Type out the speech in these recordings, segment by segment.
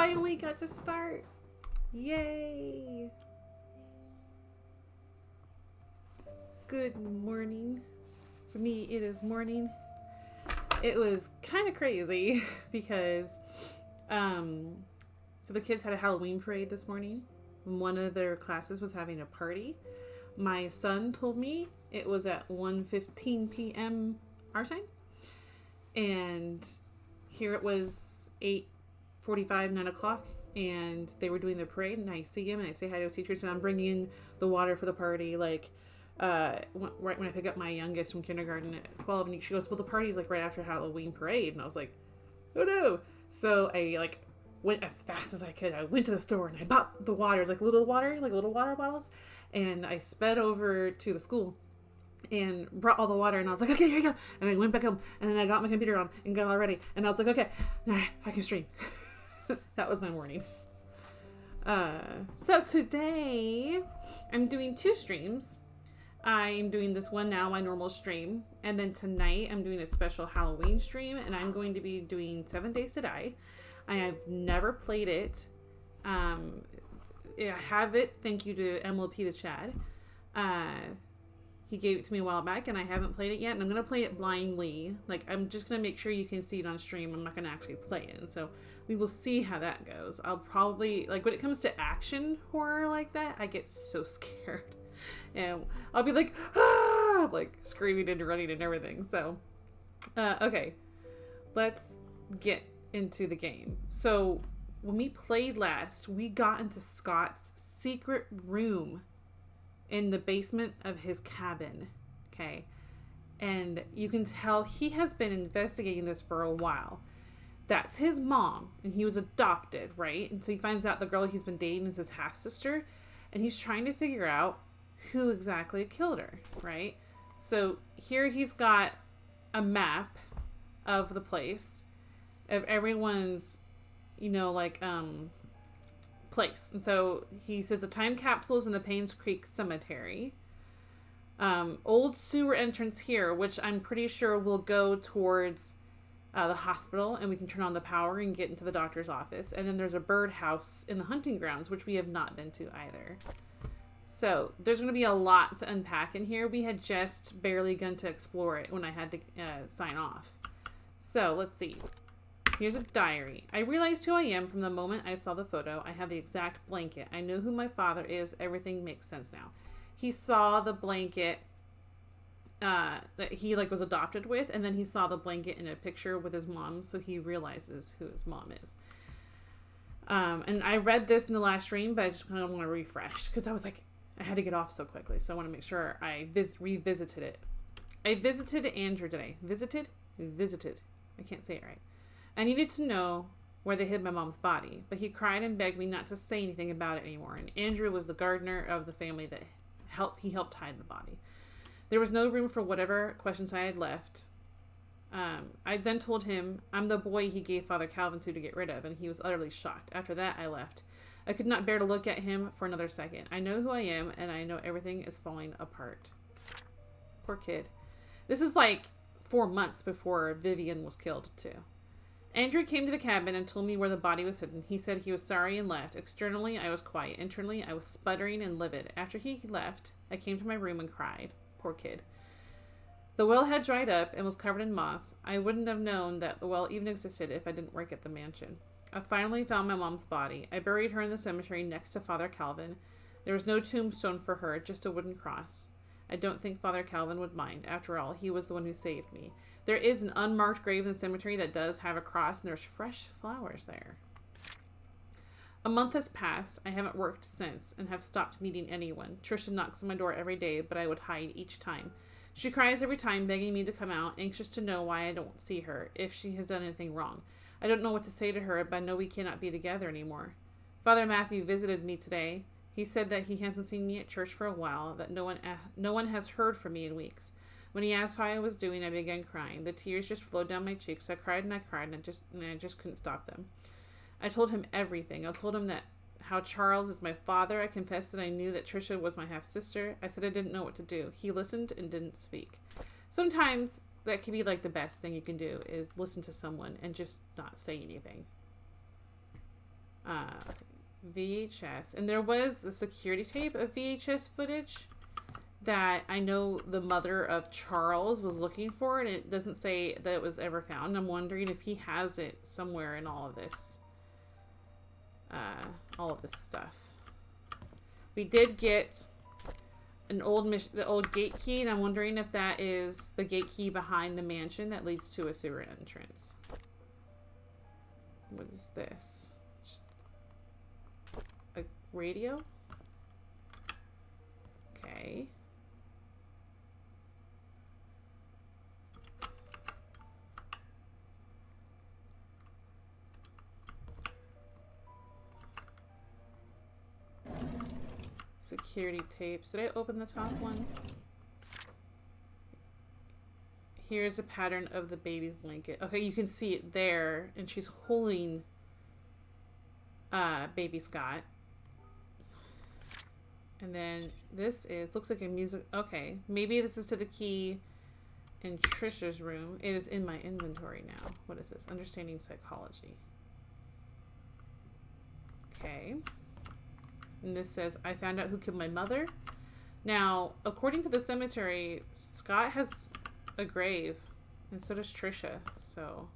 finally got to start. Yay. Good morning. For me, it is morning. It was kind of crazy because, so the kids had a Halloween parade this morning. One of their classes was having a party. My son told me it was at 1:15 p.m. our time. And here it was 8:45, 9 o'clock, and they were doing the parade, and I see him, and I say hi to the teachers, and I'm bringing the water for the party, like, right when I pick up my youngest from kindergarten at 12, and she goes, well, the party's, like, right after Halloween parade, and I was like, oh, no. So I, like, went as fast as I could. I went to the store, and I bought the water, like little water bottles, and I sped over to the school and brought all the water, and I was like, okay, here you go. And I went back home, and then I got my computer on and got it all ready, and I was like, okay, now I can stream. That was my morning. So today I'm doing 2 streams. I'm doing this one now, my normal stream, and then tonight I'm doing a special Halloween stream, and I'm going to be doing 7 Days to Die. I have never played it. I have it, thank you to MLP the Chad. He gave it to me a while back, and I haven't played it yet, and I'm going to play it blindly. Like, I'm just going to make sure you can see it on stream. I'm not going to actually play it, and so we will see how that goes. I'll probably, like, when it comes to action horror like that, I get so scared. And I'll be like, ah! Like, screaming and running and everything. So, okay. Let's get into the game. So, when we played last, we got into Scott's secret room in the basement of his cabin, okay? And you can tell he has been investigating this for a while. That's his mom, and he was adopted, right? And so he finds out the girl he's been dating is his half-sister, and he's trying to figure out who exactly killed her, right? So here he's got a map of the place, of everyone's, you know, like, place. And so he says a time capsule is in the Painscreek cemetery. Old sewer entrance here, which I'm pretty sure will go towards the hospital, and we can turn on the power and get into the doctor's office. And then there's a birdhouse in the hunting grounds, which we have not been to either. So there's going to be a lot to unpack in here. We had just barely begun to explore it when I had to sign off. So let's see. Here's a diary. I realized who I am from the moment I saw the photo. I have the exact blanket. I know who my father is. Everything makes sense now. He saw the blanket that he, like, was adopted with, and then he saw the blanket in a picture with his mom, so he realizes who his mom is. And I read this in the last stream, but I just kind of want to refresh because I was like, I had to get off so quickly, so I want to make sure I revisited it. I visited Andrew today. Visited? I can't say it right. I needed to know where they hid my mom's body, but he cried and begged me not to say anything about it anymore, and Andrew was the gardener of the family that he helped hide the body. There was no room for whatever questions I had left. I then told him I'm the boy he gave Father Calvin to get rid of, and he was utterly shocked. After that, I left. I could not bear to look at him for another second. I know who I am, and I know everything is falling apart. Poor kid. This is like 4 months before Vivian was killed, too. Andrew came to the cabin and told me where the body was hidden. He said he was sorry and left. Externally, I was quiet. Internally, I was sputtering and livid. After he left, I came to my room and cried. Poor kid. The well had dried up and was covered in moss. I wouldn't have known that the well even existed if I didn't work at the mansion. I finally found my mom's body. I buried her in the cemetery next to Father Calvin. There was no tombstone for her, just a wooden cross. I don't think Father Calvin would mind. After all, he was the one who saved me. There is an unmarked grave in the cemetery that does have a cross, and there's fresh flowers there. A month has passed. I haven't worked since and have stopped meeting anyone. Trisha knocks on my door every day, but I would hide each time. She cries every time, begging me to come out, anxious to know why I don't see her, if she has done anything wrong. I don't know what to say to her, but I know we cannot be together anymore. Father Matthew visited me today. He said that he hasn't seen me at church for a while, that no one has heard from me in weeks. When he asked how I was doing, I began crying. The tears just flowed down my cheeks. I cried, and I just couldn't stop them. I told him everything. I told him that how Charles is my father. I confessed that I knew that Trisha was my half-sister. I said I didn't know what to do. He listened and didn't speak. Sometimes that can be like the best thing you can do is listen to someone and just not say anything. Uh, VHS. And there was the security tape of VHS footage that I know the mother of Charles was looking for, and it doesn't say that it was ever found. I'm wondering if he has it somewhere in all of this. All of this stuff. We did get the old gate key, and I'm wondering if that is the gate key behind the mansion that leads to a sewer entrance. What is this? Just a radio? Okay. Security tapes. Did I open the top one? Here's a pattern of the baby's blanket. Okay, you can see it there, and she's holding baby Scott. And then this looks like a music. Okay, maybe this is to the key in Trisha's room. It is in my inventory now. What is this? Understanding psychology. Okay. And this says, I found out who killed my mother. Now, according to the cemetery, Scott has a grave, and so does Trisha, so.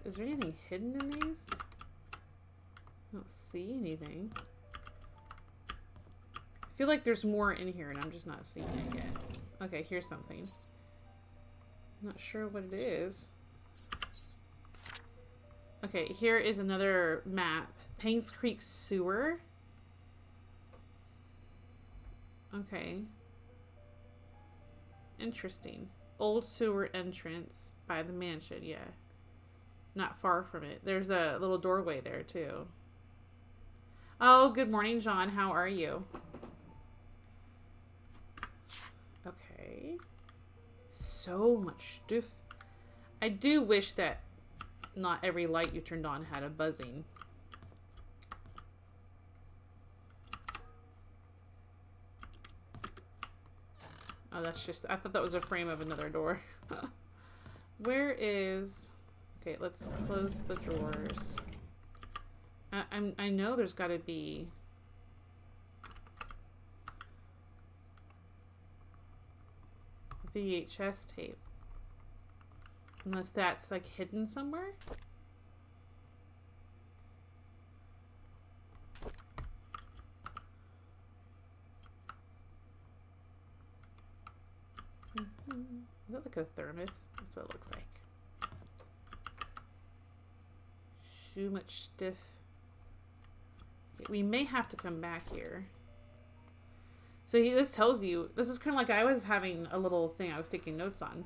Is there anything hidden in these? I don't see anything. I feel like there's more in here and I'm just not seeing it yet. Okay, here's something. Not sure what it is. Okay, here is another map. Painscreek sewer. Okay. Interesting. Old sewer entrance by the mansion, yeah. Not far from it. There's a little doorway there too. Oh, good morning, John. How are you? Okay. So much stuff. I do wish that not every light you turned on had a buzzing. Oh, that's just... I thought that was a frame of another door. Where is... Okay, let's close the drawers. I know there's got to be... VHS tape. Unless that's like hidden somewhere. Is that like a thermos? That's what it looks like. So much stuff. Okay, we may have to come back here. So this tells you, this is kind of like I was having a little thing I was taking notes on.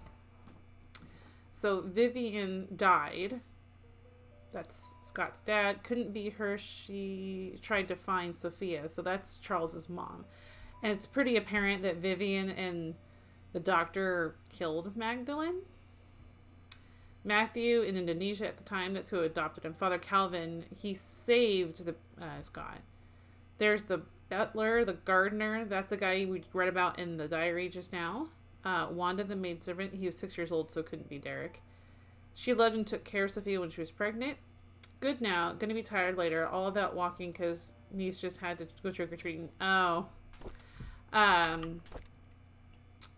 So Vivian died. That's Scott's dad. Couldn't be her. She tried to find Sophia. So that's Charles's mom. And it's pretty apparent that Vivian and the doctor killed Magdalene. Matthew in Indonesia at the time, that's who adopted him. Father Calvin, he saved the Scott. There's the butler, the gardener. That's the guy we read about in the diary just now. Wanda, the maidservant. He was 6 years old, so it couldn't be Derek. She loved and took care of Sophia when she was pregnant. Good now. Gonna be tired later. All of that walking because niece just had to go trick-or-treating. Oh.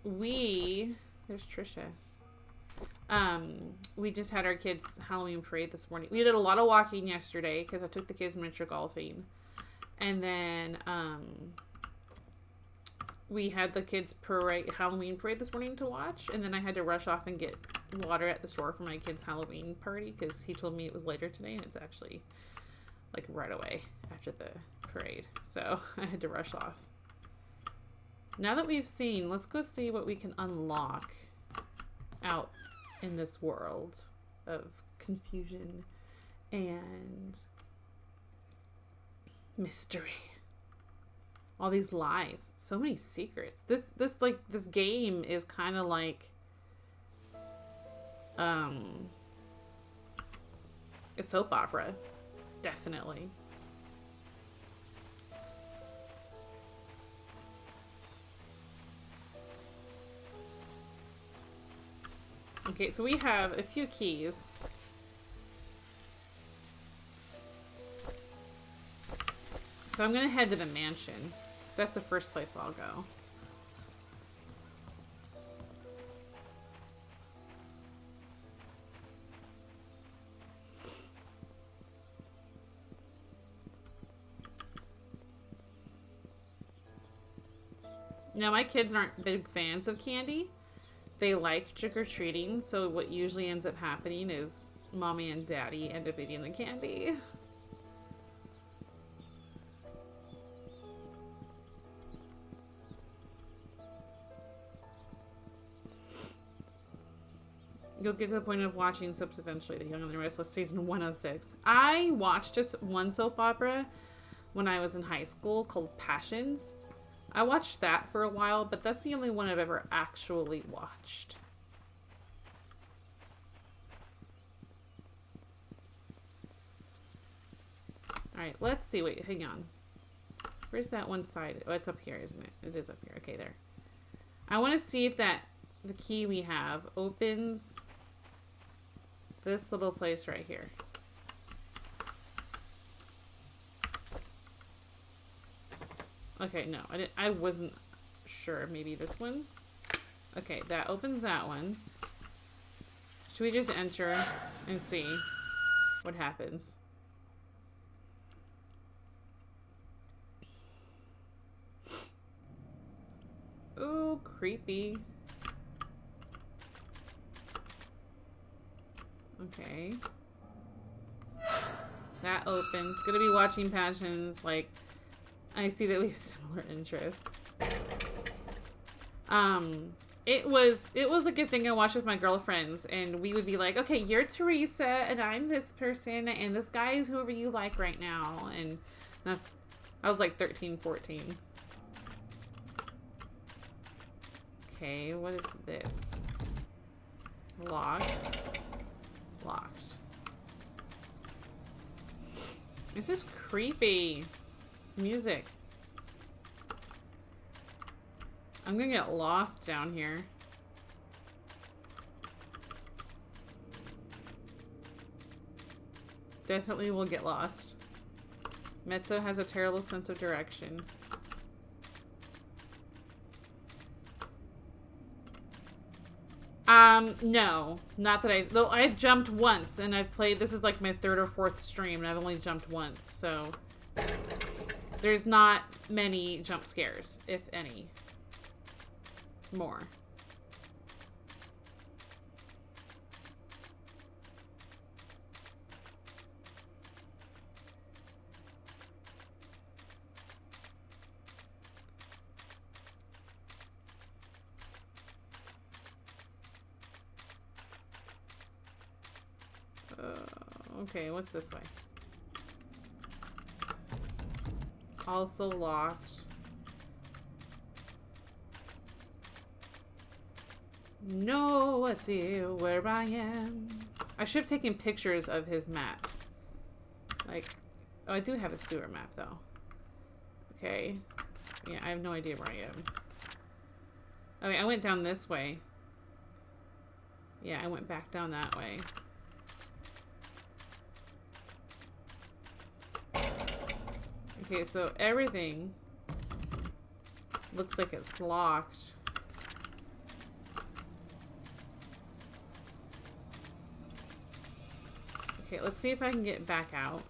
There's Trisha. We just had our kids' Halloween parade this morning. We did a lot of walking yesterday because I took the kids miniature golfing. And then, we had the kids' Halloween parade this morning to watch. And then I had to rush off and get water at the store for my kids' Halloween party because he told me it was later today and it's actually like right away after the parade. So I had to rush off. Now that we've seen, let's go see what we can unlock out in this world of confusion and mystery. All these lies, so many secrets. This game is kind of like a soap opera, definitely. Okay, so we have a few keys. So I'm gonna head to the mansion. That's the first place I'll go. Now, my kids aren't big fans of candy. They like trick-or-treating, so what usually ends up happening is mommy and daddy end up eating the candy. You'll get to the point of watching soaps eventually. The Young and the Restless, season 106. I watched just one soap opera when I was in high school called Passions. I watched that for a while, but that's the only one I've ever actually watched. Alright, let's see. Wait, hang on. Where's that one side? Oh, it's up here, isn't it? It is up here. Okay, there. I want to see if the key we have opens this little place right here. Okay, no, I wasn't sure. Maybe this one? Okay, that opens that one. Should we just enter and see what happens? Ooh, creepy. Okay. That opens. Gonna be watching Passions, like... I see that we have similar interests. It was like a thing I watched with my girlfriends, and we would be like, okay, you're Teresa, and I'm this person, and this guy is whoever you like right now, and I was like 13, 14. Okay, what is this? Locked. Locked. This is creepy. Music. I'm gonna get lost down here. Definitely will get lost. Mezzo has a terrible sense of direction. No. Not that though I've jumped once, and I've played, this is like my 3rd or 4th stream, and I've only jumped once, so... There's not many jump scares, if any. More. Okay, what's this way? Also locked. No idea where I am. I should have taken pictures of his maps. Like, oh, I do have a sewer map though. Okay. Yeah, I have no idea where I am. Okay, I went down this way. Yeah, I went back down that way. Okay, so everything looks like it's locked. Okay, let's see if I can get back out.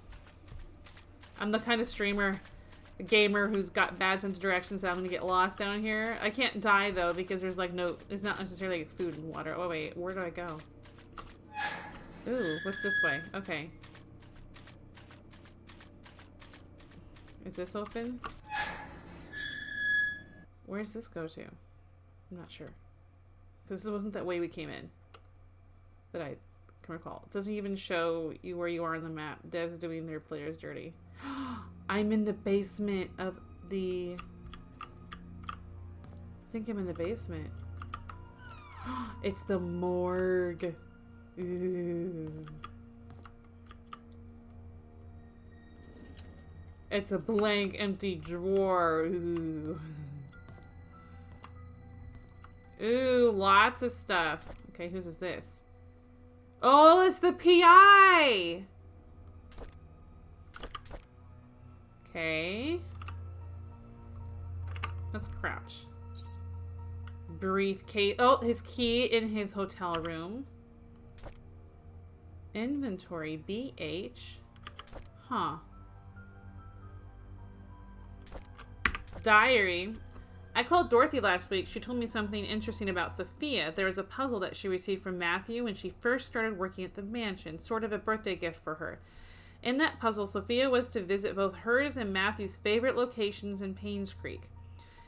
I'm the kind of streamer, a gamer who's got bad sense of direction, so I'm gonna get lost down here. I can't die though because there's like there's not necessarily like food and water. Oh wait, where do I go? Ooh, what's this way? Okay. Is this open? Where does this go to? I'm not sure. This wasn't that way we came in. That I can recall. It doesn't even show you where you are on the map. Devs doing their players dirty. I'm in the basement of the... I think I'm in the basement. It's the morgue. Ooh. It's a blank, empty drawer. Ooh. Ooh, lots of stuff. Okay, whose is this? Oh, it's the PI! Okay. Let's crouch. Briefcase. Oh, his key in his hotel room. Inventory. BH. Huh. Diary. I called Dorothy last week. She told me something interesting about Sophia. There was a puzzle that she received from Matthew when she first started working at the mansion, sort of a birthday gift for her. In that puzzle, Sophia was to visit both hers and Matthew's favorite locations in Painscreek.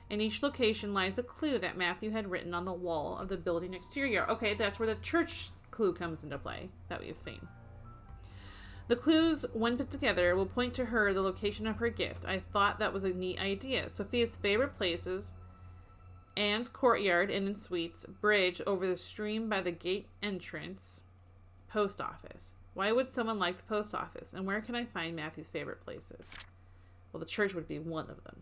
In each location lies a clue that Matthew had written on the wall of the building exterior. Okay, that's where the church clue comes into play that we've seen. The clues, when put together, will point to her the location of her gift. I thought that was a neat idea. Sophia's favorite places: Anne's courtyard, inn and suites, bridge over the stream by the gate entrance, post office. Why would someone like the post office? And where can I find Matthew's favorite places? Well, the church would be one of them.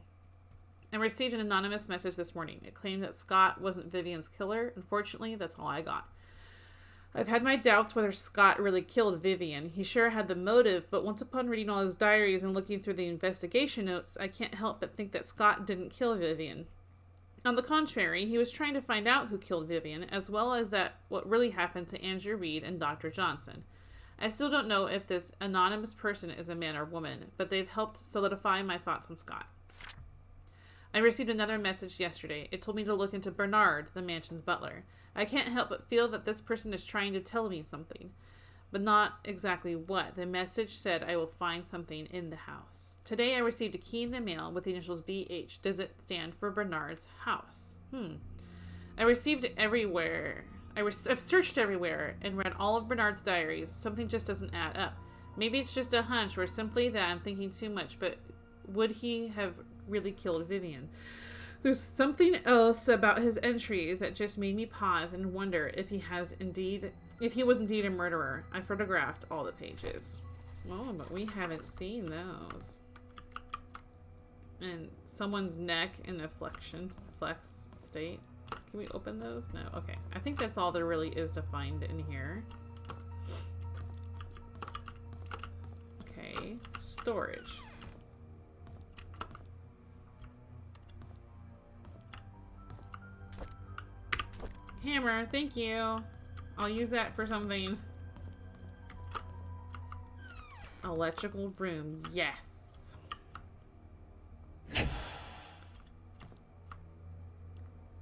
I received an anonymous message this morning. It claimed that Scott wasn't Vivian's killer. Unfortunately, that's all I got. I've had my doubts whether Scott really killed Vivian. He sure had the motive, but once upon reading all his diaries and looking through the investigation notes, I can't help but think that Scott didn't kill Vivian. On the contrary, he was trying to find out who killed Vivian, as well as that what really happened to Andrew Reed and Dr. Johnson. I still don't know if this anonymous person is a man or woman, but they've helped solidify my thoughts on Scott. I received another message yesterday. It told me to look into Bernard, the mansion's butler. I can't help but feel that this person is trying to tell me something, but not exactly what. The message said I will find something in the house. Today I received a key in the mail with the initials BH. Does it stand for Bernard's house? I've searched everywhere and read all of Bernard's diaries. Something just doesn't add up. Maybe it's just a hunch or simply that I'm thinking too much, but would he have really killed Vivian? There's something else about his entries that just made me pause and wonder if he was indeed a murderer. I photographed all the pages. Oh, but we haven't seen those. And someone's neck in a flex state. Can we open those? No. Okay. I think that's all there really is to find in here. Okay. Storage. Hammer, thank you. I'll use that for something. Electrical broom, yes.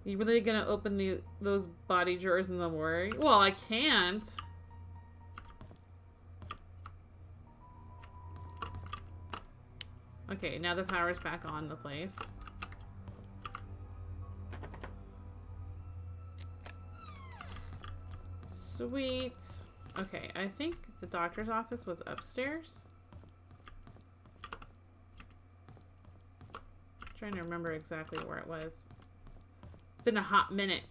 You really gonna open those body drawers in the morgue? Well, I can't. Okay, now the power's back on the place. Sweet. Okay, I think the doctor's office was upstairs. I'm trying to remember exactly where it was. Been a hot minute.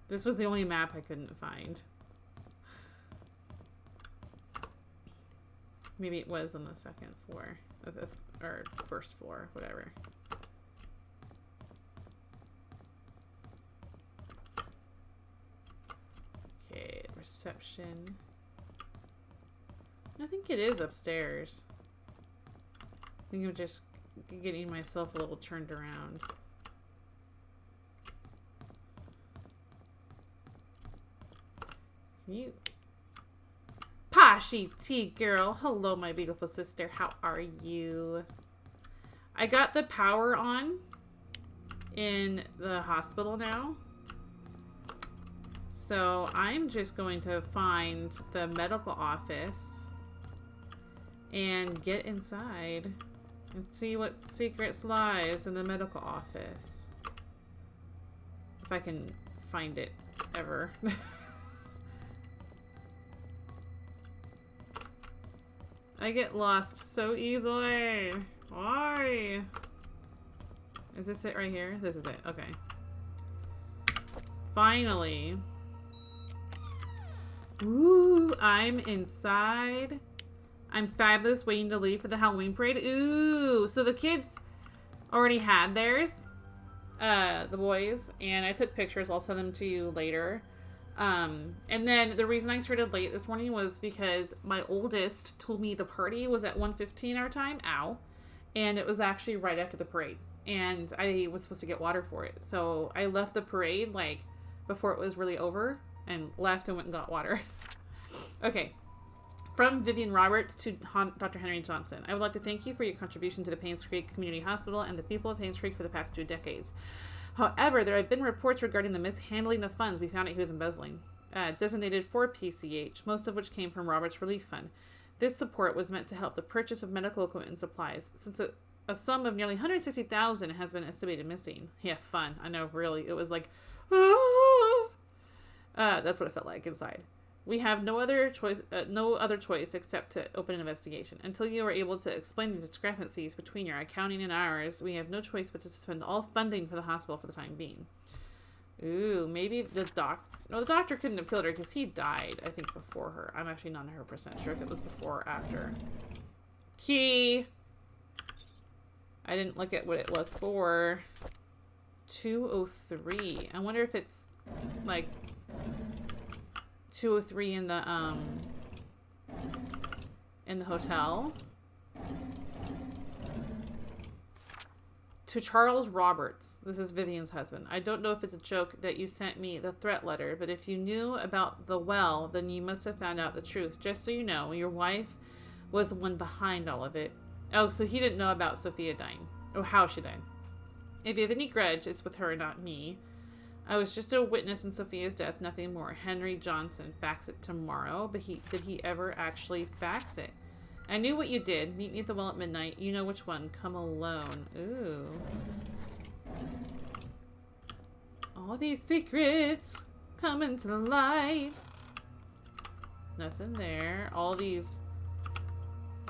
This was the only map I couldn't find. Maybe it was on the second floor. Or first floor, whatever. Okay, reception. I think it is upstairs. I think I'm just getting myself a little turned around. Can you... Pashi tea girl. Hello, my beautiful sister. How are you? I got the power on in the hospital now. So I'm just going to find the medical office and get inside and see what secrets lies in the medical office. If I can find it ever. I get lost so easily. Why? Is this it right here? This is it. Okay. Finally. Ooh, I'm inside. I'm fabulous, waiting to leave for the Halloween parade. Ooh, so the kids already had theirs, the boys, and I took pictures. I'll send them to you later. And then the reason I started late this morning was because my oldest told me the party was at 1:15 our time. Ow. And it was actually right after the parade. And I was supposed to get water for it. So I left the parade, like, before it was really over, and left and went and got water. Okay. From Vivian Roberts to Dr. Henry Johnson. I would like to thank you for your contribution to the Painscreek Community Hospital and the people of Painscreek for the past 2 decades. However, there have been reports regarding the mishandling of funds we found out he was embezzling, designated for PCH, most of which came from Roberts' Relief Fund. This support was meant to help the purchase of medical equipment and supplies, since a sum of nearly $160,000 has been estimated missing. Yeah, fun. I know, really. It was like, that's what it felt like inside. We have no other choice except to open an investigation. Until you are able to explain the discrepancies between your accounting and ours, we have no choice but to suspend all funding for the hospital for the time being. Ooh, maybe the doctor couldn't have killed her because he died, I think, before her. I'm actually not 100% sure if it was before or after. Key! I didn't look at what it was for. 203. I wonder if it's, like, 203 in the hotel. To Charles Roberts. This is Vivian's husband. I don't know if it's a joke that you sent me the threat letter, but if you knew about the well, then you must have found out the truth. Just so you know, your wife was the one behind all of it. Oh, so he didn't know about Sophia dying. Or how she died. If you have any grudge, it's with her, not me. I was just a witness in Sophia's death, nothing more. Henry Johnson. Fax it tomorrow. But did he ever actually fax it? I knew what you did. Meet me at the well at midnight. You know which one. Come alone. Ooh. All these secrets coming to the light. Nothing there. All these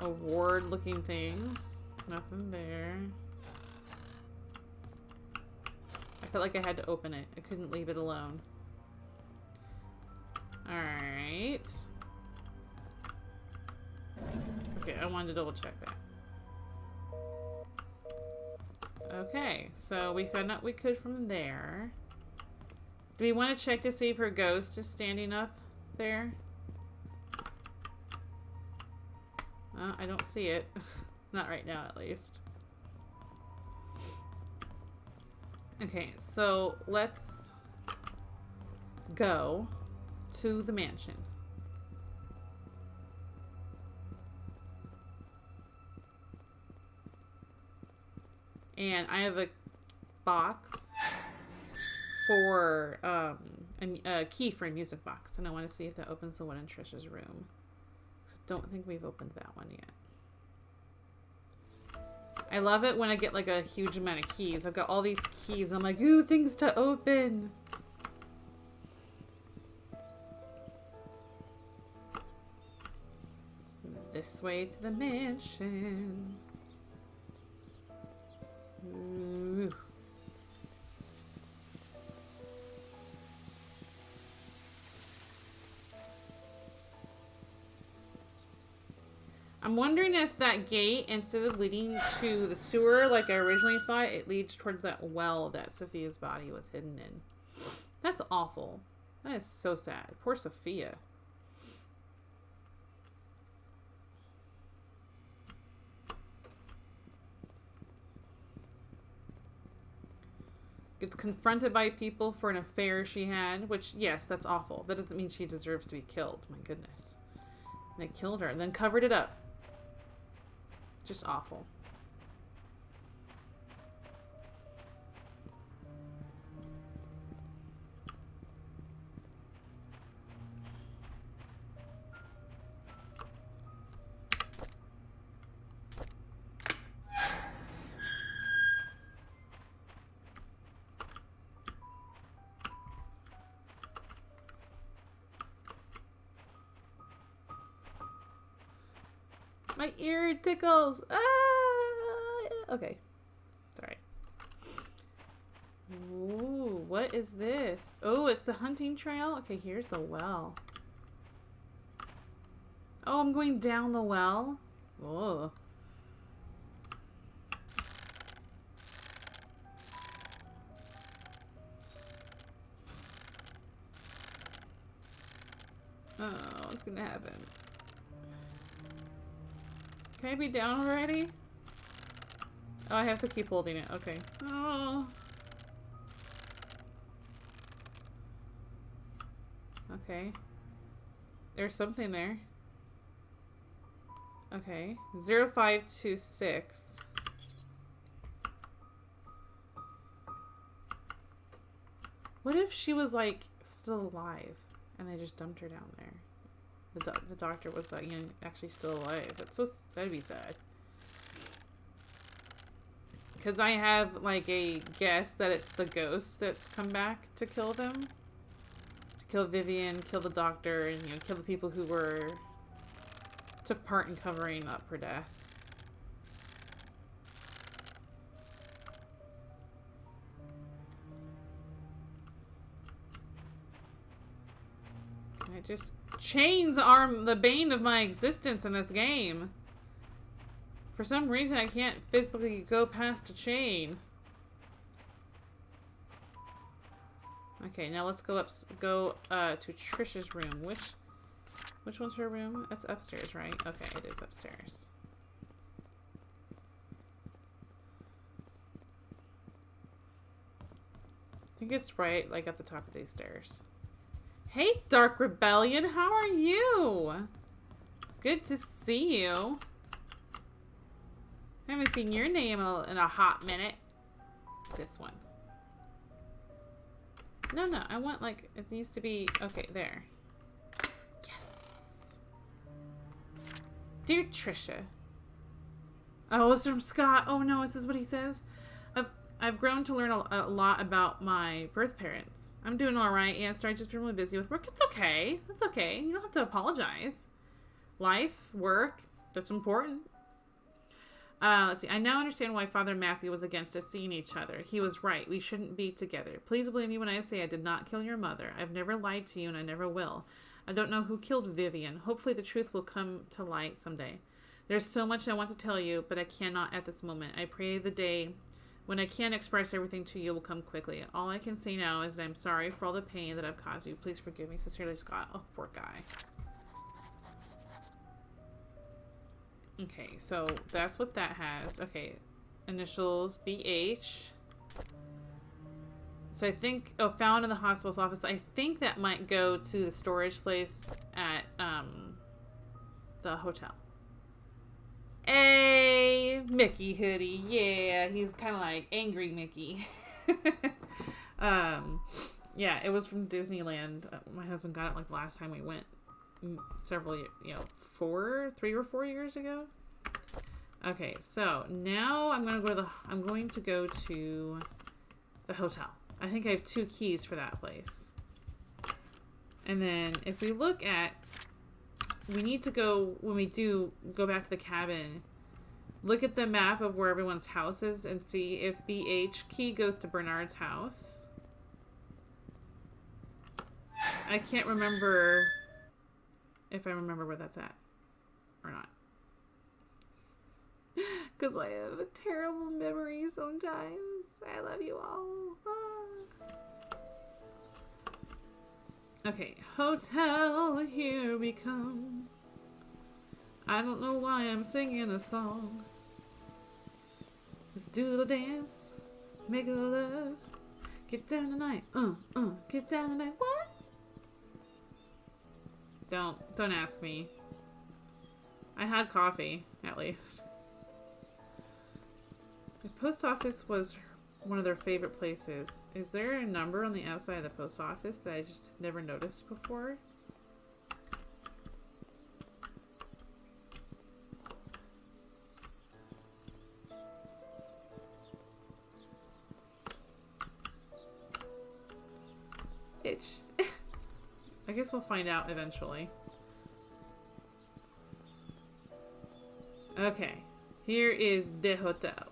award-looking things. Nothing there. I felt like I had to open it. I couldn't leave it alone. Alright. Okay, I wanted to double check that. Okay, so we found out we could from there. Do we want to check to see if her ghost is standing up there? I don't see it. Not right now, at least. Okay, so let's go to the mansion. And I have a box for a key for a music box, and I want to see if that opens the one in Trisha's room. I don't think we've opened that one yet. I love it when I get like a huge amount of keys. I've got all these keys. I'm like, ooh, things to open. This way to the mansion. Ooh. I'm wondering if that gate, instead of leading to the sewer like I originally thought, it leads towards that well that Sophia's body was hidden in. That's awful. That is so sad. Poor Sophia. Gets confronted by people for an affair she had, which, yes, that's awful. That doesn't mean she deserves to be killed. My goodness. They killed her and then covered it up. Just awful. My ear tickles. Ah! Okay. Alright. Ooh, what is this? Oh, it's the hunting trail? Okay, here's the well. Oh, I'm going down the well? Oh. Oh, what's gonna happen? Can I be down already? Oh, I have to keep holding it. Okay. Oh. Okay. There's something there. Okay. 0526. What if she was, like, still alive and they just dumped her down there? The doctor was, like, you know, actually still alive. That'd be sad. Because I have, like, a guess that it's the ghost that's come back to kill them. To kill Vivian, kill the doctor, and, you know, kill the people who took part in covering up her death. Chains are the bane of my existence in this game. For some reason, I can't physically go past a chain. Okay, now let's go to Trish's room. Which one's her room? That's upstairs, right? Okay, it is upstairs. I think it's right, like, at the top of these stairs. Hey, Dark Rebellion, how are you? It's good to see you. I haven't seen your name in a hot minute. This one. No, I want, like, it needs to be... Okay, there. Yes! Dear Trisha. Oh, it's from Scott. Oh, no, this is what he says. I've grown to learn a lot about my birth parents. I'm doing all right. Yeah, sorry, just been really busy with work. It's okay. It's okay. You don't have to apologize. Life, work, that's important. Let's see. I now understand why Father Matthew was against us seeing each other. He was right. We shouldn't be together. Please believe me when I say I did not kill your mother. I've never lied to you and I never will. I don't know who killed Vivian. Hopefully the truth will come to light someday. There's so much I want to tell you, but I cannot at this moment. I pray the day when I can't express everything to you will come quickly. All I can say now is that I'm sorry for all the pain that I've caused you. Please forgive me. Sincerely, Scott. Oh, poor guy. Okay, so that's what that has. Okay, initials BH. So I think, oh, found in the hospital's office. I think that might go to the storage place at the hotel. Hey, Mickey hoodie. Yeah, he's kind of like angry Mickey. Yeah, it was from Disneyland. My husband got it like the last time we went several, 3 or 4 years ago. Okay, so now I'm going to go to the hotel. I think I have 2 keys for that place. And then if we look at, we need to go, when we do go back to the cabin, look at the map of where everyone's house is and see if BH key goes to Bernard's house. I can't remember if I remember where that's at or not. Because I have a terrible memory sometimes. I love you all. Ah. Okay, hotel, here we come. I don't know why I'm singing a song. Let's do the dance, make the love, get down tonight, get down tonight. What? Don't ask me. I had coffee, at least. The post office was one of their favorite places. Is there a number on the outside of the post office that I just never noticed before? Itch. I guess we'll find out eventually. Okay, here is the hotel.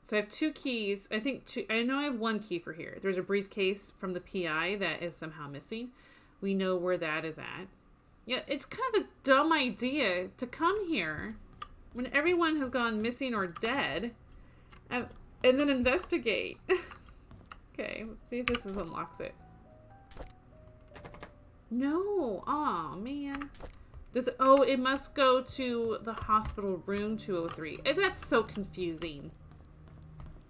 So I have 2 keys. I think 2. I know I have 1 key for here. There's a briefcase from the PI that is somehow missing. We know where that is at. Yeah, it's kind of a dumb idea to come here when everyone has gone missing or dead and then investigate. Okay, let's see if this unlocks it. No. Aw, man. It must go to the hospital room 203. That's so confusing.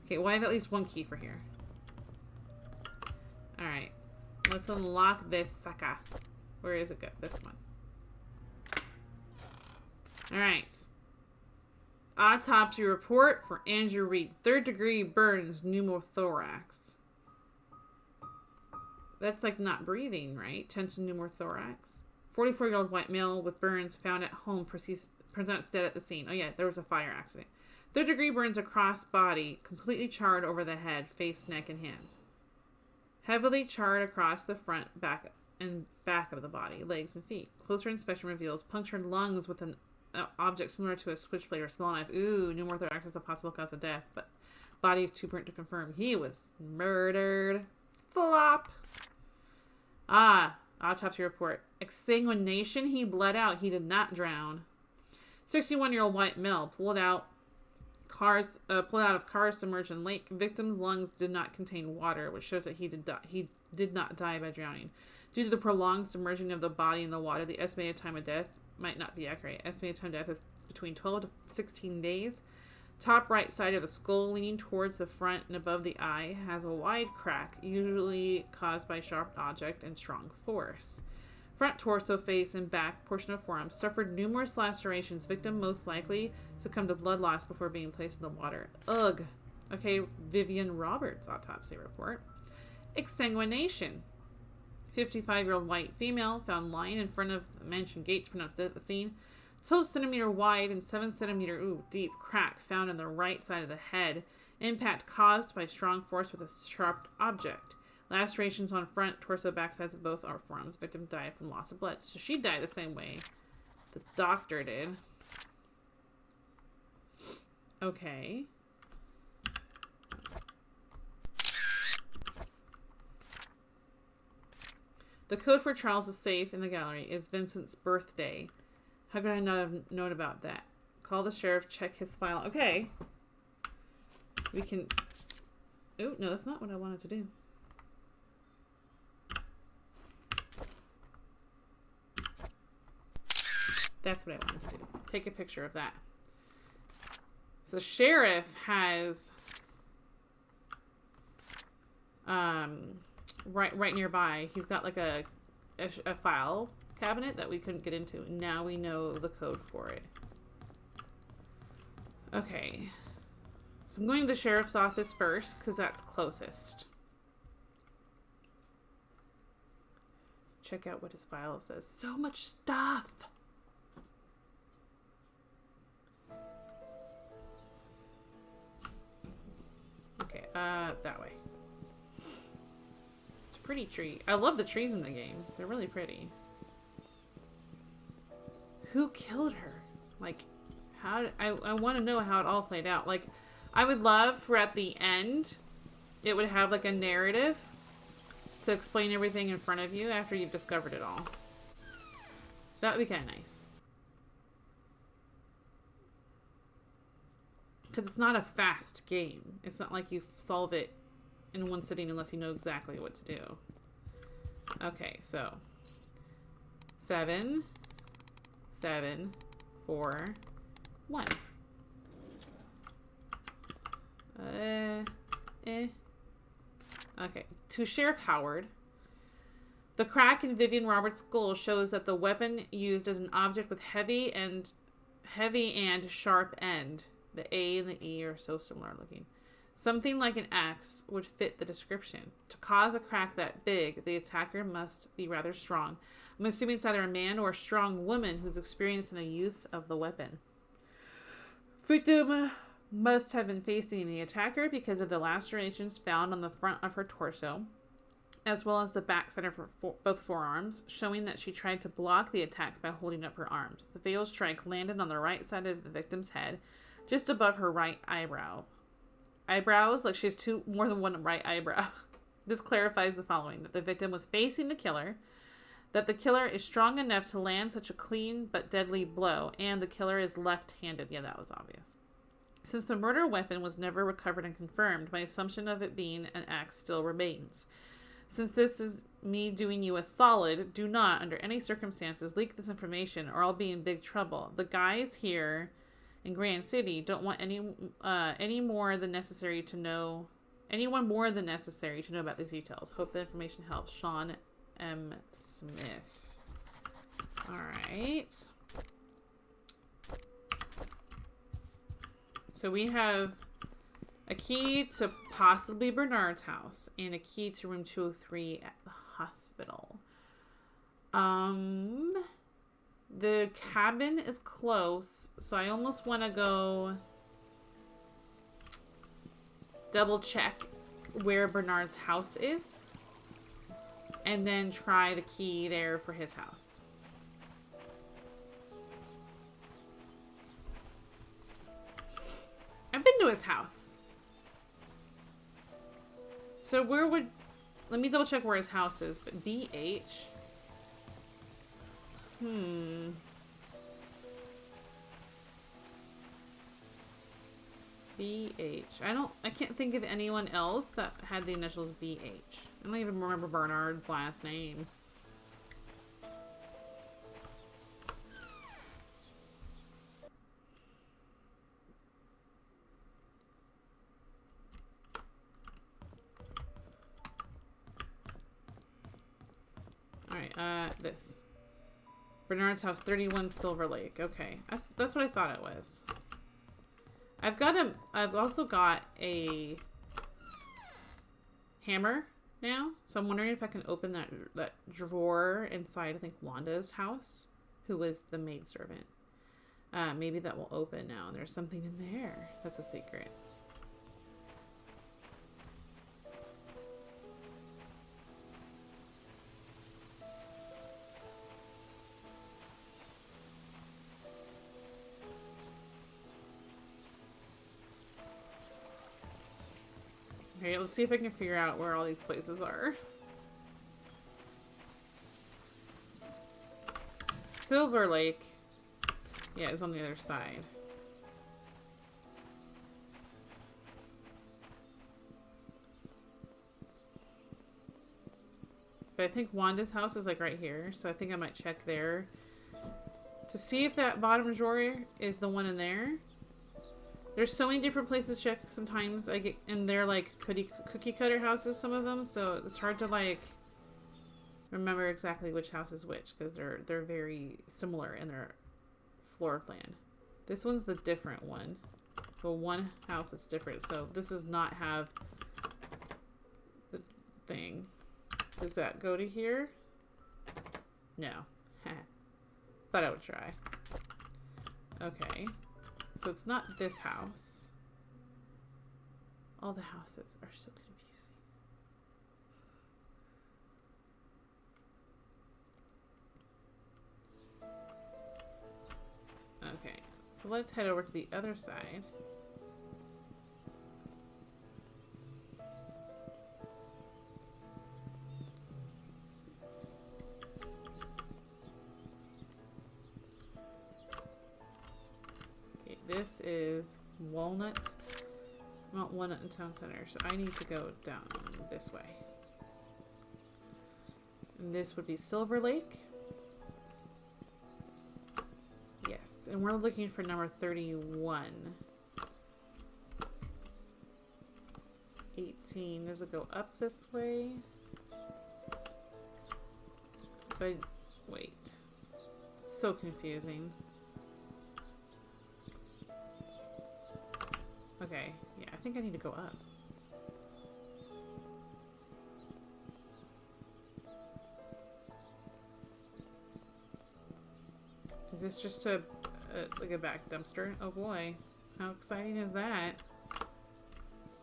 Okay, well, I have at least 1 key for here. Alright. Let's unlock this sucker. Where is it go? This one. Alright. Autopsy report for Andrew Reed. 3rd degree burns, pneumothorax. That's like not breathing, right? Tension pneumothorax. 44-year-old white male with burns found at home presents dead at the scene. Oh yeah, there was a fire accident. 3rd degree burns across body, completely charred over the head, face, neck, and hands. Heavily charred across the front, back of the body, legs, and feet. Closer inspection reveals punctured lungs with an object similar to a switchblade or small knife. Ooh, pneumothorax is a possible cause of death, but body is too burnt to confirm. He was murdered. Flop. Autopsy report. Exsanguination. He bled out. He did not drown. 61-year-old white male pulled out of car submerged in lake. Victim's lungs did not contain water, which shows that he did not die by drowning. Due to the prolonged submerging of the body in the water, the estimated time of death might not be accurate. Estimated time of death is between 12 to 16 days. Top right side of the skull, leaning towards the front and above the eye, has a wide crack, usually caused by sharp object and strong force. Front torso, face, and back portion of forearm suffered numerous lacerations. Victim most likely succumbed to blood loss before being placed in the water. Ugh. Okay, Vivian Roberts autopsy report. Exsanguination. 55-year-old white female found lying in front of the mansion gates, pronounced dead at the scene. 12 centimeter wide and 7 centimeter deep crack found in the right side of the head. Impact caused by strong force with a sharp object. Lacerations on front, torso, back sides of both our forearms. Victim died from loss of blood. So she died the same way the doctor did. Okay. The code for Charles' safe in the gallery is Vincent's birthday. How could I not have known about that? Call the sheriff, check his file. Okay. We can... Oh, no, that's not what I wanted to do. That's what I wanted to do. Take a picture of that. So the sheriff has... right nearby, he's got like a file cabinet that we couldn't get into. Now we know the code for it. Okay. So I'm going to the sheriff's office first because that's closest. Check out what his file says. So much stuff. Okay, that way. It's a pretty tree. I love the trees in the game. They're really pretty. Who killed her? Like, I want to know how it all played out. Like, I would love for at the end, it would have like a narrative to explain everything in front of you after you've discovered it all. That would be kind of nice. Because it's not a fast game. It's not like you solve it in one sitting unless you know exactly what to do. Okay, so 7, 7, 4, 1. Okay, to Sheriff Howard. The crack in Vivian Roberts' skull shows that the weapon used is an object with heavy and sharp end. The A and the E are so similar looking. Something like an axe would fit the description. To cause a crack that big, the attacker must be rather strong. I'm assuming it's either a man or a strong woman who's experienced in the use of the weapon. Victim must have been facing the attacker because of the lacerations found on the front of her torso, as well as the backside of her both forearms, showing that she tried to block the attacks by holding up her arms. The fatal strike landed on the right side of the victim's head, just above her right eyebrow. eyebrows, like she has more than one right eyebrow. This clarifies the following: that the victim was facing the killer, that the killer is strong enough to land such a clean but deadly blow, and the killer is left-handed. Yeah, that was obvious. Since the murder weapon was never recovered and confirmed, my assumption of it being an axe still remains. Since this is me doing you a solid, do not, under any circumstances, leak this information or I'll be in big trouble. The guys here in Grand City don't want anyone more than necessary to know about these details. Hope the information helps. Sean M. Smith. Alright. So we have a key to possibly Bernard's house and a key to room 203 at the hospital. The cabin is close, so I almost want to go double check where Bernard's house is and then try the key there for his house. I've been to his house. So let me double check where his house is, but BH. BH. I can't think of anyone else that had the initials BH. I don't even remember Bernard's last name. Alright, this. Bernard's house, 31 Silver Lake. Okay, that's what I thought it was. I've also got a hammer now, so I'm wondering if I can open that drawer inside, I think, Wanda's house, who was the maidservant. Maybe that will open now, and there's something in there. That's a secret. Okay, let's see if I can figure out where all these places are. Silver Lake. Yeah, it's on the other side. But I think Wanda's house is like right here, so I think I might check there to see if that bottom drawer is the one in there. There's so many different places to check sometimes. And they're like cookie cutter houses, some of them, so it's hard to like remember exactly which house is which because they're very similar in their floor plan. This one's the different one. But one house is different, so this does not have the thing. Does that go to here? No. Thought I would try. Okay. So it's not this house. All the houses are so confusing. Okay, so let's head over to the other side. This is Walnut, Mount Walnut and Town Center, so I need to go down this way. And this would be Silver Lake. Yes, and we're looking for number 31. 18, does it go up this way? Wait. It's so confusing. Okay, yeah, I think I need to go up. Is this just like a back dumpster? Oh boy, how exciting is that?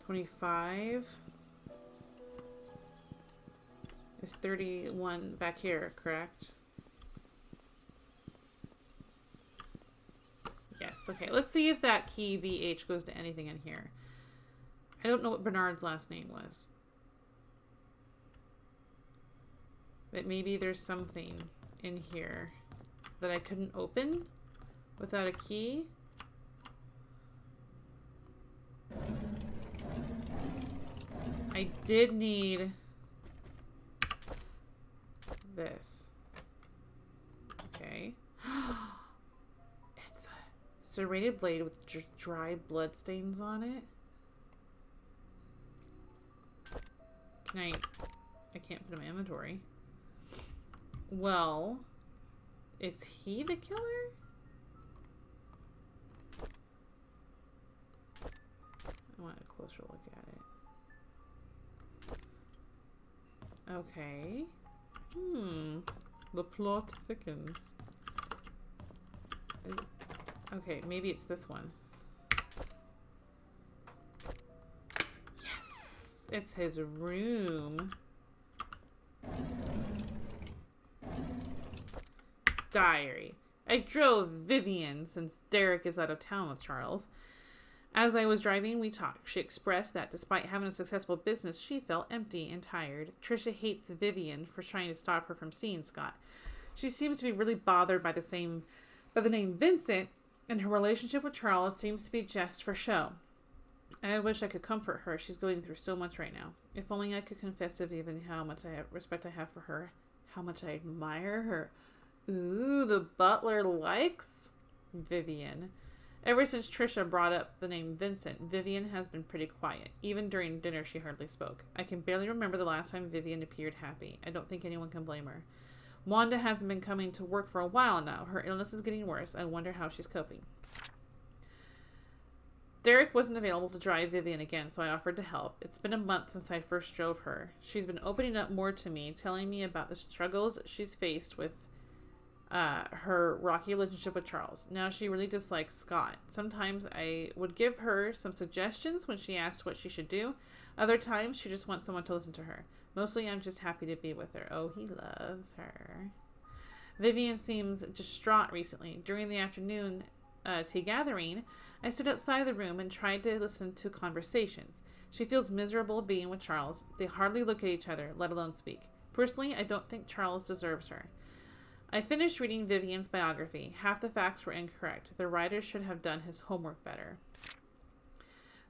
25 is 31 back here, correct? Yes, okay, let's see if that key BH goes to anything in here. I don't know what Bernard's last name was. But maybe there's something in here that I couldn't open without a key. I did need this. Okay. It's a serrated blade with dry blood stains on it. I can't put him in my inventory. Well, is he the killer? I want a closer look at it. Okay. The plot thickens. Okay, maybe it's this one. Yes! It's his room. Diary. I drove Vivian since Derek is out of town with Charles. As I was driving, we talked. She expressed that despite having a successful business, she felt empty and tired. Trisha hates Vivian for trying to stop her from seeing Scott. She seems to be really bothered by the name Vincent, and her relationship with Charles seems to be just for show. I wish I could comfort her. She's going through so much right now. If only I could confess to Vivian how much respect I have for her, how much I admire her. Ooh, the butler likes Vivian. Ever since Trisha brought up the name Vincent, Vivian has been pretty quiet. Even during dinner, she hardly spoke. I can barely remember the last time Vivian appeared happy. I don't think anyone can blame her. Wanda hasn't been coming to work for a while now. Her illness is getting worse. I wonder how she's coping. Derek wasn't available to drive Vivian again, so I offered to help. It's been a month since I first drove her. She's been opening up more to me, telling me about the struggles she's faced with her rocky relationship with Charles. Now she really dislikes Scott. Sometimes I would give her some suggestions when she asks what she should do. Other times she just wants someone to listen to her. Mostly I'm just happy to be with her. Oh, he loves her. Vivian seems distraught recently. During the afternoon tea gathering, I stood outside the room and tried to listen to conversations. She feels miserable being with Charles. They hardly look at each other, let alone speak. Personally, I don't think Charles deserves her. I finished reading Vivian's biography. Half the facts were incorrect. The writer should have done his homework better.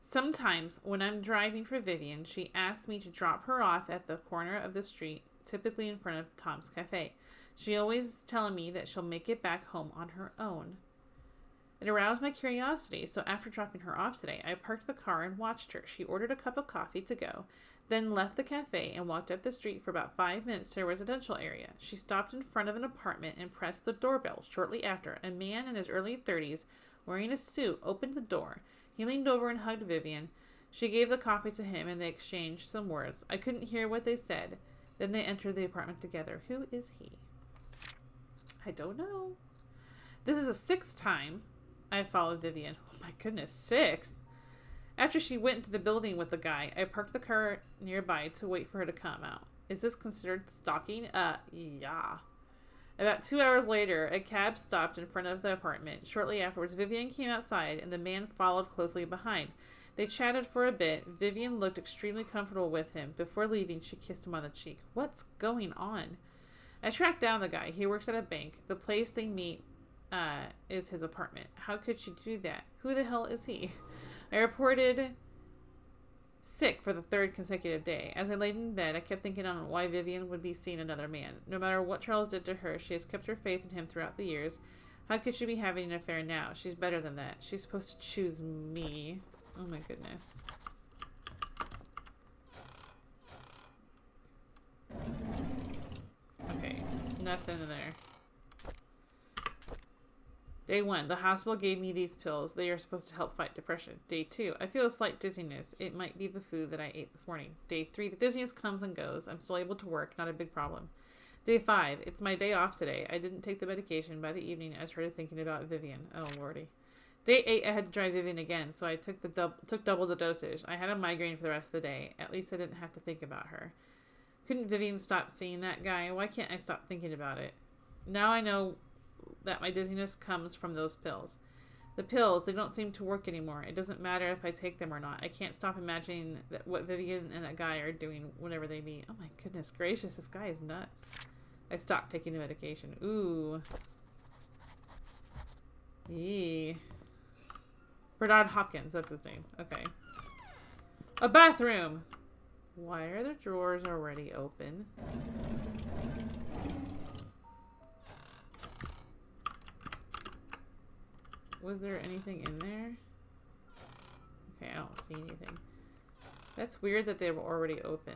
Sometimes, when I'm driving for Vivian, she asks me to drop her off at the corner of the street, typically in front of Tom's Cafe. She always telling me that she'll make it back home on her own. It aroused my curiosity, so after dropping her off today, I parked the car and watched her. She ordered a cup of coffee to go, then left the cafe and walked up the street for about 5 minutes to a residential area. She stopped in front of an apartment and pressed the doorbell. Shortly after, a man in his early 30s, wearing a suit, opened the door. He leaned over and hugged Vivian. She gave the coffee to him and they exchanged some words. I couldn't hear what they said. Then they entered the apartment together. Who is he? I don't know. This is the 6th time I followed Vivian. Oh my goodness, 6th? After she went into the building with the guy, I parked the car nearby to wait for her to come out. Is this considered stalking? Yeah. About 2 hours later, a cab stopped in front of the apartment. Shortly afterwards, Vivian came outside and the man followed closely behind. They chatted for a bit. Vivian looked extremely comfortable with him. Before leaving, she kissed him on the cheek. What's going on? I tracked down the guy. He works at a bank. The place they meet is his apartment. How could she do that? Who the hell is he? I reported sick for the 3rd consecutive day. As I laid in bed, I kept thinking on why Vivian would be seeing another man. No matter what Charles did to her, she has kept her faith in him throughout the years. How could she be having an affair now? She's better than that. She's supposed to choose me. Oh my goodness. Okay, nothing in there. Day 1, the hospital gave me these pills. They are supposed to help fight depression. Day 2, I feel a slight dizziness. It might be the food that I ate this morning. Day 3, the dizziness comes and goes. I'm still able to work, not a big problem. Day 5, it's my day off today. I didn't take the medication. By the evening, I started thinking about Vivian. Oh, lordy. Day 8, I had to drive Vivian again, so I took double the dosage. I had a migraine for the rest of the day. At least I didn't have to think about her. Couldn't Vivian stop seeing that guy? Why can't I stop thinking about it? Now I know that my dizziness comes from those pills. The pills, they don't seem to work anymore. It doesn't matter if I take them or not. I can't stop imagining what Vivian and that guy are doing whenever they meet. Oh my goodness gracious, this guy is nuts. I stopped taking the medication. Ooh. Yee. Bernard Hopkins, that's his name. Okay. A bathroom! Why are the drawers already open? Was there anything in there? Okay, I don't see anything. That's weird that they were already open.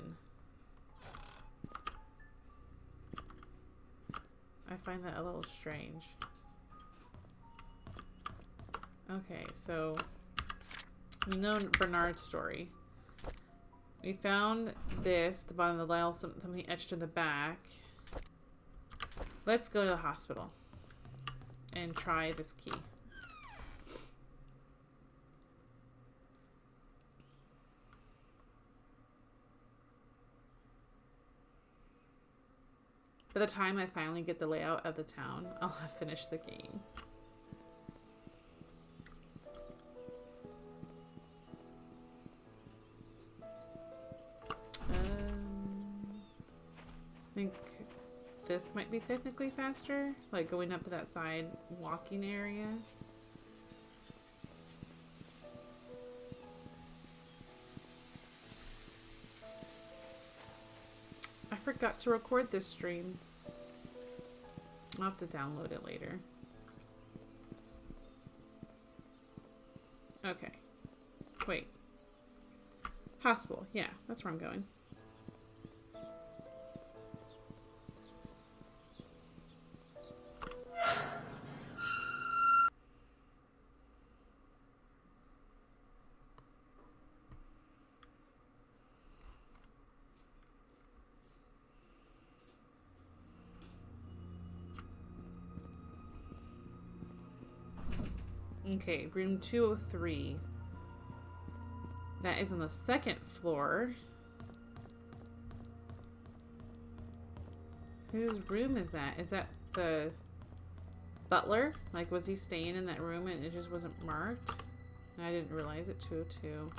I find that a little strange. Okay, so we know Bernard's story. We found this, the bottom of the vial, something etched in the back. Let's go to the hospital and try this key. By the time I finally get the layout of the town, I'll have finished the game. I think this might be technically faster, like going up to that side walking area. I forgot to record this stream. I'll have to download it later. Okay. Wait. Hospital. Yeah, that's where I'm going. Okay, room 203. That is on the second floor. Whose room is that? Is that the butler? Like, was he staying in that room and it just wasn't marked? I didn't realize it. 202,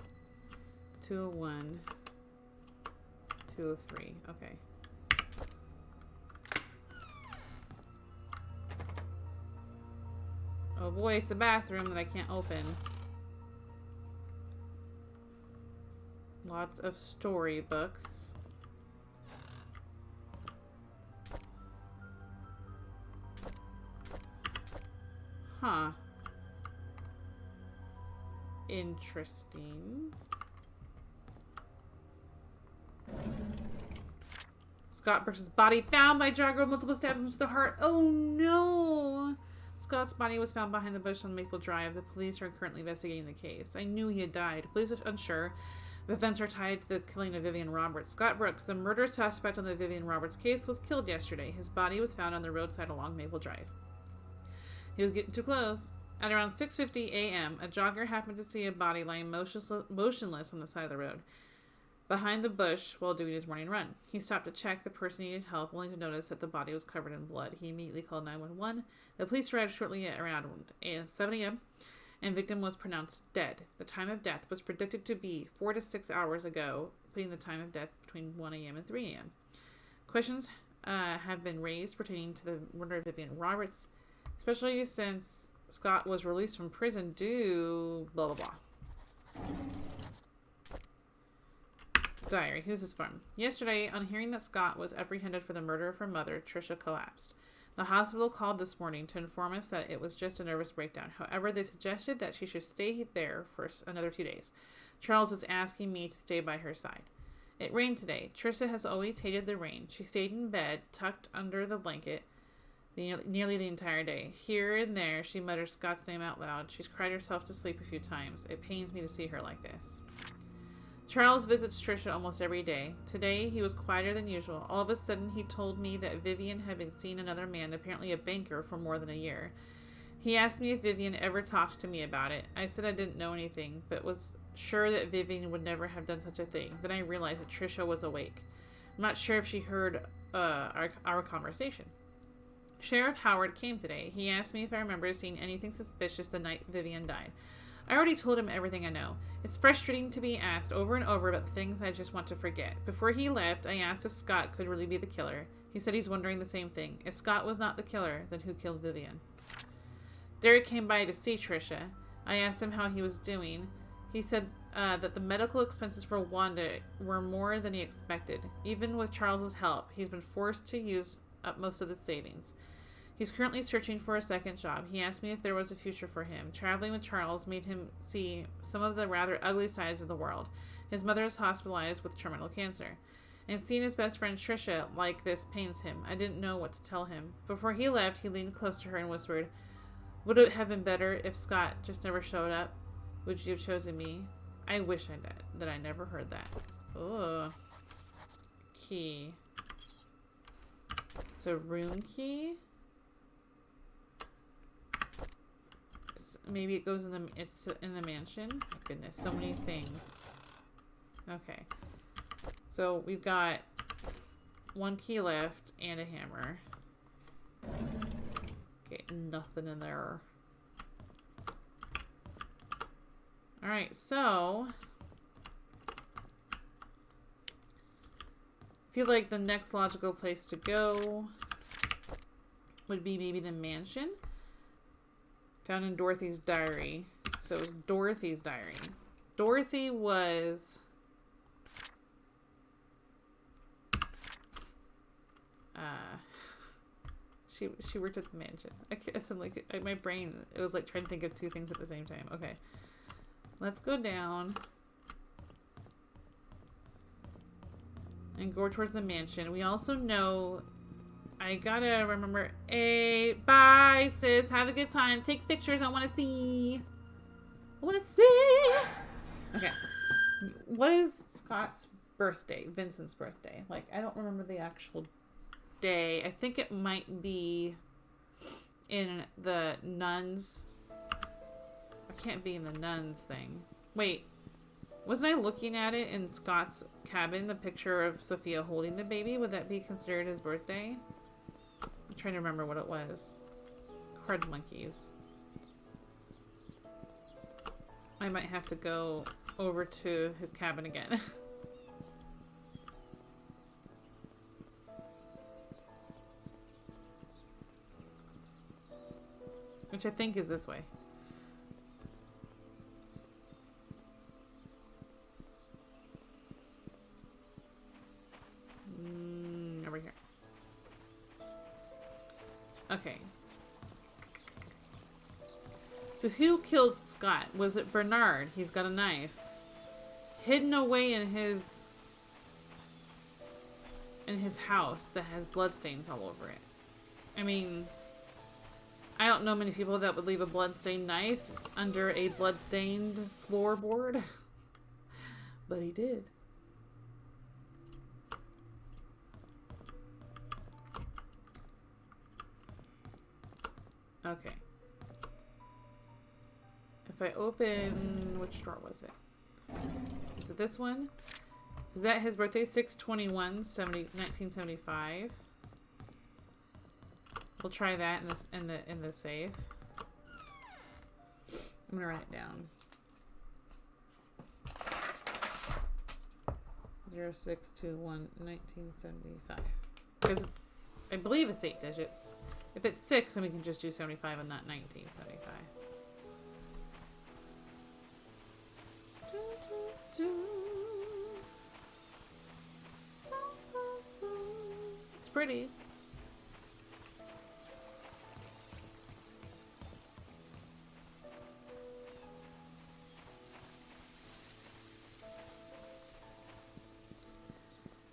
201, 203. Okay. Oh boy, it's a bathroom that I can't open. Lots of storybooks. Huh. Interesting. Scott Brooks' body found by Jogger, multiple stab wounds to the heart. Oh no! Scott's body was found behind the bush on Maple Drive. The police are currently investigating the case. I knew he had died. Police are unsure. The events are tied to the killing of Vivian Roberts. Scott Brooks, the murder suspect on the Vivian Roberts case, was killed yesterday. His body was found on the roadside along Maple Drive. He was getting too close. At around 6:50 a.m., a jogger happened to see a body lying motionless on the side of the road, behind the bush, while doing his morning run. He stopped to check. The person needed help, only to notice that the body was covered in blood. He immediately called 911. The police arrived shortly at around 7 a.m., and victim was pronounced dead. The time of death was predicted to be 4 to 6 hours ago, putting the time of death between 1 a.m. and 3 a.m. Questions have been raised pertaining to the murder of Vivian Roberts, especially since Scott was released from prison due blah blah blah. Diary. Who's this from? Yesterday, on hearing that Scott was apprehended for the murder of her mother, Tricia collapsed. The hospital called this morning to inform us that it was just a nervous breakdown. However, they suggested that she should stay there for another 2 days. Charles is asking me to stay by her side. It rained today. Tricia has always hated the rain. She stayed in bed, tucked under the blanket, nearly the entire day. Here and there, she mutters Scott's name out loud. She's cried herself to sleep a few times. It pains me to see her like this. Charles visits Tricia almost every day. Today, he was quieter than usual. All of a sudden, he told me that Vivian had been seeing another man, apparently a banker, for more than a year. He asked me if Vivian ever talked to me about it. I said I didn't know anything, but was sure that Vivian would never have done such a thing. Then I realized that Tricia was awake. I'm not sure if she heard our conversation. Sheriff Howard came today. He asked me if I remember seeing anything suspicious the night Vivian died. I already told him everything I know. It's frustrating to be asked over and over about the things I just want to forget. Before he left, I asked if Scott could really be the killer. He said he's wondering the same thing. If Scott was not the killer, then who killed Vivian? Derek came by to see Trisha. I asked him how he was doing. He said that the medical expenses for Wanda were more than he expected. Even with Charles's help, he's been forced to use up most of the savings. He's currently searching for a second job. He asked me if there was a future for him. Traveling with Charles made him see some of the rather ugly sides of the world. His mother is hospitalized with terminal cancer. And seeing his best friend Trisha like this pains him. I didn't know what to tell him. Before he left, he leaned close to her and whispered, "Would it have been better if Scott just never showed up? Would you have chosen me?" I wish I did, that I never heard that. Ugh. Key. It's a room key? Maybe it goes in the, it's in the mansion. My goodness, so many things. Okay. So we've got one key left and a hammer. Okay, nothing in there. Alright, so I feel like the next logical place to go would be maybe the mansion. Found in Dorothy's diary. So it was Dorothy's diary. Dorothy was she worked at the mansion. I guess I'm like my brain, it was like trying to think of two things at the same time. Okay. Let's go down and go towards the mansion. We also know, I gotta remember, hey, bye sis, have a good time, take pictures, I want to see. Okay, what is Scott's birthday, Vincent's birthday? Like, I don't remember the actual day. I think it might be in the nuns. I can't be in the nuns thing. Wait, wasn't I looking at it in Scott's cabin, the picture of Sophia holding the baby? Would that be considered his birthday? I'm trying to remember what it was. Crud monkeys. I might have to go over to his cabin again. Which I think is this way. Over here. Okay. So who killed Scott? Was it Bernard? He's got a knife. Hidden away in his house that has bloodstains all over it. I mean, I don't know many people that would leave a bloodstained knife under a bloodstained floorboard. But he did. Okay. If I open, which drawer was it? Is it this one? Is that his birthday? 6/21/1975. We'll try that in the safe. I'm gonna write it down. 06/21/1975. Because it's, I believe it's 8 digits. If it's 6, then we can just do 75 and not 1975. It's pretty.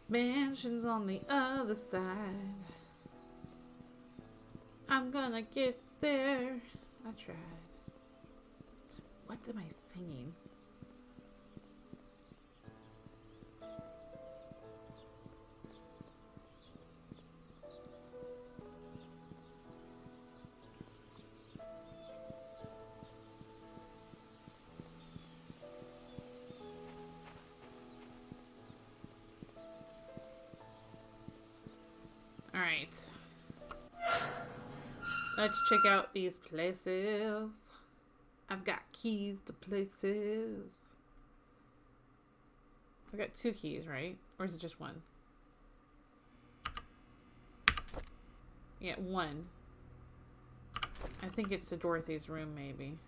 Mansion's on the other side. I'm gonna get there. I tried. What am I singing? All right. Let's check out these places. I've got keys to places. I've got 2 keys, right? Or is it just 1? Yeah, 1. I think it's to Dorothy's room, maybe.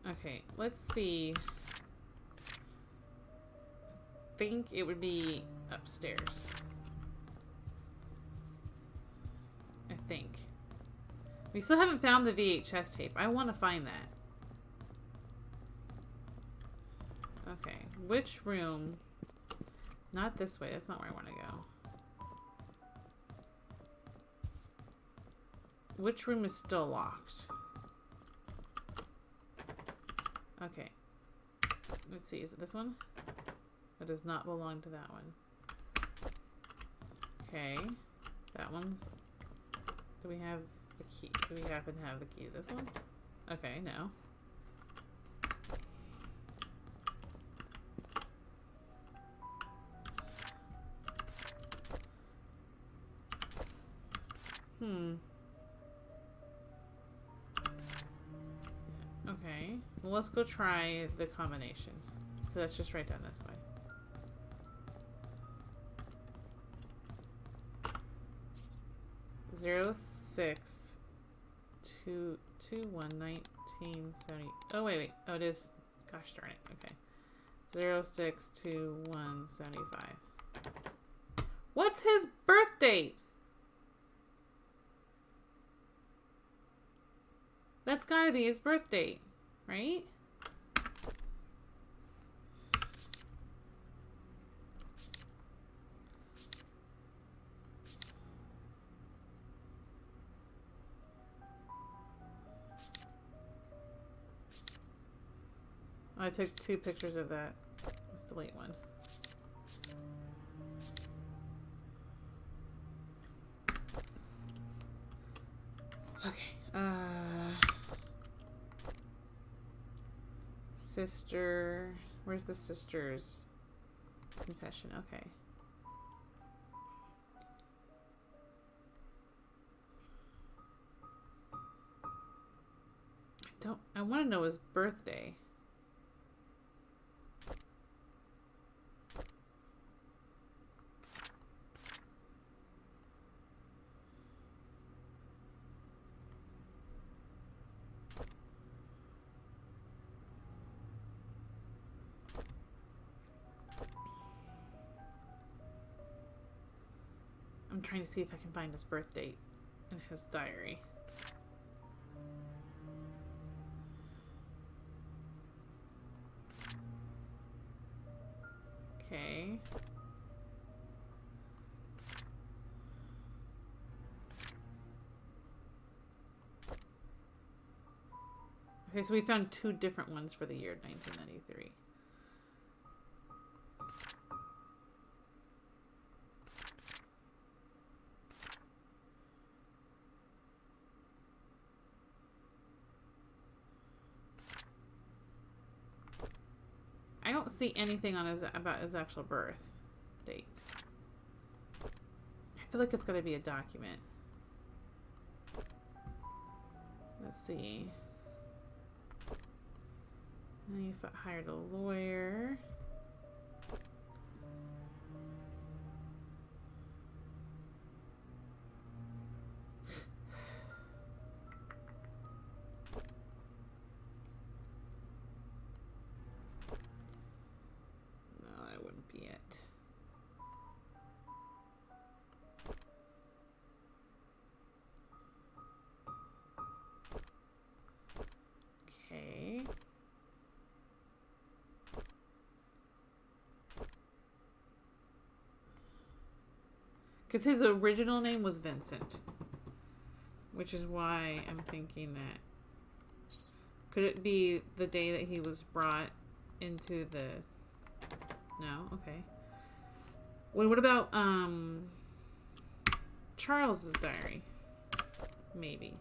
Okay, let's see. I think it would be upstairs. I think. We still haven't found the VHS tape. I want to find that. Okay, which room? Not this way. That's not where I want to go. Which room is still locked? Okay. Let's see. Is it this one? That does not belong to that one. Okay. That one's... Do we have the key? Do we happen to have the key to this one? Okay, no. Okay. Well, let's go try the combination. So that's just right down this way. 06 2 1 1970. Oh wait. Oh, it is. Gosh darn it. Okay. 06 2 1 75. What's his birth date? That's gotta be his birth date, right? I took 2 pictures of that. Let's delete one. Okay. Sister. Where's the sister's confession? Okay. I want to know his birthday. I'm trying to see if I can find his birth date in his diary. Okay. Okay, so we found 2 different ones for the year 1993. I don't see anything on about his actual birth date. I feel like it's got to be a document. Let's see. Now you've hired a lawyer. No, that wouldn't be it. Okay. Because his original name was Vincent. Which is why I'm thinking that... Could it be the day that he was brought into the... No? Okay. Wait, what about, Charles's diary? Maybe.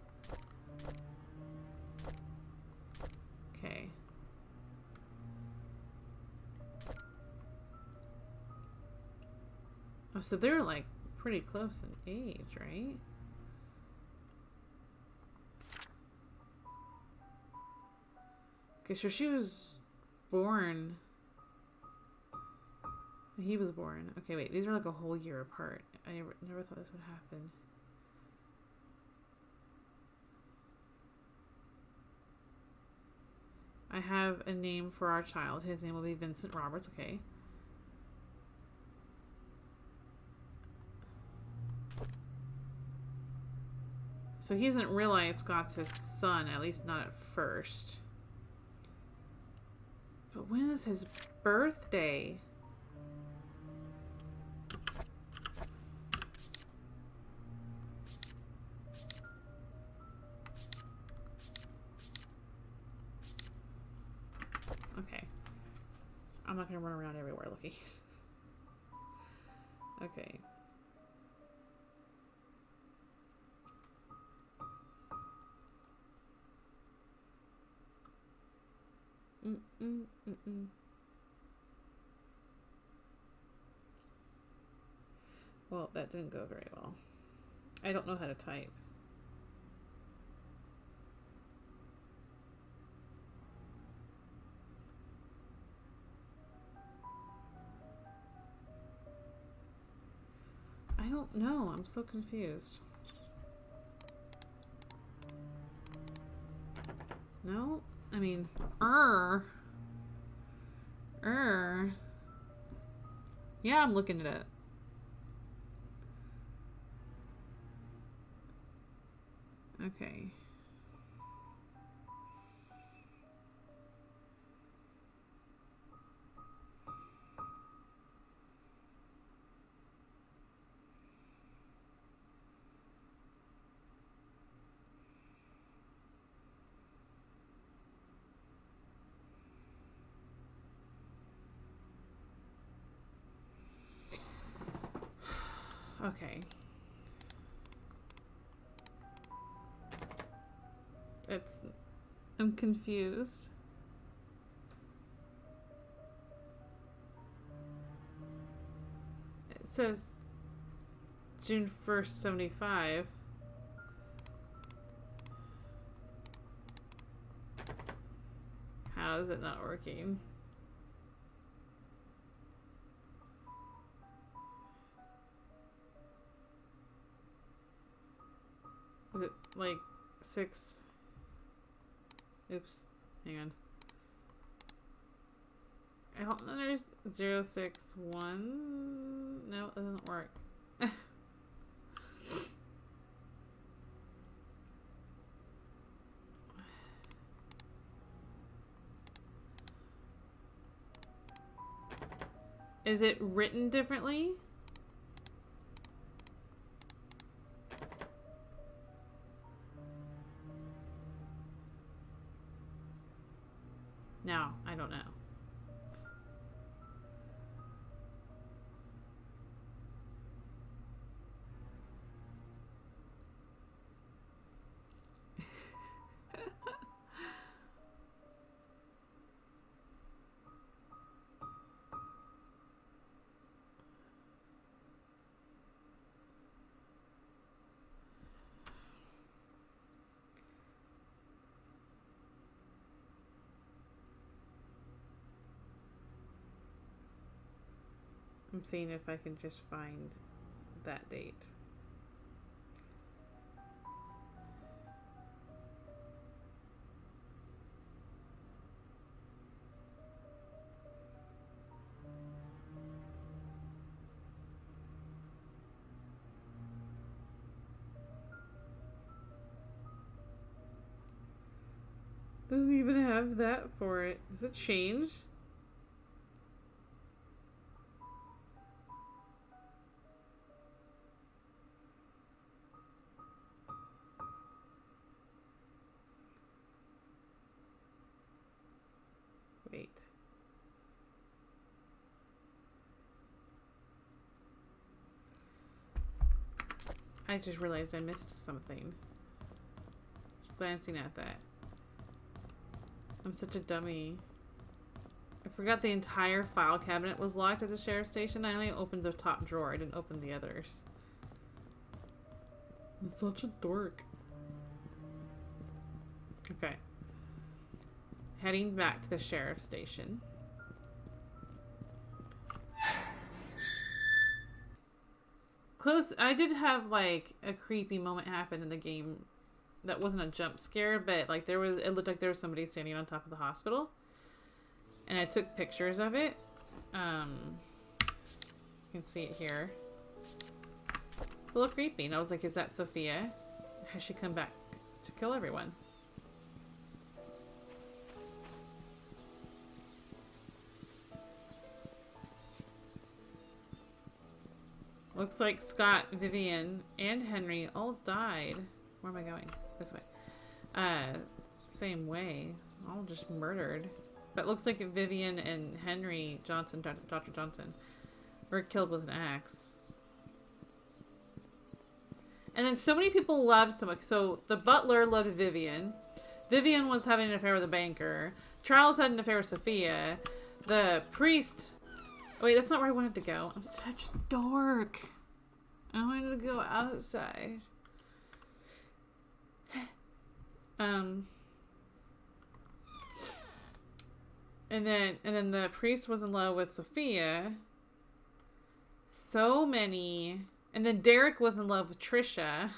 Okay. Oh, so they're like pretty close in age, right? Okay, so she was born. He was born. Okay, wait. These are like a whole year apart. I never thought this would happen. I have a name for our child. His name will be Vincent Roberts. Okay. So he doesn't realize Scott's his son, at least not at first. But when is his birthday? Okay. I'm not going to run around everywhere looking. Okay. Well, that didn't go very well. I don't know how to type. I don't know. I'm so confused. No? I mean, Yeah, I'm looking it up. Okay. Okay. I'm confused. It says June 1st, 75. How is it not working? Is it like 6? Oops. Hang on. I don't know. There's 061. No, it doesn't work. Is it written differently? No, I don't know. I'm seeing if I can just find that date. Doesn't even have that for it. Does it change? Wait. I just realized I missed something. Just glancing at that. I'm such a dummy. I forgot the entire file cabinet was locked at the sheriff's station. I only opened the top drawer. I didn't open the others. I'm such a dork. Okay. Heading back to the sheriff's station. Close. I did have like a creepy moment happen in the game that wasn't a jump scare, but like it looked like there was somebody standing on top of the hospital. And I took pictures of it. You can see it here. It's a little creepy. And I was like, is that Sophia? Has she come back to kill everyone? Looks like Scott, Vivian, and Henry all died. Where am I going? This way. Same way. All just murdered. But looks like Vivian and Henry Johnson, Dr. Johnson, were killed with an axe. And then so many people loved someone. So the butler loved Vivian. Vivian was having an affair with a banker. Charles had an affair with Sophia. The priest... Wait, that's not where I wanted to go. I'm such a dork. I wanted to go outside. And then the priest was in love with Sophia. So many. And then Derek was in love with Trisha.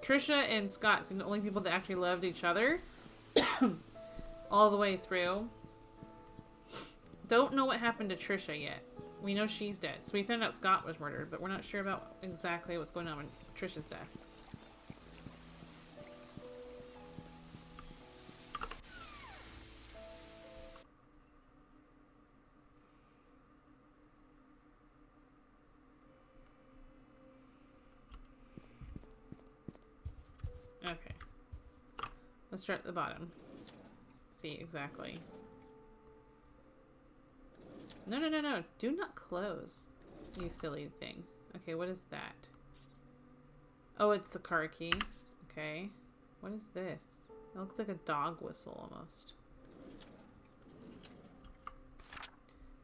Trisha and Scott seemed the only people that actually loved each other. All the way through. Don't know what happened to Trisha yet. We know she's dead. So we found out Scott was murdered, but we're not sure about exactly what's going on with Trisha's death. Okay. Let's start at the bottom. See exactly. No, no, no, no. Do not close. You silly thing. Okay, what is that? Oh, it's a car key. Okay. What is this? It looks like a dog whistle almost.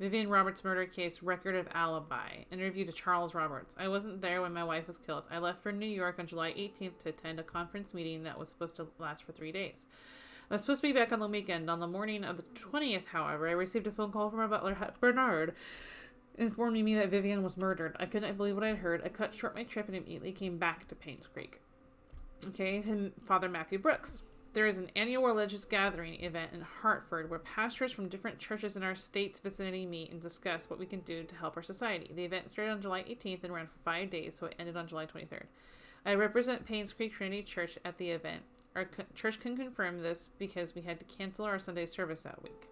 Vivian Roberts murder case, record of alibi. Interview to Charles Roberts. I wasn't there when my wife was killed. I left for New York on July 18th to attend a conference meeting that was supposed to last for 3 days. I was supposed to be back on the weekend. On the morning of the 20th, however, I received a phone call from our butler, Bernard, informing me that Vivian was murdered. I couldn't believe what I had heard. I cut short my trip and immediately came back to Painscreek. Okay, and Father Matthew Brooks. There is an annual religious gathering event in Hartford where pastors from different churches in our state's vicinity meet and discuss what we can do to help our society. The event started on July 18th and ran for 5 days, so it ended on July 23rd. I represent Painscreek Trinity Church at the event. Our church can confirm this because we had to cancel our Sunday service that week.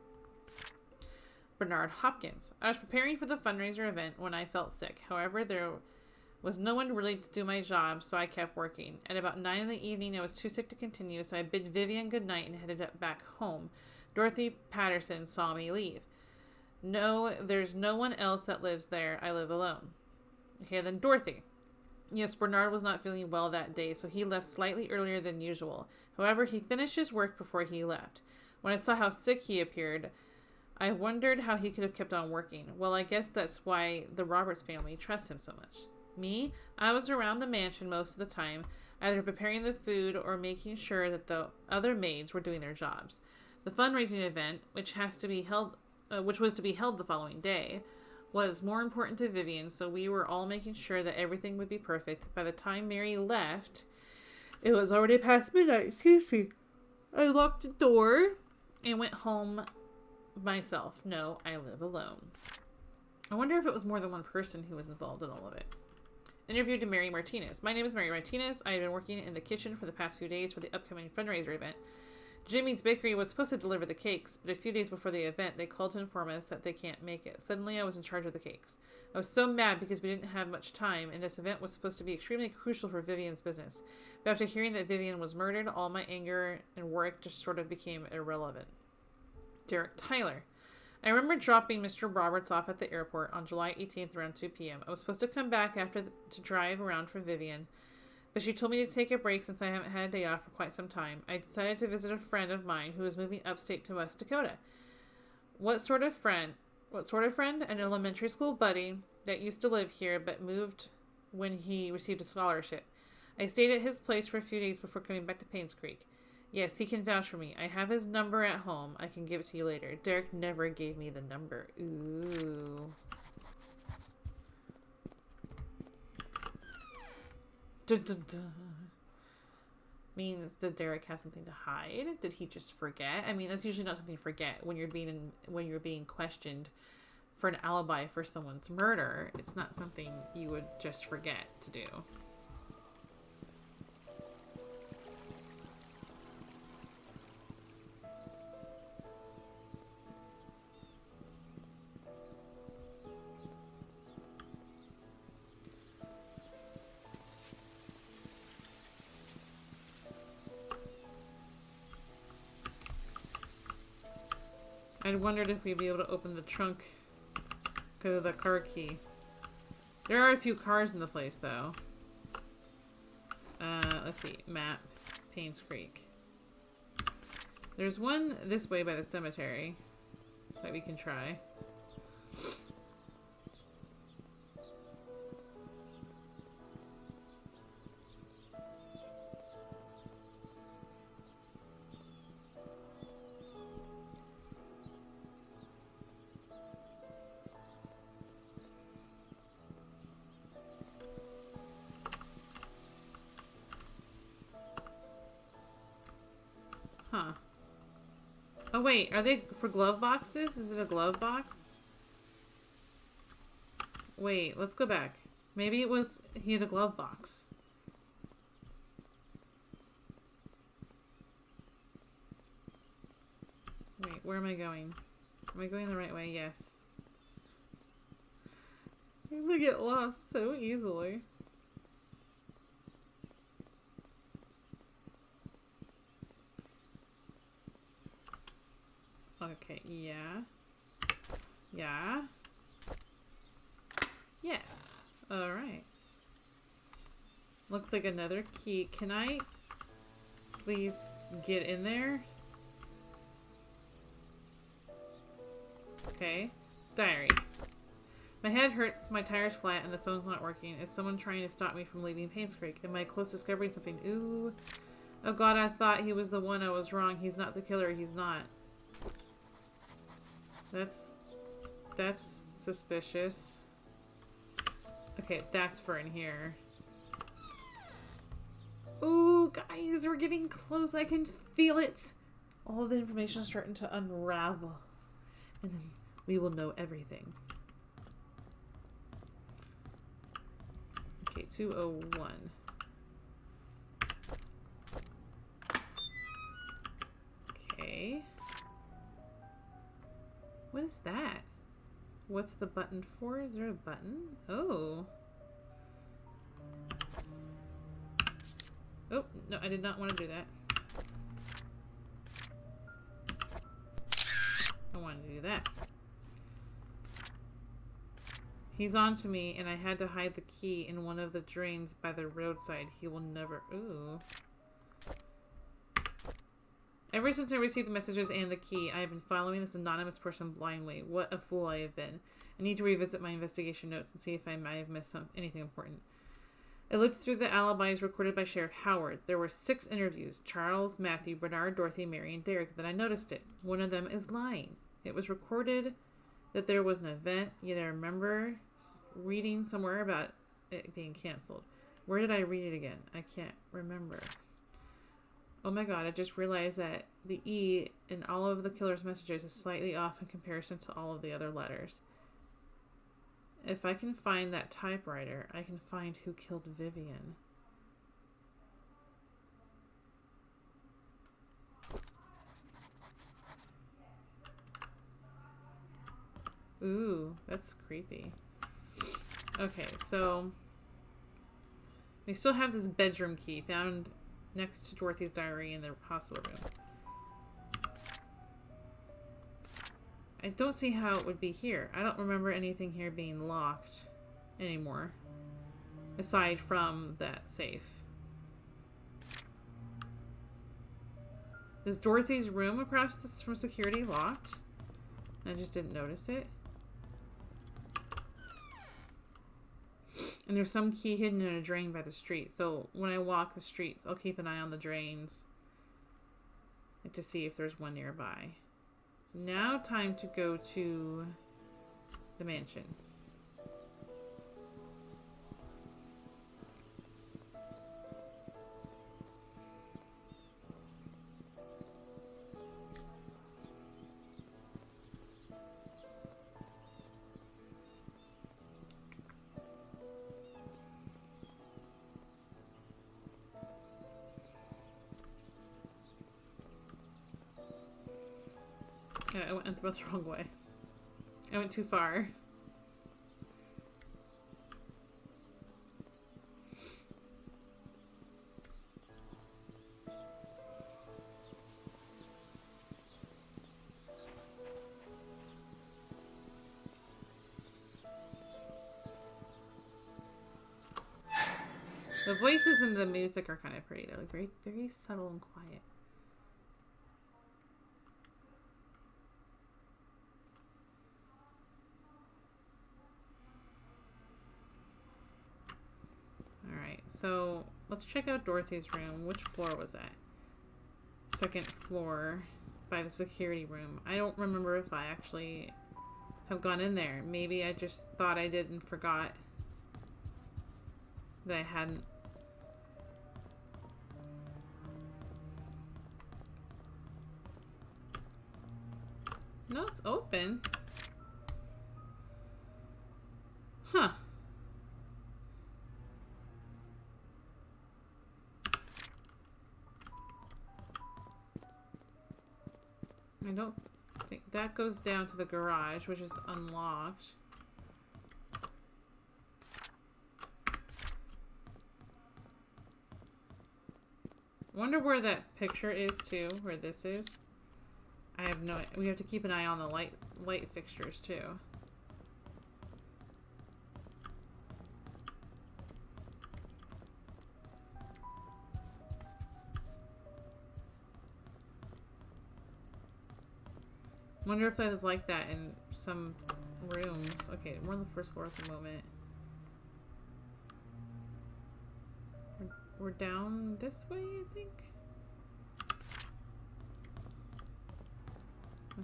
Bernard Hopkins. I was preparing for the fundraiser event when I felt sick. However, there was no one really to do my job, so I kept working. At about 9 in the evening, I was too sick to continue, so I bid Vivian goodnight and headed back home. Dorothy Patterson saw me leave. No, there's no one else that lives there. I live alone. Okay, then Dorothy. Yes, Bernard was not feeling well that day, so he left slightly earlier than usual. However, he finished his work before he left. When I saw how sick he appeared, I wondered how he could have kept on working. Well, I guess that's why the Roberts family trusts him so much. Me? I was around the mansion most of the time, either preparing the food or making sure that the other maids were doing their jobs. The fundraising event, which was to be held the following day, was more important to Vivian, so we were all making sure that everything would be perfect. By the time Mary left, it was already past midnight. Excuse me. I locked the door and went home myself. No, I live alone. I wonder if it was more than one person who was involved in all of it. Interview to Mary Martinez. My name is Mary Martinez. I have been working in the kitchen for the past few days for the upcoming fundraiser event. Jimmy's Bakery was supposed to deliver the cakes, but a few days before the event, they called to inform us that they can't make it. Suddenly, I was in charge of the cakes. I was so mad because we didn't have much time, and this event was supposed to be extremely crucial for Vivian's business. But after hearing that Vivian was murdered, all my anger and work just sort of became irrelevant. Derek Tyler. I remember dropping Mr. Roberts off at the airport on July 18th around 2 p.m. I was supposed to come back after to drive around for Vivian. But she told me to take a break since I haven't had a day off for quite some time. I decided to visit a friend of mine who is moving upstate to West Dakota. What sort of friend? An elementary school buddy that used to live here but moved when he received a scholarship. I stayed at his place for a few days before coming back to Painscreek. Yes, he can vouch for me. I have his number at home. I can give it to you later. Derek never gave me the number. Ooh. Dun, dun, dun. Means, did Derek have something to hide? Did he just forget? I mean, that's usually not something to forget when you're being questioned for an alibi for someone's murder. It's not something you would just forget to do. I wondered if we'd be able to open the trunk because of the car key. There are a few cars in the place, though. Let's see. Map. Painscreek. There's one this way by the cemetery that we can try. Huh. Oh wait, are they for glove boxes? Is it a glove box? Wait, let's go back. Maybe it was, he had a glove box. Wait, where am I going? Am I going the right way? Yes. I'm gonna get lost so easily. Okay, yeah. Yeah. Yes. Alright. Looks like another key. Can I please get in there? Okay. Diary. My head hurts, my tire's flat, and the phone's not working. Is someone trying to stop me from leaving Painscreek? Am I close to discovering something? Ooh. Oh god, I thought he was the one. I was wrong. He's not the killer. He's not. That's suspicious. Okay, that's for in here. Ooh, guys, we're getting close. I can feel it. All the information is starting to unravel. And then we will know everything. Okay, 201. Okay. What is that? What's the button for? Is there a button? Oh. Oh, no, I did not want to do that. I wanted to do that. He's on to me, and I had to hide the key in one of the drains by the roadside. He will never... Ooh. Ever since I received the messages and the key, I have been following this anonymous person blindly. What a fool I have been. I need to revisit my investigation notes and see if I might have missed anything important. I looked through the alibis recorded by Sheriff Howard. There were 6 interviews. Charles, Matthew, Bernard, Dorothy, Mary, and Derek. Then I noticed it. One of them is lying. It was recorded that there was an event, yet I remember reading somewhere about it being canceled. Where did I read it again? I can't remember. Oh my god, I just realized that the E in all of the killer's messages is slightly off in comparison to all of the other letters. If I can find that typewriter, I can find who killed Vivian. Ooh, that's creepy. Okay, so we still have this bedroom key found next to Dorothy's diary in the hospital room. I don't see how it would be here. I don't remember anything here being locked anymore. Aside from that safe. Is Dorothy's room across this from security locked? I just didn't notice it. And there's some key hidden in a drain by the street. So when I walk the streets, I'll keep an eye on the drains. Like to see if there's one nearby. So now time to go to the mansion. Yeah, I went the most wrong way. I went too far. The voices and the music are kind of pretty. They're like very, very subtle and quiet. So let's check out Dorothy's room. Which floor was that? Second floor by the security room. I don't remember if I actually have gone in there. Maybe I just thought I did and forgot that I hadn't. No, it's open. Huh. I don't think that goes down to the garage, which is unlocked. Wonder where that picture is too, where this is. I have no idea. We have to keep an eye on the light fixtures too. Wonder if that is like that in some rooms. Okay, we're on the first floor at the moment. We're down this way, I think.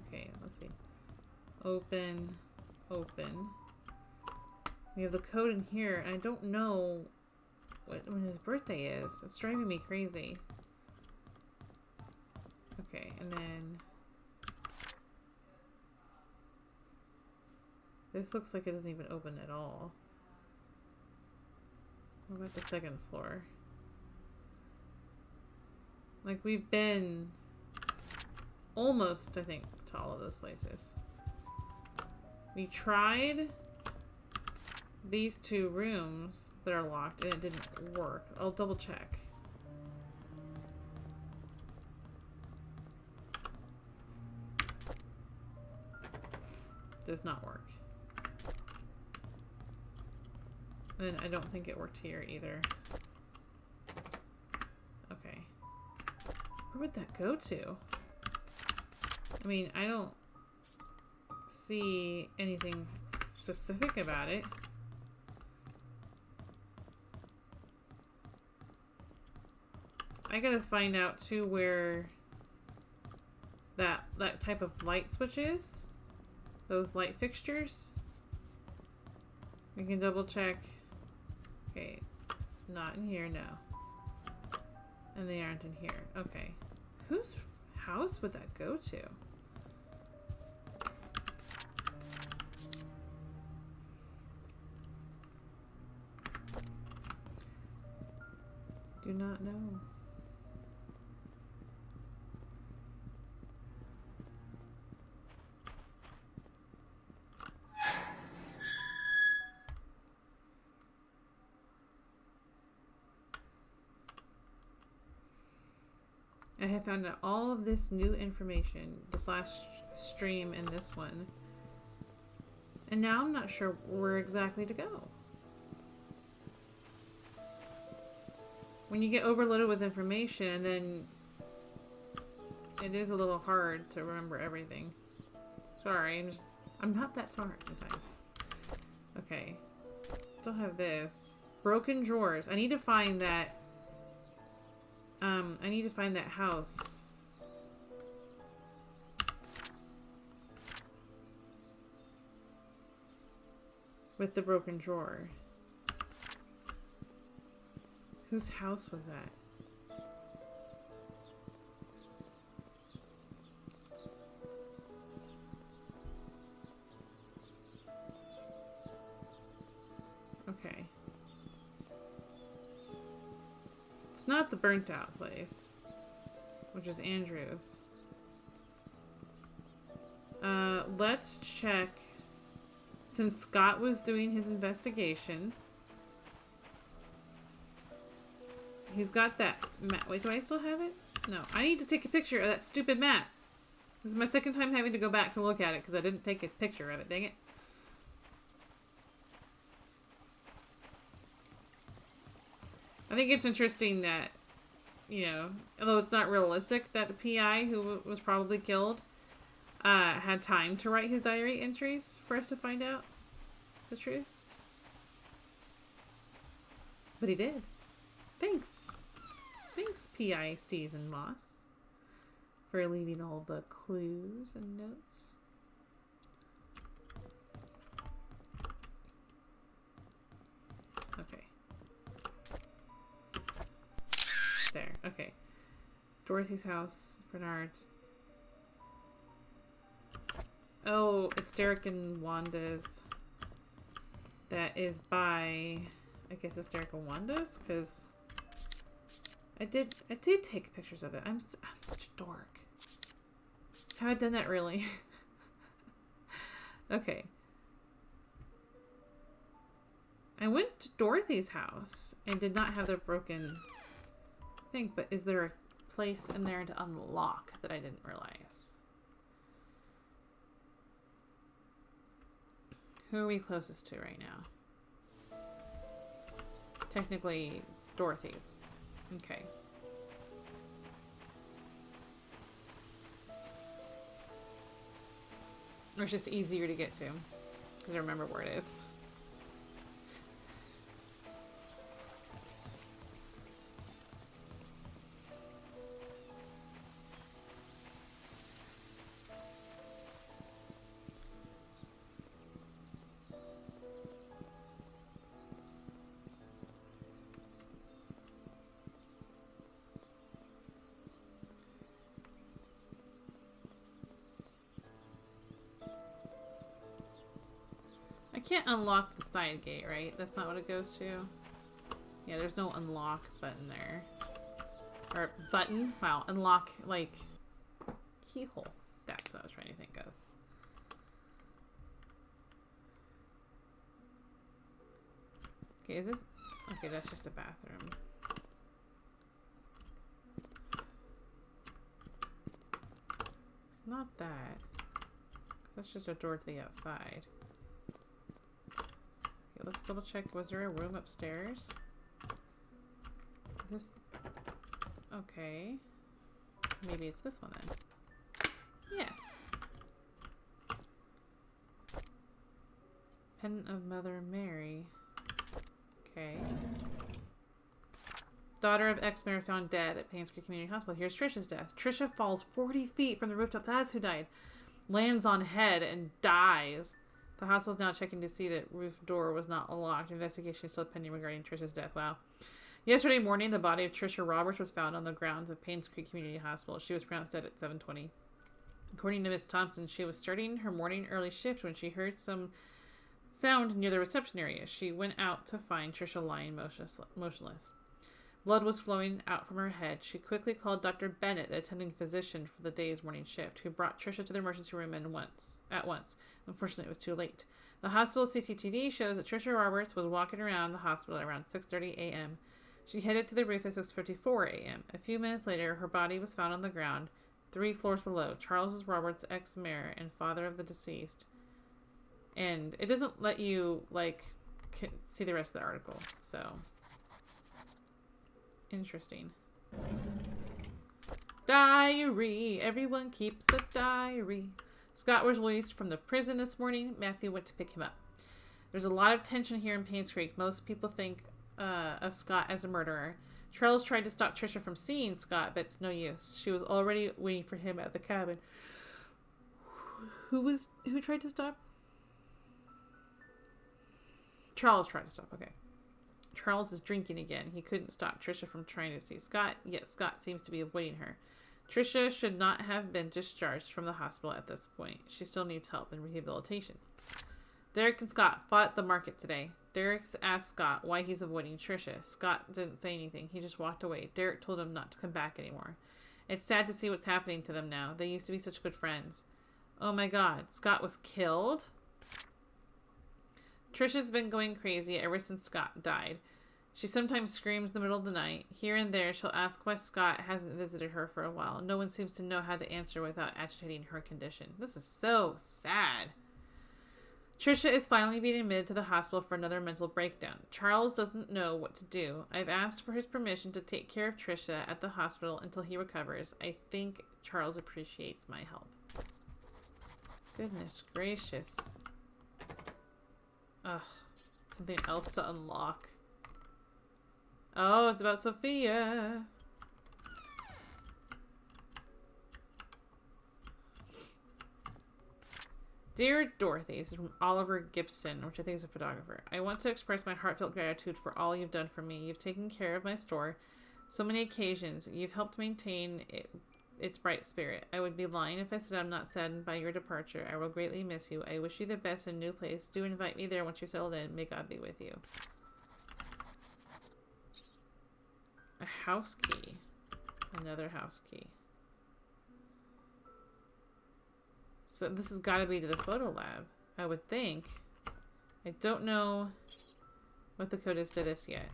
Okay, let's see. Open, open. We have the code in here, and I don't know when his birthday is. It's driving me crazy. Okay, and then this looks like it doesn't even open at all. What about the second floor? Like, we've been almost, I think, to all of those places. We tried these two rooms that are locked and it didn't work. I'll double check. Does not work. And I don't think it worked here either. Okay. Where would that go to? I mean, I don't see anything specific about it. I gotta find out too where that type of light switch is. Those light fixtures. We can double check. Okay, not in here, no. And they aren't in here. Okay. Whose house would that go to? Do not know. I have found out all of this new information this last stream and this one. And now I'm not sure where exactly to go. When you get overloaded with information and then it is a little hard to remember everything. Sorry, I'm not that smart sometimes. Okay. Still have this. Broken drawers. I need to find that. I need to find that house. With the broken drawer. Whose house was that? Okay. It's not the burnt out place, which is Andrew's. Let's check. Since Scott was doing his investigation, he's got that map. Wait, do I still have it? No. I need to take a picture of that stupid map. This is my second time having to go back to look at it because I didn't take a picture of it. Dang it. I think it's interesting that, you know, although it's not realistic that the PI who was probably killed had time to write his diary entries for us to find out the truth. But he did. Thanks. Thanks, PI Stephen Moss, for leaving all the clues and notes. Okay. There. Okay. Dorothy's house. Bernard's. Oh, it's Derek and Wanda's. That is by... I guess it's Derek and Wanda's, because... I did take pictures of it. I'm such a dork. Have I done that really? Okay. I went to Dorothy's house and did not have the broken thing, but is there a place in there to unlock that I didn't realize? Who are we closest to right now? Technically, Dorothy's. Okay. Or it's just easier to get to, because I remember where it is. I can't unlock the side gate, right? That's not what it goes to? Yeah, there's no unlock button there. Or button? Wow, unlock, like, keyhole. That's what I was trying to think of. Okay, is this... Okay, that's just a bathroom. It's not that. That's just a Dorothy outside. Let's double check. Was there a room upstairs? This... Okay. Maybe it's this one then. Yes. Pen of Mother Mary. Okay. Daughter of ex-mayor found dead at Painscreek Community Hospital. Here's Trisha's death. Trisha falls 40 feet from the rooftop. That's who died. Lands on head and dies. The hospital is now checking to see that roof door was not locked. Investigation is still pending regarding Trisha's death. Wow. Yesterday morning, the body of Trisha Roberts was found on the grounds of Painscreek Community Hospital. She was pronounced dead at 7:20. According to Miss Thompson, she was starting her morning early shift when she heard some sound near the reception area. She went out to find Trisha lying motionless. Blood was flowing out from her head. She quickly called Dr. Bennett, the attending physician for the day's morning shift, who brought Trisha to the emergency room at once. Unfortunately, it was too late. The hospital CCTV shows that Trisha Roberts was walking around the hospital at around 6:30 a.m. She headed to the roof at 6:54 a.m. A few minutes later, her body was found on the ground, 3 floors below. Charles Roberts, ex-mayor and father of the deceased. And it doesn't let you, like, see the rest of the article, so... Interesting. Diary. Everyone keeps a diary. Scott was released from the prison this morning. Matthew went to pick him up. There's a lot of tension here in Painscreek. Most people think of Scott as a murderer. Charles tried to stop Trisha from seeing Scott, but it's no use. She was already waiting for him at the cabin. Who tried to stop? Charles tried to stop. Okay. Charles is drinking again. He couldn't stop Trisha from trying to see Scott, yet Scott seems to be avoiding her. Trisha should not have been discharged from the hospital at this point. She still needs help and rehabilitation. Derek and Scott fought at the market today. Derek asked Scott why he's avoiding Trisha. Scott didn't say anything. He just walked away. Derek told him not to come back anymore. It's sad to see what's happening to them now. They used to be such good friends. Oh my god, Scott was killed? Trisha's been going crazy ever since Scott died. She sometimes screams in the middle of the night. Here and there, she'll ask why Scott hasn't visited her for a while. No one seems to know how to answer without agitating her condition. This is so sad. Trisha is finally being admitted to the hospital for another mental breakdown. Charles doesn't know what to do. I've asked for his permission to take care of Trisha at the hospital until he recovers. I think Charles appreciates my help. Goodness gracious. Ugh. Something else to unlock. Oh, it's about Sophia. Dear Dorothy, this is from Oliver Gibson, which I think is a photographer. I want to express my heartfelt gratitude for all you've done for me. You've taken care of my store so many occasions. You've helped maintain its bright spirit. I would be lying if I said I'm not saddened by your departure. I will greatly miss you. I wish you the best in a new place. Do invite me there once you're settled in. May God be with you. A house key. Another house key. So this has got to be to the photo lab, I would think. I don't know what the code is to this yet.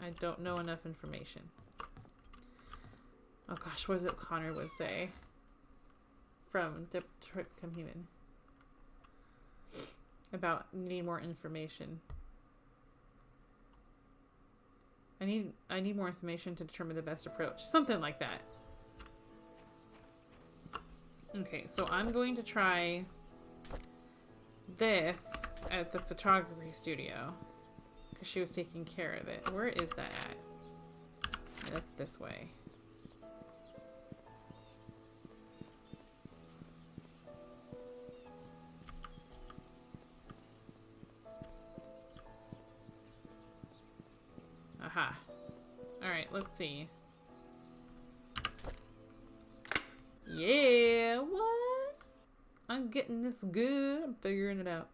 I don't know enough information. Oh gosh, what does it Connor would say? From Detroit Become Human. About needing more information. I need more information to determine the best approach. Something like that. Okay, so I'm going to try this at the photography studio because she was taking care of it. Where is that at? Yeah, that's this way. Aha. Alright, let's see. Yeah, what? I'm getting this good. I'm figuring it out.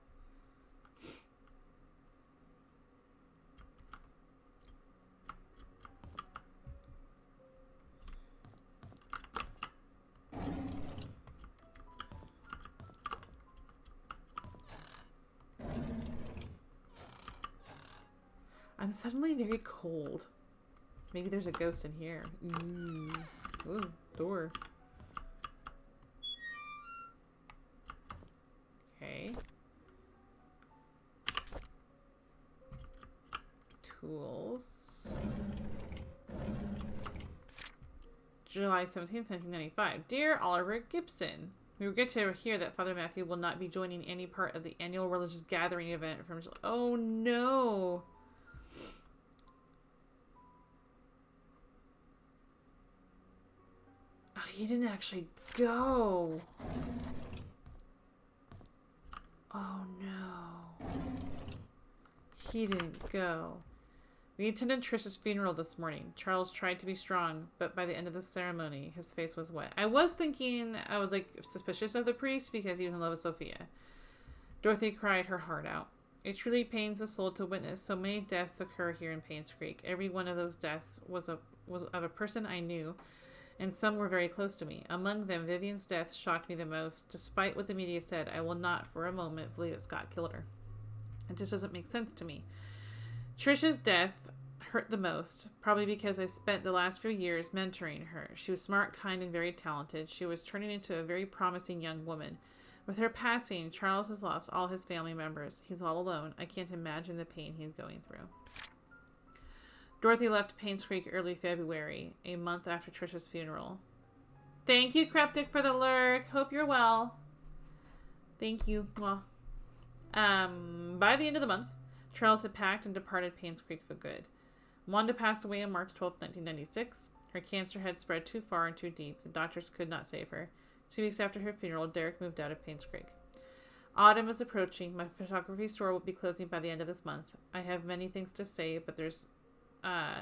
I'm suddenly very cold. Maybe there's a ghost in here. Ooh, door. Okay. Tools. July 17th, 1995. Dear Oliver Gibson, we regret to hear that Father Matthew will not be joining any part of the annual religious gathering event from July. Oh no! Oh, he didn't actually go. Oh no. He didn't go. We attended Trish's funeral this morning. Charles tried to be strong, but by the end of the ceremony, his face was wet. I was thinking, I was like suspicious of the priest because he was in love with Sophia. Dorothy cried her heart out. It truly pains the soul to witness so many deaths occur here in Painscreek. Every one of those deaths was of a person I knew, and some were very close to me. Among them, Vivian's death shocked me the most. Despite what the media said, I will not for a moment believe that Scott killed her. It just doesn't make sense to me. Trisha's death hurt the most, probably because I spent the last few years mentoring her. She was smart, kind, and very talented. She was turning into a very promising young woman. With her passing, Charles has lost all his family members. He's all alone. I can't imagine the pain he's going through. Dorothy left Painscreek early February, a month after Trisha's funeral. Thank you, Cryptic, for the lurk. Hope you're well. Thank you. Well, by the end of the month, Charles had packed and departed Painscreek for good. Wanda passed away on March 12, 1996. Her cancer had spread too far and too deep. The doctors could not save her. 2 weeks after her funeral, Derek moved out of Painscreek. Autumn is approaching. My photography store will be closing by the end of this month. I have many things to say, but there's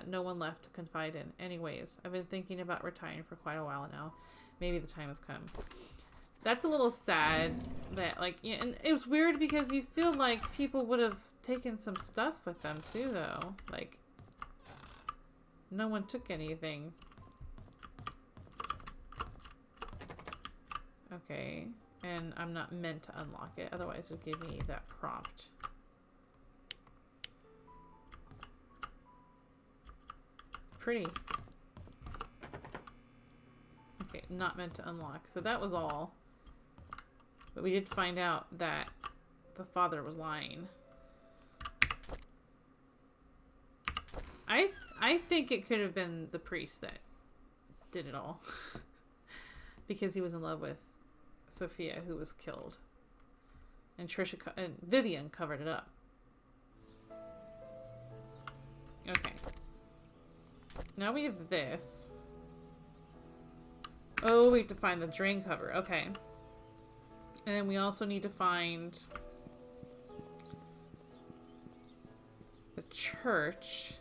no one left to confide in. Anyways, I've been thinking about retiring for quite a while now. Maybe the time has come. That's a little sad that, like, yeah, and it was weird because you feel like people would have taken some stuff with them too, though. Like, no one took anything. Okay, and I'm not meant to unlock it, otherwise it would give me that prompt. Pretty. Okay, not meant to unlock. So that was all. But we did find out that the father was lying. I think it could have been the priest that did it all. Because he was in love with Sophia, who was killed. And Trisha and Vivian covered it up. Okay. Now we have this. Oh, we have to find the drain cover. Okay. And then we also need to find the church.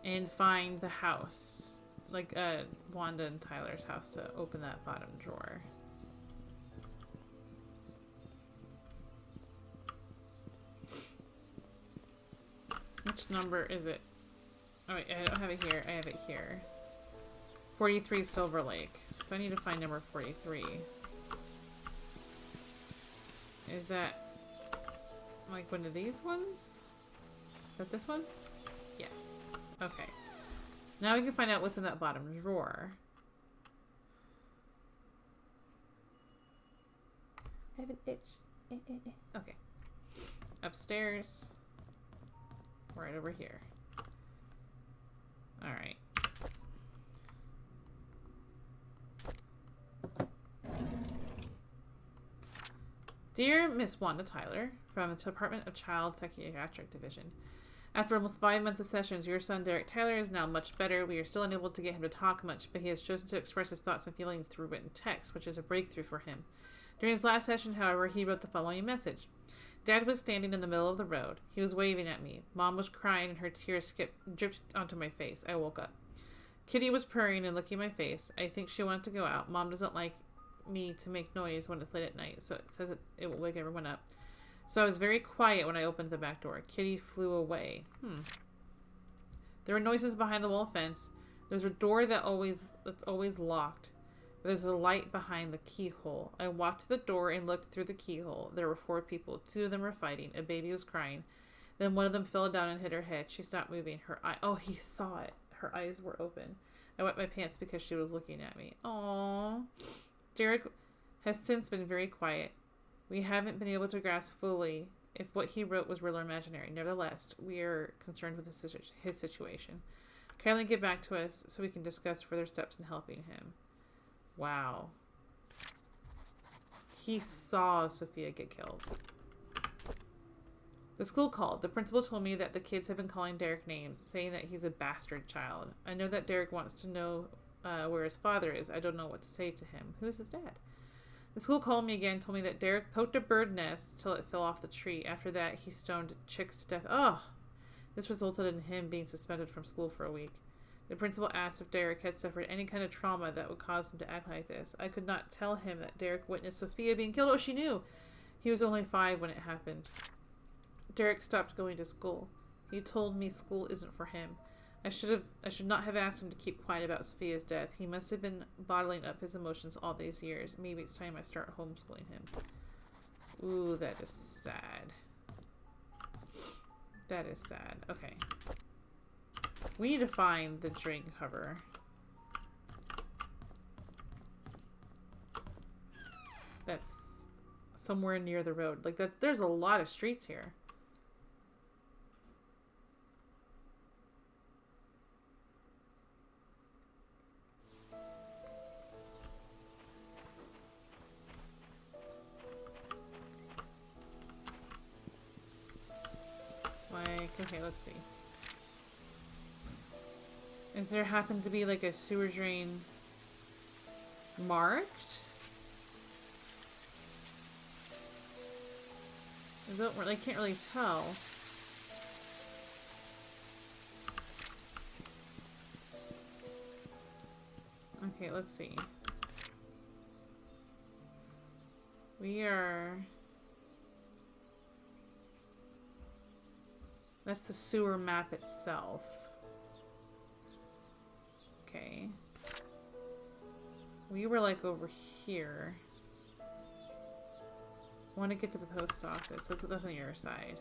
And find the house. Like Wanda and Tyler's house to open that bottom drawer. Which number is it? Oh wait, I don't have it here. I have it here. 43 Silver Lake. So I need to find number 43. Is that like one of these ones? Is that this one? Yes. Okay. Now we can find out what's in that bottom drawer. I have an itch. Okay. Upstairs. Right over here. Alright. Dear Miss Wanda Tyler, from the Department of Child Psychiatric Division. After almost 5 months of sessions, your son Derek Tyler is now much better. We are still unable to get him to talk much, but he has chosen to express his thoughts and feelings through written text, which is a breakthrough for him. During his last session, however, he wrote the following message. Dad was standing in the middle of the road. He was waving at me. Mom was crying and her tears dripped onto my face. I woke up. Kitty was purring and licking my face. I think she wanted to go out. Mom doesn't like me to make noise when it's late at night, so it says it will wake everyone up. So I was very quiet when I opened the back door. Kitty flew away. There were noises behind the wall fence. There's a door that's always locked. There's a light behind the keyhole. I walked to the door and looked through the keyhole. There were 4 people. 2 of them were fighting. A baby was crying. Then one of them fell down and hit her head. She stopped moving. Oh, he saw it. Her eyes were open. I wet my pants because she was looking at me. Aww. Derek has since been very quiet. We haven't been able to grasp fully if what he wrote was real or imaginary. Nevertheless, we are concerned with his situation. Kindly get back to us so we can discuss further steps in helping him. Wow. He saw Sophia get killed. The school called. The principal told me that the kids have been calling Derek names, saying that he's a bastard child. I know that Derek wants to know where his father is. I don't know what to say to him. Who is his dad? The school called me again and told me that Derek poked a bird nest till it fell off the tree. After that, he stoned chicks to death. Oh! This resulted in him being suspended from school for a week. The principal asked if Derek had suffered any kind of trauma that would cause him to act like this. I could not tell him that Derek witnessed Sophia being killed. Oh, she knew! He was only 5 when it happened. Derek stopped going to school. He told me school isn't for him. I should not have asked him to keep quiet about Sophia's death. He must have been bottling up his emotions all these years. Maybe it's time I start homeschooling him. Ooh, that is sad. That is sad. Okay. We need to find the drain cover. That's somewhere near the road. Like that, there's a lot of streets here. let's see. Is there happen to be like a sewer drain marked? I can't really tell. Okay, let's see. That's the sewer map itself. Okay. We were like over here. Want to get to the post office. That's on the other side.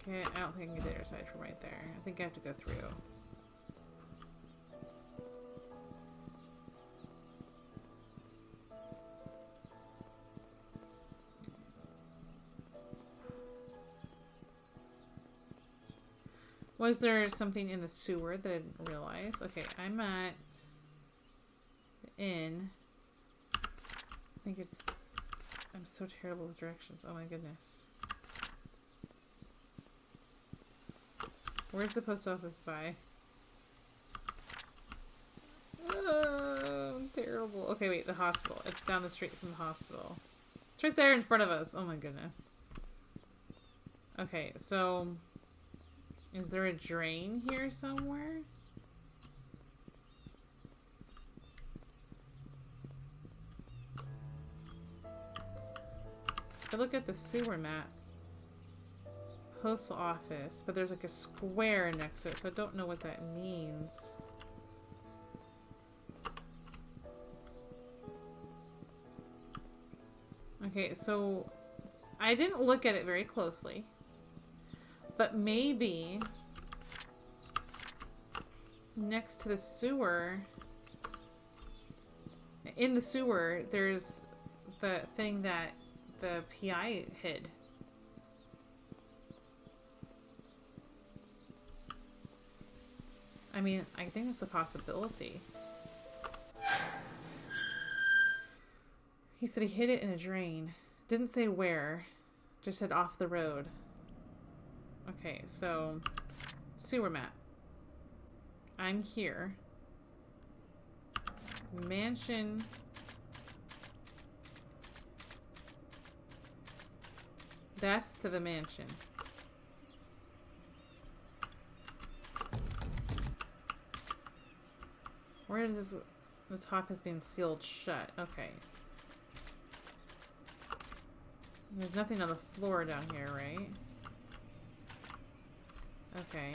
Okay, I don't think I can get to the other side from right there. I think I have to go through. Was there something in the sewer that I didn't realize? Okay, I'm at the inn. I think it's... I'm so terrible with directions. Oh my goodness. Where's the post office by? I'm terrible. Okay, wait, the hospital. It's down the street from the hospital. It's right there in front of us. Oh my goodness. Okay, so... Is there a drain here somewhere? So if I look at the sewer map, postal office, but there's like a square next to it, so I don't know what that means. Okay, so I didn't look at it very closely. But maybe next to the sewer, in the sewer, there's the thing that the PI hid. I mean, I think that's a possibility. He said he hid it in a drain. Didn't say where, just said off the road. Okay, so sewer map. I'm here. Mansion. That's to the mansion. Where is this? The top has been sealed shut. Okay. There's nothing on the floor down here, right? Okay.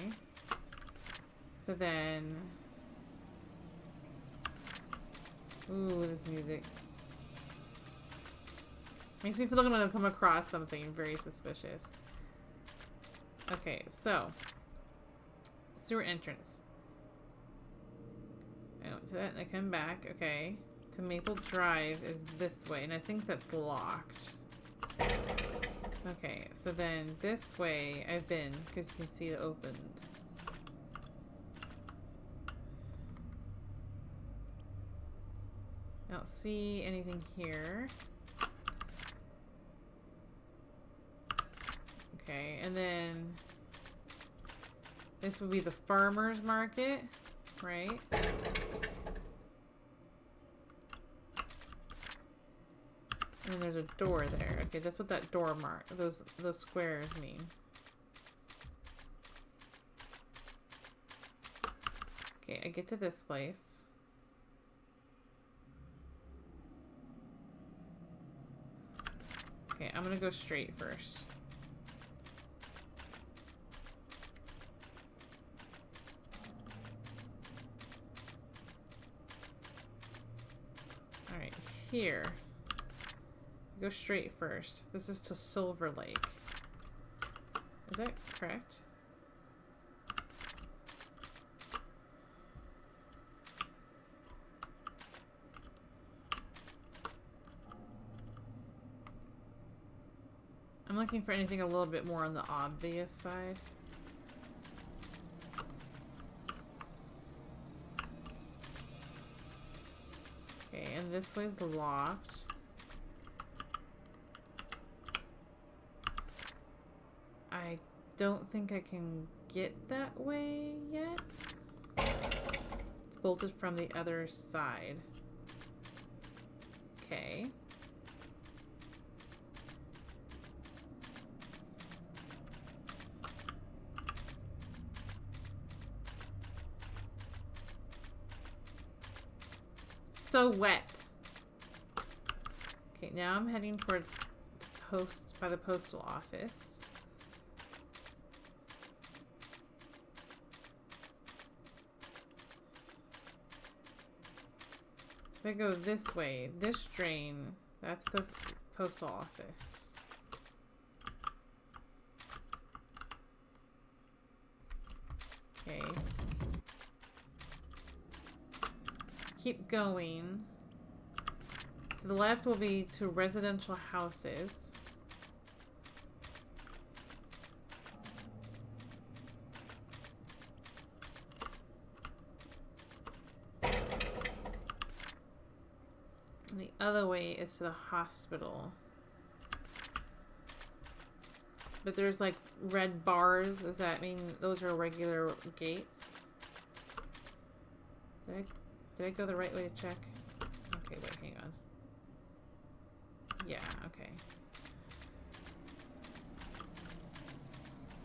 So then... Ooh, this music. Makes me feel like I'm gonna come across something very suspicious. Okay, so... Sewer entrance. I went to that and I come back. Okay. To Maple Drive is this way, and I think that's locked. Okay, so then this way I've been, because you can see it opened. I don't see anything here. Okay, and then this would be the farmer's market, right? And then there's a door there. Okay, that's what that door mark, those squares mean. Okay, I get to this place. Okay, I'm gonna go straight first. Alright, here. Go straight first. This is to Silver Lake. Is that correct? I'm looking for anything a little bit more on the obvious side. Okay, and this way's locked. I don't think I can get that way yet. It's bolted from the other side. Okay. So wet. Okay, now I'm heading towards the postal office. If I go this way, this drain, that's the postal office. Okay. Keep going. To the left will be to residential houses. And the other way is to the hospital. But there's like red bars. Does that mean those are regular gates? Did I go the right way to check? Okay, wait, hang on. Yeah, okay.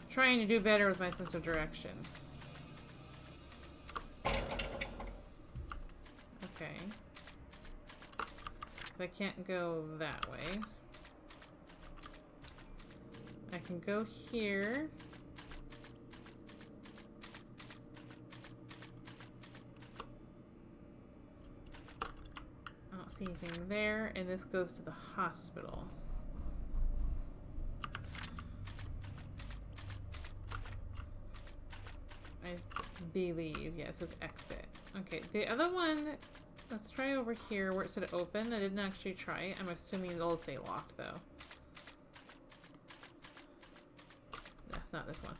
Trying to do better with my sense of direction. Okay. So I can't go that way. I can go here. I don't see anything there, and this goes to the hospital. I believe, yes, it's exit. Okay, the other one, let's try over here where it said open. I didn't actually try it. I'm assuming it'll say locked, though. That's not this one.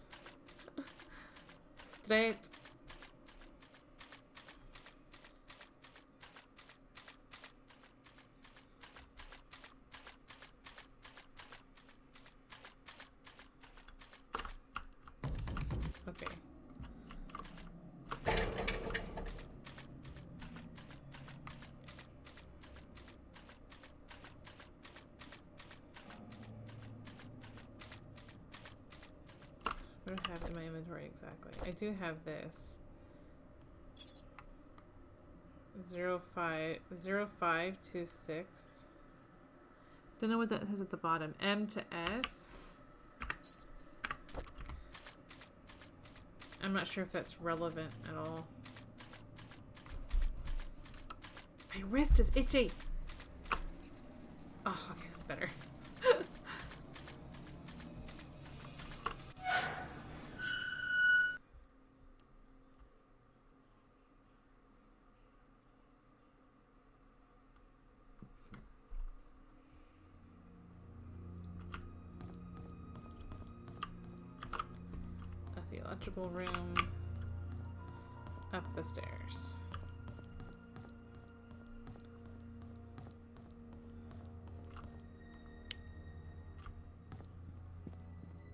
Straight. Okay. What do I have in my inventory exactly? I do have this. 0526. Don't know what that says at the bottom. M to S. I'm not sure if that's relevant at all. My wrist is itchy. Oh, okay, that's better. That's the electrical room. Up the stairs.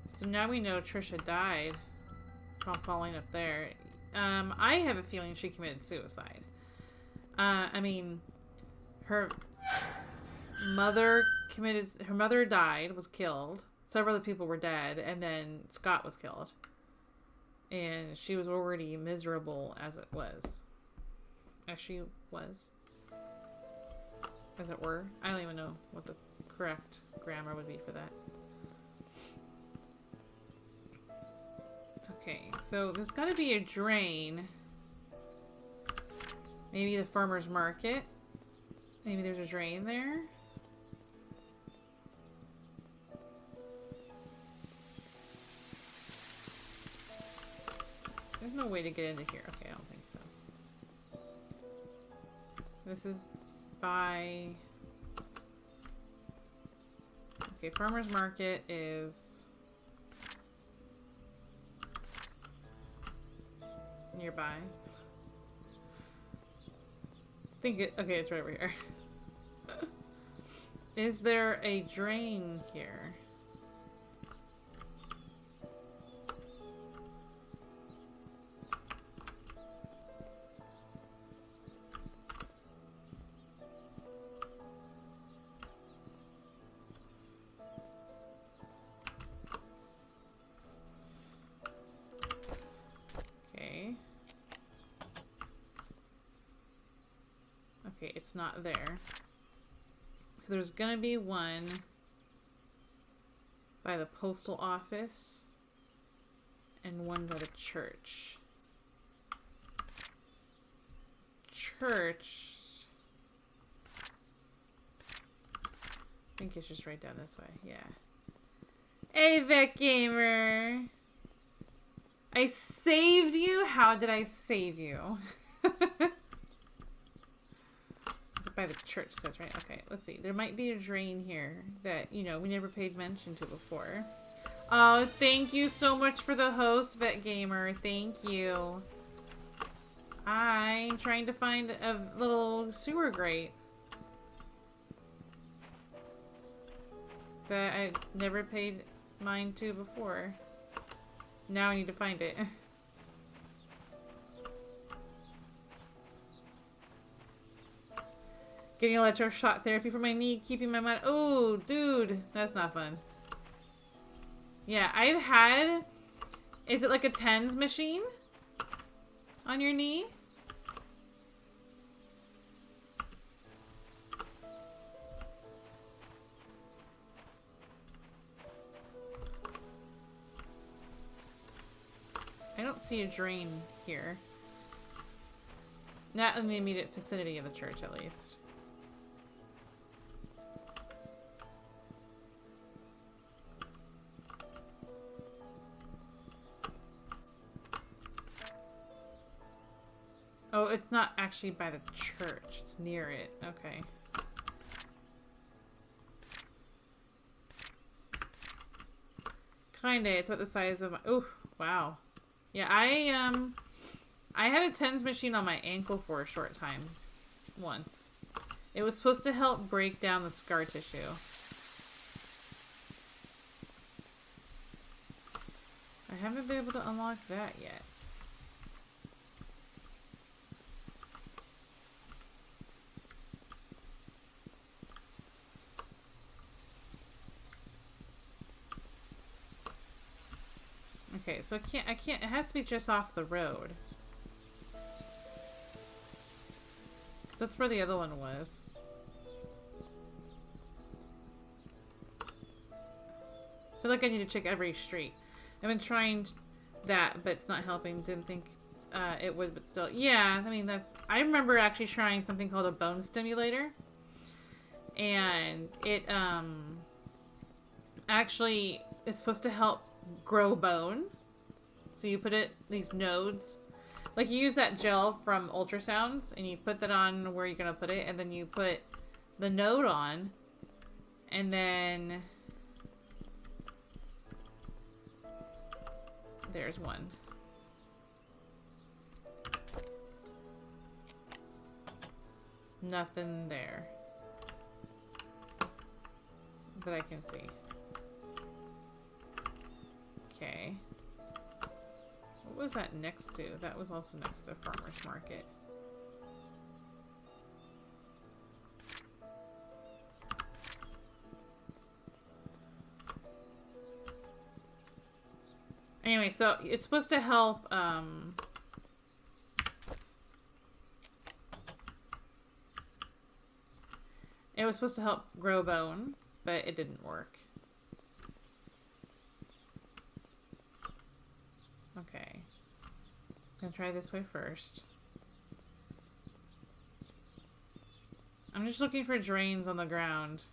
So now we know Trisha died from falling up there. I have a feeling she committed suicide. I mean, her mother died, was killed. Several other people were dead, and then Scott was killed. And she was already miserable as it was. As she was. As it were. I don't even know what the correct grammar would be for that. Okay, so there's got to be a drain. Maybe the farmer's market. Maybe there's a drain there. There's no way to get into here. Okay, I don't think so. This is by... Okay, farmer's market is... nearby. Okay, it's right over here. Is there a drain here? Okay, it's not there. So there's gonna be one by the postal office and one by the church. Church. I think it's just right down this way. Yeah. Hey, Vet Gamer. I saved you? How did I save you? By the church says, right? Okay, let's see. There might be a drain here that, you know, we never paid mention to before. Oh, thank you so much for the host, Vet Gamer. Thank you. I'm trying to find a little sewer grate that I never paid mind to before. Now I need to find it. Getting electroshock therapy for my knee, keeping my mind. Oh, dude, that's not fun. Yeah, I've had. Is it like a TENS machine on your knee? I don't see a drain here. Not in the immediate vicinity of the church, at least. Oh, it's not actually by the church. It's near it. Okay. Kinda. It's about the size of my... Oh, wow. Yeah, I had a TENS machine on my ankle for a short time. Once. It was supposed to help break down the scar tissue. I haven't been able to unlock that yet. Okay, so I can't, it has to be just off the road. That's where the other one was. I feel like I need to check every street. I've been trying that, but it's not helping. Didn't think it would, but still. Yeah, I mean, that's... I remember actually trying something called a bone stimulator. And it, actually is supposed to help grow bone. So you put it, these nodes, like you use that gel from ultrasounds and you put that on where you're gonna put it, and then you put the node on, and then there's one. Nothing there that I can see. Okay. What was that next to? That was also next to the farmer's market. Anyway, so it's supposed to help, it was supposed to help grow bone, but it didn't work. Okay. I'm gonna try this way first. I'm just looking for drains on the ground.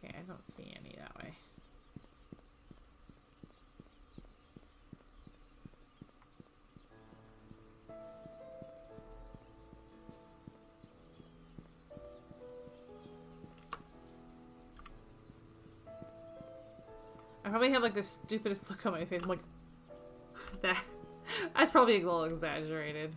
Okay, I don't see any that way. I probably have like the stupidest look on my face. I'm like, that's probably a little exaggerated.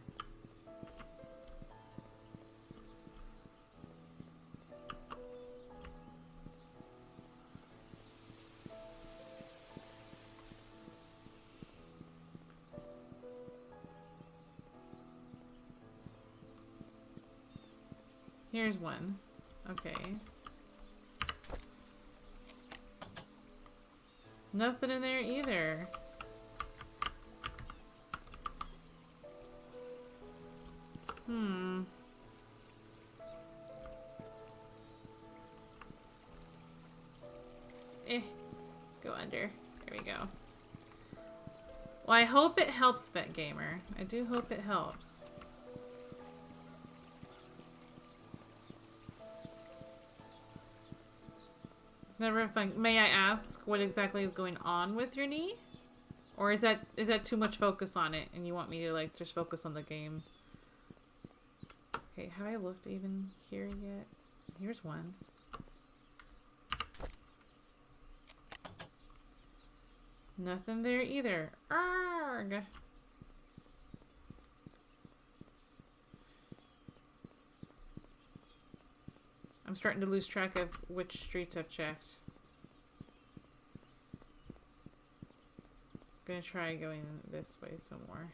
Here's one. Okay. Nothing in there either. Go under. There we go. Well, I hope it helps, Vet Gamer. I do hope it helps. It's never fun. May I ask what exactly is going on with your knee? Or is that too much focus on it and you want me to like just focus on the game? Okay, have I looked even here yet? Here's one. Nothing there either. Arrgh. I'm starting to lose track of which streets I've checked. Gonna try going this way some more.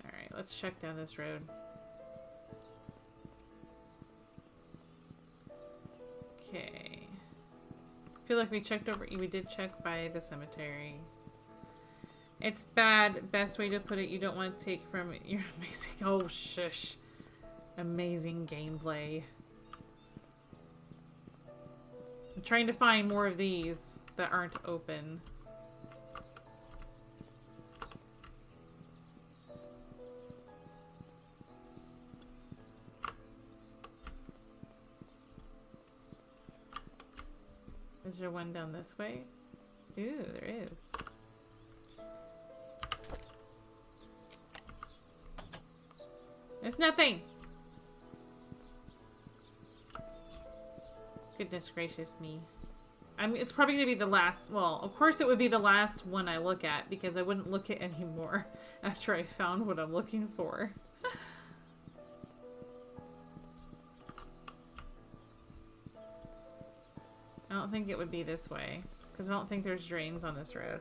Alright, let's check down this road. Okay. I feel like we did check by the cemetery. It's bad. Best way to put it, you don't want to take from your amazing, oh shush. Amazing gameplay. I'm trying to find more of these that aren't open. Is there one down this way? Ooh, there is. There's nothing! Goodness gracious me. It's probably going to be the last... Well, of course it would be the last one I look at, because I wouldn't look at anymore after I found what I'm looking for. I don't think it would be this way, because I don't think there's drains on this road.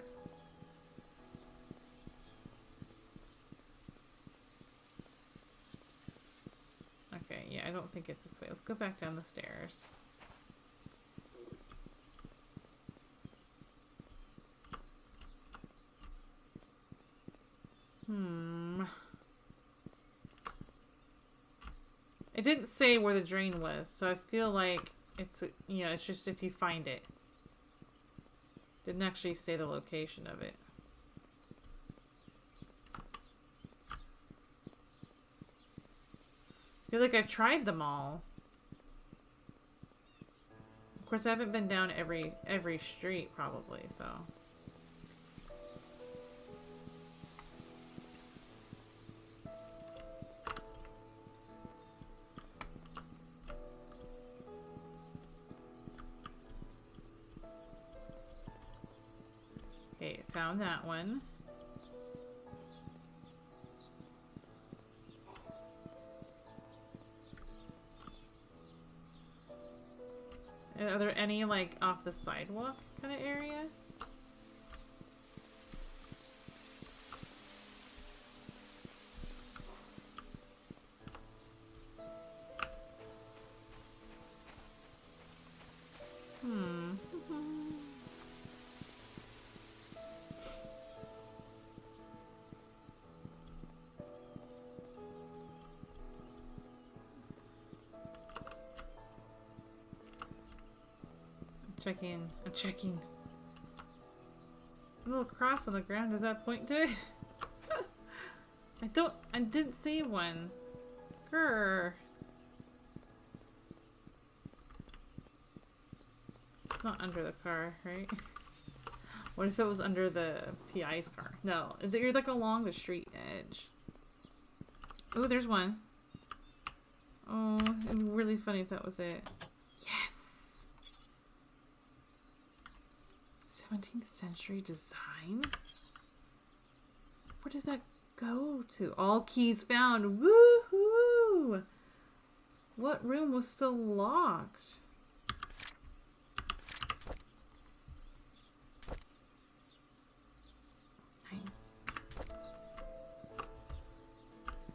Okay, yeah, I don't think it's this way. Let's go back down the stairs. It didn't say where the drain was, so I feel like it's, you know, it's just if you find it. Didn't actually say the location of it. I feel like I've tried them all. Of course, I haven't been down every street, probably, so... Okay, found that one. Are there any, like, off the sidewalk kind of area? I'm checking. A little cross on the ground, does that point to it? I didn't see one. Grr. It's not under the car, right? What if it was under the PI's car? No, you're like along the street edge. Oh, there's one. Oh, it'd be really funny if that was it. 17th century design? Where does that go to? All keys found. Woohoo! What room was still locked?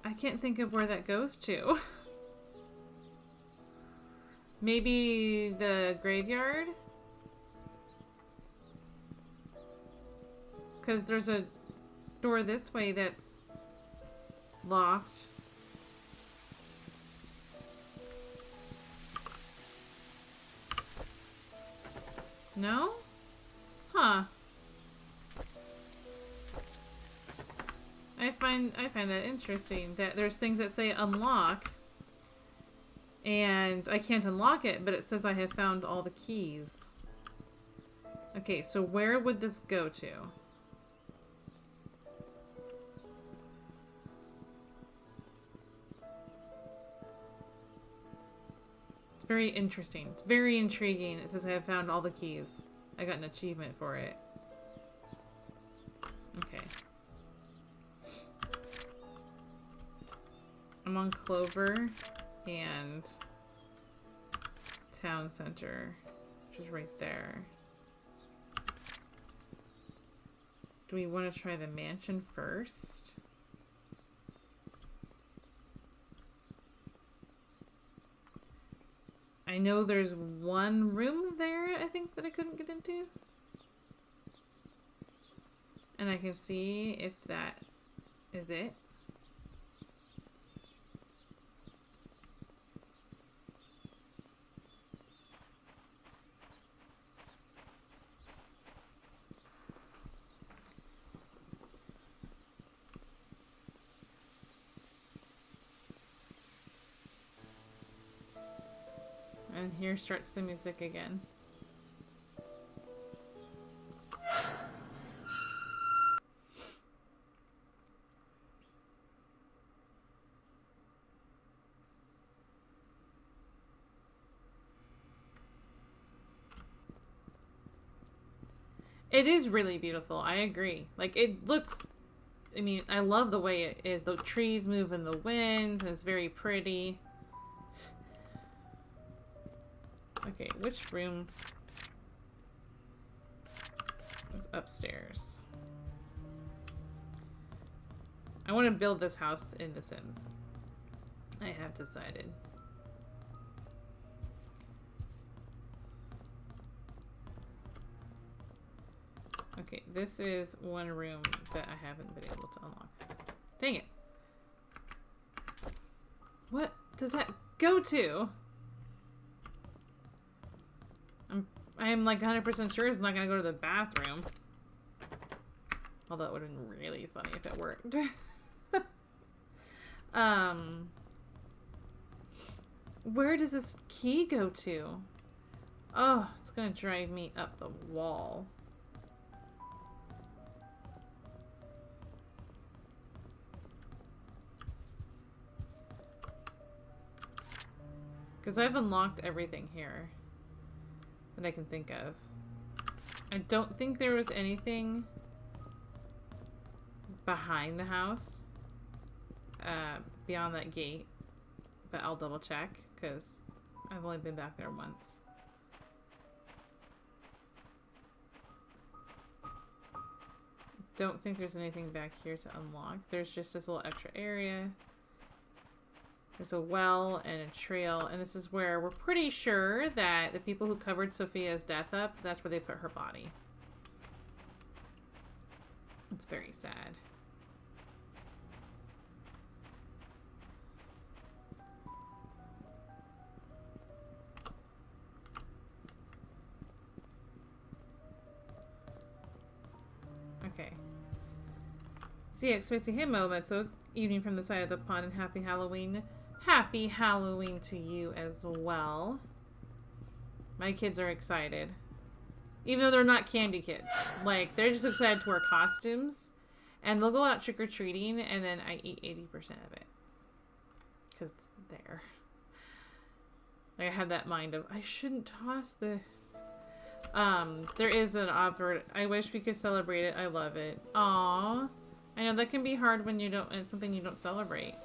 I can't think of where that goes to. Maybe the graveyard? Because there's a door this way that's locked. No? Huh. I find that interesting, that there's things that say unlock, and I can't unlock it, but it says I have found all the keys. Okay, so where would this go to? It's very interesting. It's very intriguing. It says I have found all the keys. I got an achievement for it. Okay. I'm on Clover and Town Center, which is right there. Do we want to try the mansion first? I know there's one room there, I think, that I couldn't get into. And I can see if that is it. And here starts the music again. It is really beautiful. I agree. Like, it looks... I mean, I love the way it is. The trees move in the wind. And it's very pretty. Okay, which room is upstairs? I want to build this house in The Sims. I have decided. Okay, this is one room that I haven't been able to unlock. Dang it. What does that go to? I'm like 100% sure it's not going to go to the bathroom. Although it would have been really funny if it worked. Where does this key go to? Oh, it's going to drive me up the wall. Because I've unlocked everything here that I can think of. I don't think there was anything behind the house beyond that gate, but I'll double check because I've only been back there once. Don't think there's anything back here to unlock. There's just this little extra area. There's a well and a trail, and this is where we're pretty sure that the people who covered Sophia's death up, that's where they put her body. It's very sad. Okay. CX Spicy Him moment. So, evening from the side of the pond and happy Halloween. Happy Halloween to you as well. My kids are excited. Even though they're not candy kids. Like, they're just excited to wear costumes. And they'll go out trick-or-treating, and then I eat 80% of it. Because it's there. Like, I have that mind of, I shouldn't toss this. There is an offer. I wish we could celebrate it. I love it. Aww. I know that can be hard when you don't, it's something you don't celebrate.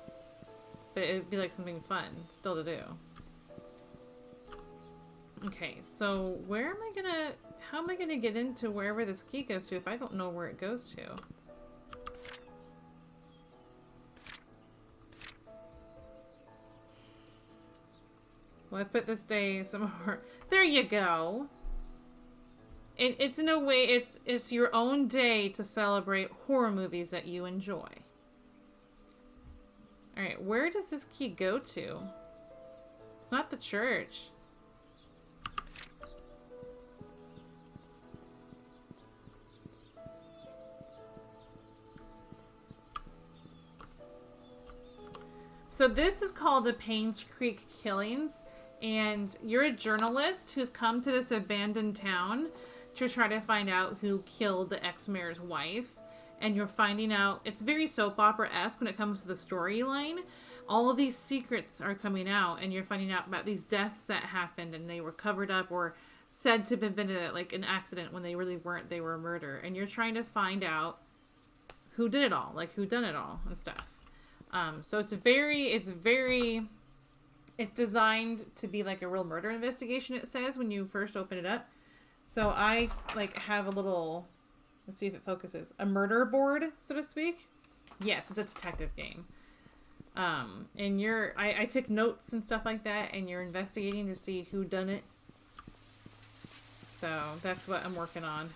But it'd be like something fun still to do. Okay, so where am I gonna, how am I gonna get into wherever this key goes to if I don't know where it goes to? Well, I put this day some more. There you go. It's in a way, it's your own day to celebrate horror movies that you enjoy. Alright, where does this key go to? It's not the church. So this is called the Painscreek Killings, and you're a journalist who's come to this abandoned town to try to find out who killed the ex-mayor's wife. And you're finding out, it's very soap opera-esque when it comes to the storyline. All of these secrets are coming out, and you're finding out about these deaths that happened, and they were covered up or said to have been like an accident when they really weren't. They were a murder. And you're trying to find out who did it all, like who done it all and stuff. So it's designed to be like a real murder investigation, it says when you first open it up. So I like have a little, let's see if it focuses, a murder board, so to speak. Yes, it's a detective game. And I took notes and stuff like that, and you're investigating to see who done it. So that's what I'm working on.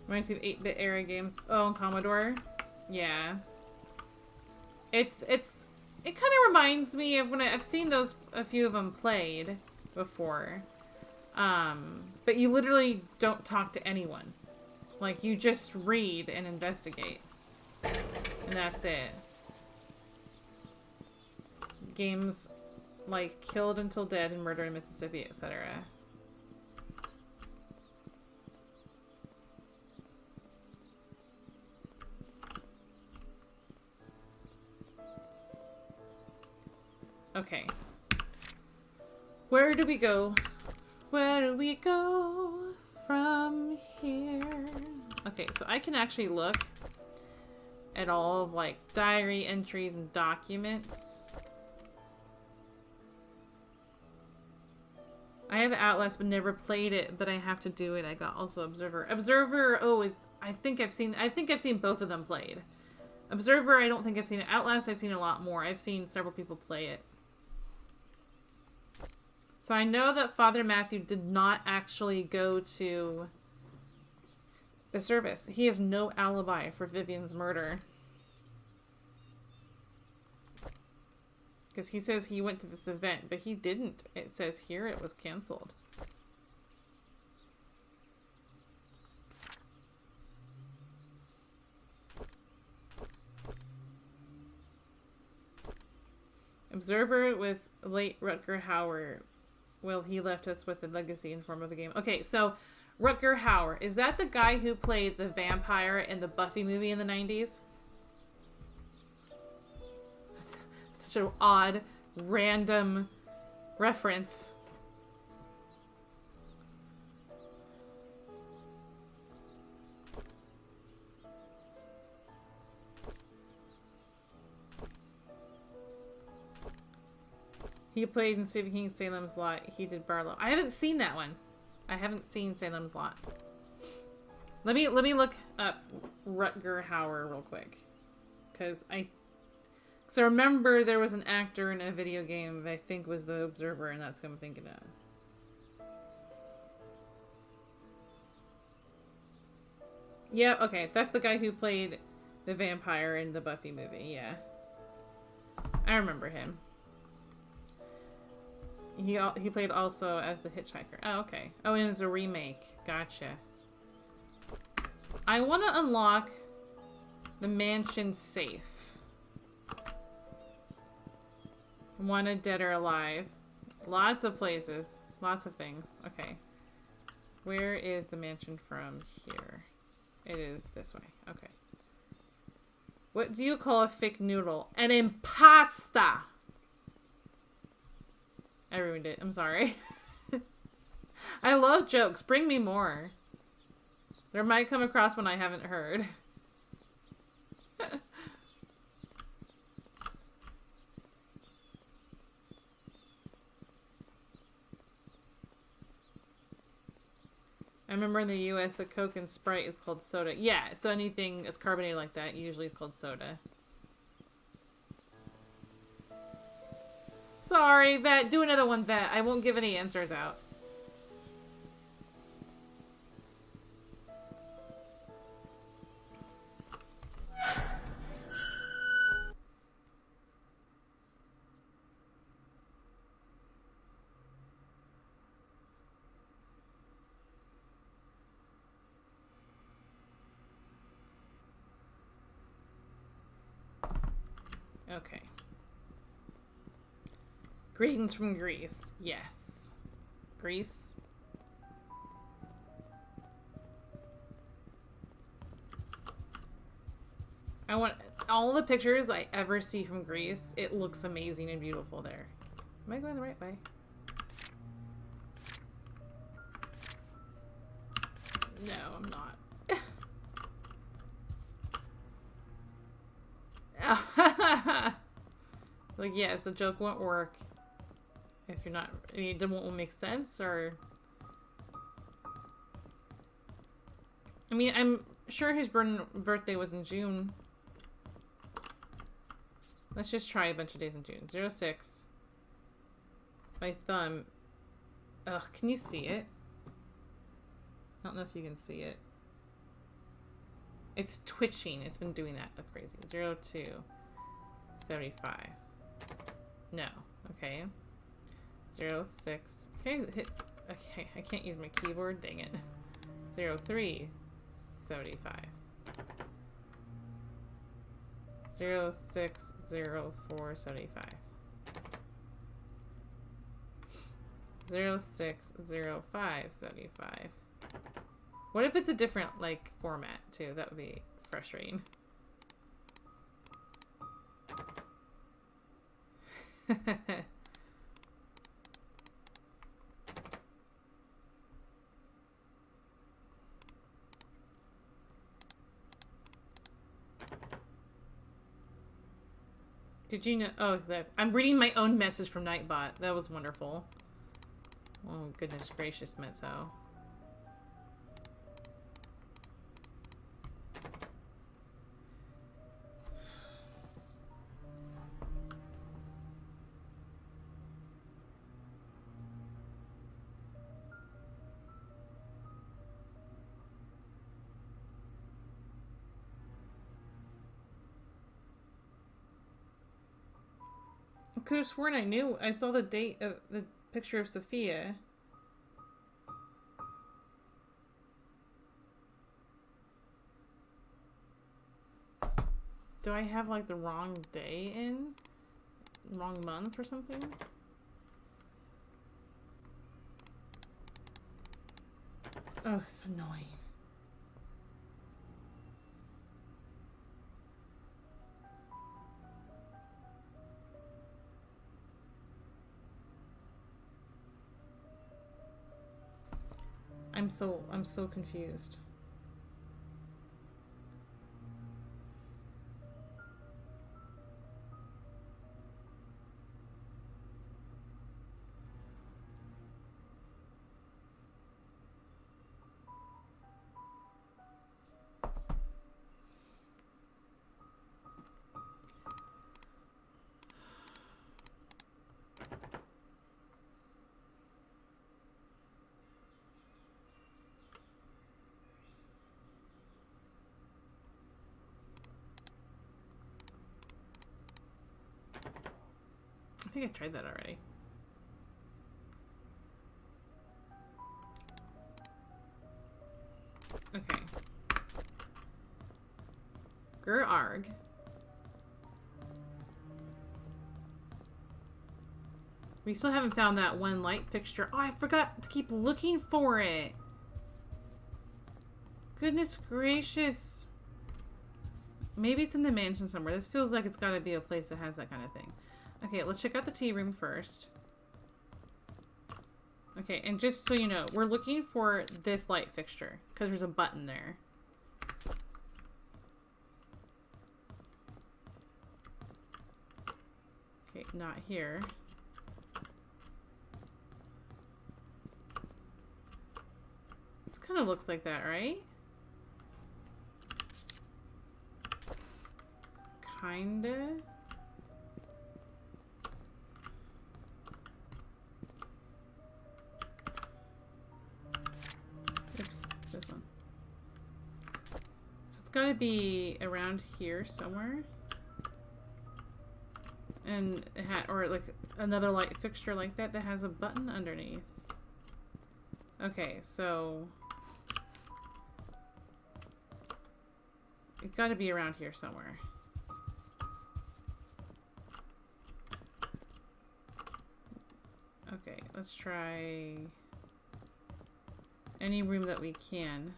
Reminds me of 8-bit era games. Oh, and Commodore. Yeah. It kind of reminds me of when I've seen a few of them played before. But you literally don't talk to anyone. Like, you just read and investigate. And that's it. Games like Killed Until Dead and Murder in Mississippi, etc. Okay. Where do we go? Where do we go from here? Okay, so I can actually look at all of like diary entries and documents. I have Outlast but never played it, but I have to do it. I got also Observer. Observer, I think I've seen both of them played. Observer, I don't think I've seen it. Outlast, I've seen a lot more. I've seen several people play it. So I know that Father Matthew did not actually go to the service. He has no alibi for Vivian's murder. Because he says he went to this event, but he didn't. It says here it was canceled. Observer with late Rutger Hauer. Well, he left us with a legacy in form of a game. Okay, so Rutger Hauer. Is that the guy who played the vampire in the Buffy movie in the 90s? That's such an odd, random reference. He played in Stephen King's Salem's Lot. He did Barlow. I haven't seen that one. I haven't seen Salem's Lot. Let me look up Rutger Hauer real quick, because I remember there was an actor in a video game that I think was the Observer, and that's who I'm thinking of. Yeah, okay, that's the guy who played the vampire in the Buffy movie. Yeah, I remember him. He played also as the Hitchhiker. Oh, okay. Oh, and it's a remake. Gotcha. I want to unlock the mansion safe. Wanted, dead or alive. Lots of places. Lots of things. Okay. Where is the mansion from here? It is this way. Okay. What do you call a fake noodle? An impasta! I ruined it. I'm sorry. I love jokes. Bring me more. There might come across one I haven't heard. I remember in the US, the Coke and Sprite is called soda. Yeah, so anything that's carbonated like that usually is called soda. Sorry, Vet. Do another one, Vet. I won't give any answers out. Okay. Greetings from Greece. Yes. Greece. I want all the pictures I ever see from Greece. It looks amazing and beautiful there. Am I going the right way? No, I'm not. Like, yes, the joke won't work if you're not. I mean, it won't make sense, or. I mean, I'm sure his birthday was in June. Let's just try a bunch of days in June. 06. My thumb. Ugh, can you see it? I don't know if you can see it. It's twitching. It's been doing that like crazy. 02. 75. No. Okay. 06. Okay, okay, I can't use my keyboard. Dang it. 03. 75. 06. 04. 75. 06. 05. 75. What if it's a different, like, format, too? That would be frustrating. Did you know? Oh, I'm reading my own message from Nightbot. That was wonderful. Oh, goodness gracious, Mezzo. I could have sworn I knew. I saw the date of the picture of Sophia. Do I have like the wrong day in? Wrong month or something? Oh, it's annoying. I'm so confused. I think I tried that already. Okay. Gur-arg. We still haven't found that one light fixture. Oh, I forgot to keep looking for it. Goodness gracious. Maybe it's in the mansion somewhere. This feels like it's got to be a place that has that kind of thing. Okay, let's check out the tea room first. Okay, and just so you know, we're looking for this light fixture because there's a button there. Okay, not here. This kind of looks like that, right? Kinda. Oops, this one. So it's gotta be around here somewhere. And it or like another light fixture like that that has a button underneath. Okay, so it's gotta be around here somewhere. Let's try any room that we can.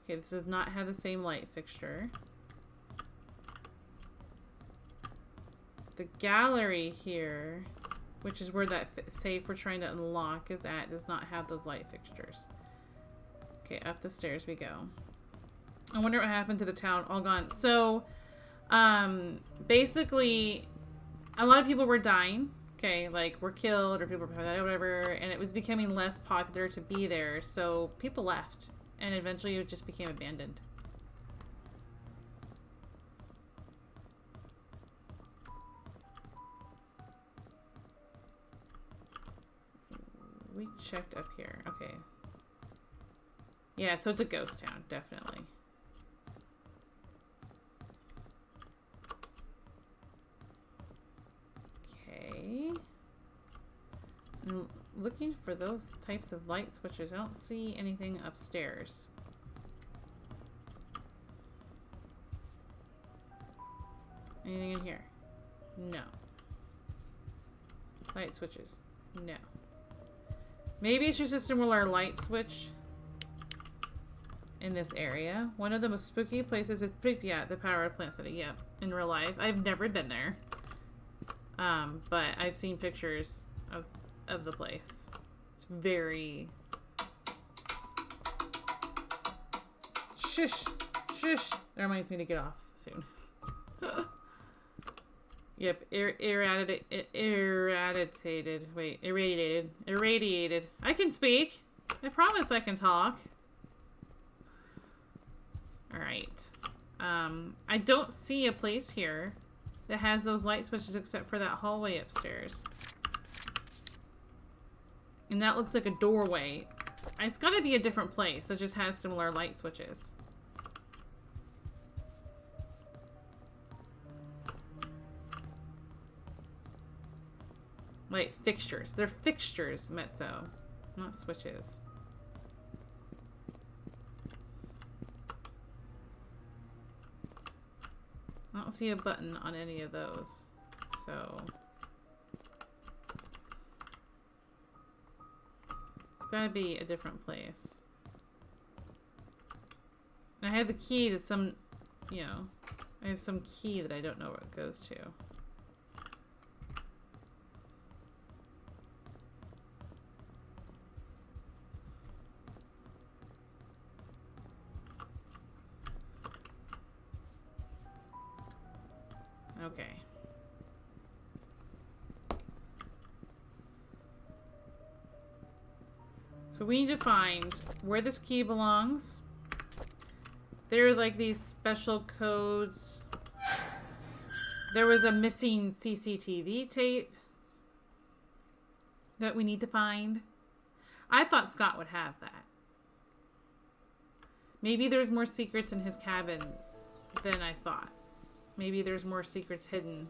Okay, this does not have the same light fixture. The gallery here, which is where that safe we're trying to unlock is at, does not have those light fixtures. Okay, up the stairs we go. I wonder what happened to the town. All gone. So, basically, a lot of people were dying. Okay, like, were killed or people were whatever, and it was becoming less popular to be there, so people left, and eventually it just became abandoned. We checked up here. Okay. Yeah, so it's a ghost town, definitely. Okay. I'm looking for those types of light switches. I don't see anything upstairs. Anything in here? No. Light switches? No. Maybe it's just a similar light switch in this area. One of the most spooky places is Pripyat, the power plant city. Yep, in real life. I've never been there. But I've seen pictures of the place. It's very... Shush! Shush! That reminds me to get off soon. Yep, irradiated. I can speak. I promise I can talk. Alright. I don't see a place here that has those light switches except for that hallway upstairs. And that looks like a doorway. It's gotta be a different place that just has similar light switches. Light fixtures. They're fixtures, Mezzo. Not switches. I don't see a button on any of those. So... it's gotta be a different place. I have the key to some... you know... I have some key that I don't know where it goes to. Okay. So we need to find where this key belongs. There are like these special codes. There was a missing CCTV tape that we need to find. I thought Scott would have that. Maybe there's more secrets in his cabin than I thought. Maybe there's more secrets hidden.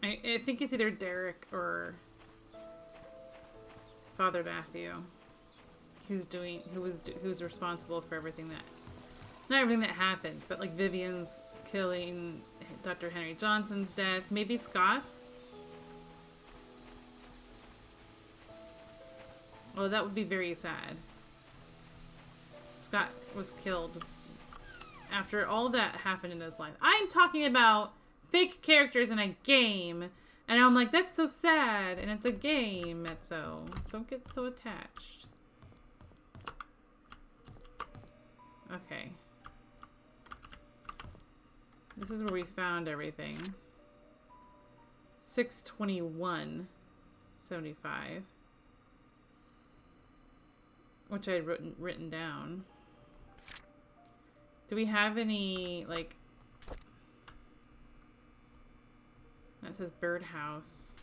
I think it's either Derek or Father Matthew who's responsible for everything that, not everything that happened, but like Vivian's killing, Dr. Henry Johnson's death, maybe Scott's. Oh, that would be very sad. Scott was killed after all that happened in his life. I'm talking about fake characters in a game, and I'm like, that's so sad, and it's a game, so don't get so attached. Okay. This is where we found everything. 621.75, which I had written down. Do we have any, like... That says birdhouse.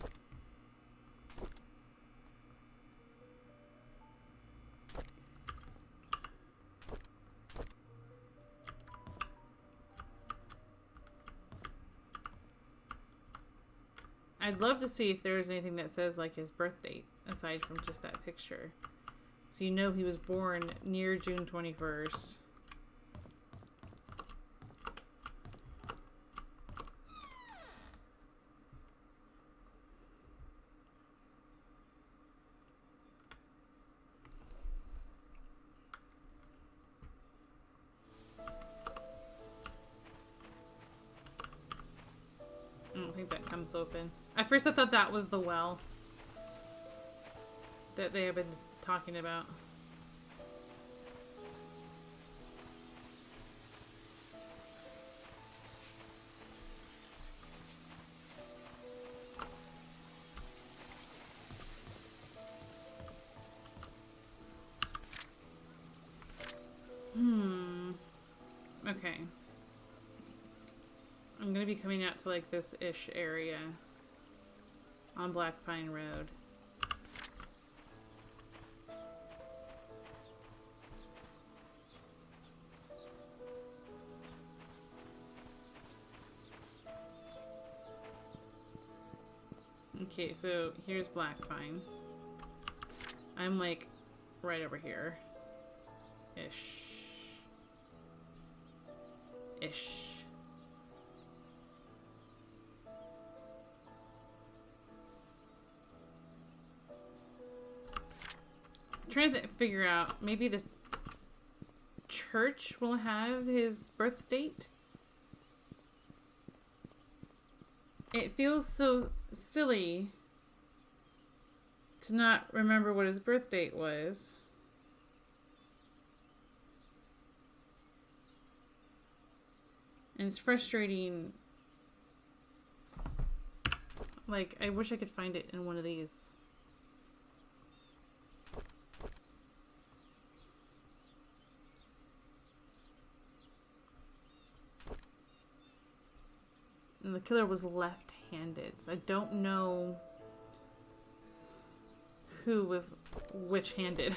I'd love to see if there's anything that says like his birth date aside from just that picture. So you know he was born near June 21st. I don't think that comes open. At first I thought that was the well that they have been talking about. Okay. I'm gonna be coming out to like this ish area on Black Pine Road. Okay, so here's Black Pine. I'm like right over here. Ish. I'm trying to figure out, maybe the church will have his birth date? It feels so silly to not remember what his birth date was. And it's frustrating. Like, I wish I could find it in one of these. And the killer was left-handed, so I don't know who was which-handed.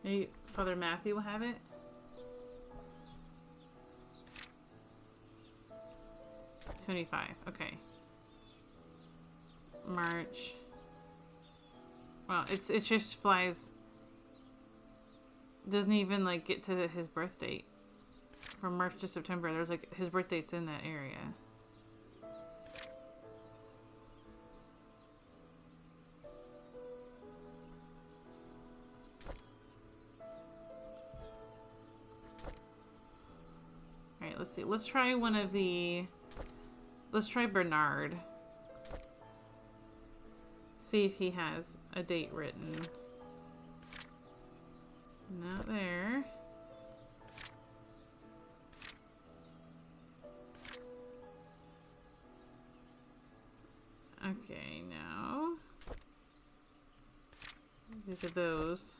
Maybe Father Matthew will have it. $75. Okay. March. Well, it just flies. Doesn't even like get to his birth date. From March to September, there's like his birth date's in that area. Alright, let's see. Let's try one of the... Let's try Bernard. See if he has a date written. Not there. Okay, now. These are those.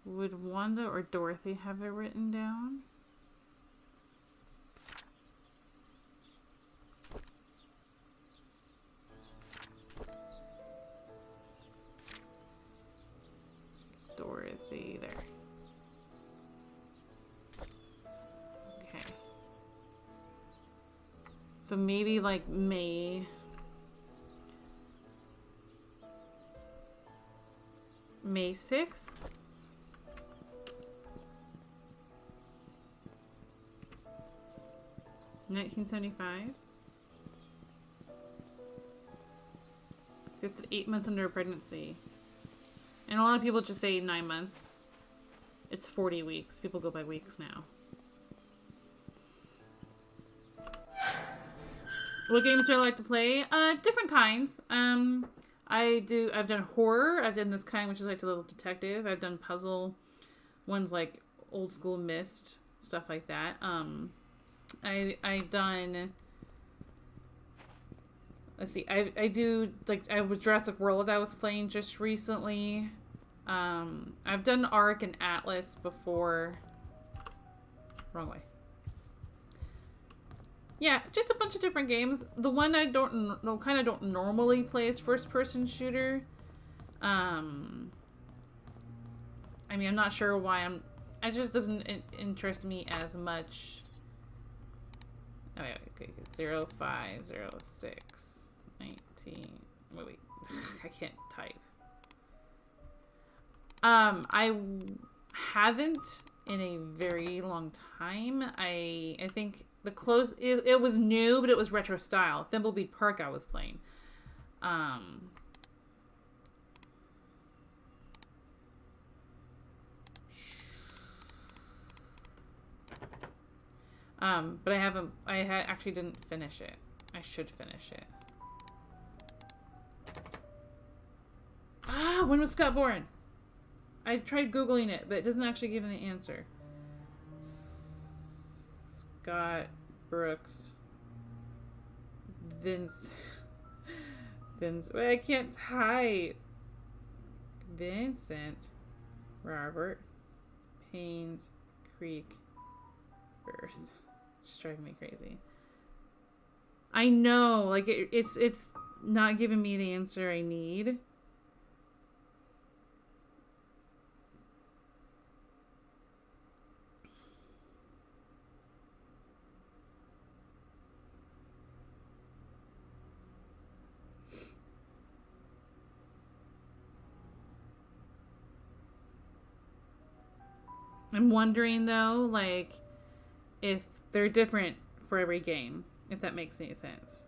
Would Wanda or Dorothy have it written down? Dorothy, there. Okay. So maybe like May 6th? $1975. Just 8 months under a pregnancy. And a lot of people just say 9 months. It's 40 weeks. People go by weeks now. What games do I like to play? Different kinds. I've done horror. I've done this kind, which is like the little detective. I've done puzzle ones like old school Myst, stuff like that. I've done. Let's see. I do like I was Jurassic World. I was playing just recently. I've done Ark and Atlas before. Wrong way. Yeah, just a bunch of different games. The one I don't normally play is first person shooter. I mean, I'm not sure why it just doesn't interest me as much. Oh yeah, okay, 0506 19. Wait, I can't type. I haven't in a very long time. I think the close it was new, but it was retro style. Thimbleby Park I was playing. But I actually didn't finish it. I should finish it. When was Scott born? I tried Googling it, but it doesn't actually give me the answer. Scott Brooks. Vince. Wait, I can't type. Vincent. Robert. Painscreek. Birth. It's driving me crazy. I know, like it's not giving me the answer I need. I'm wondering though, like, if they're different for every game, if that makes any sense.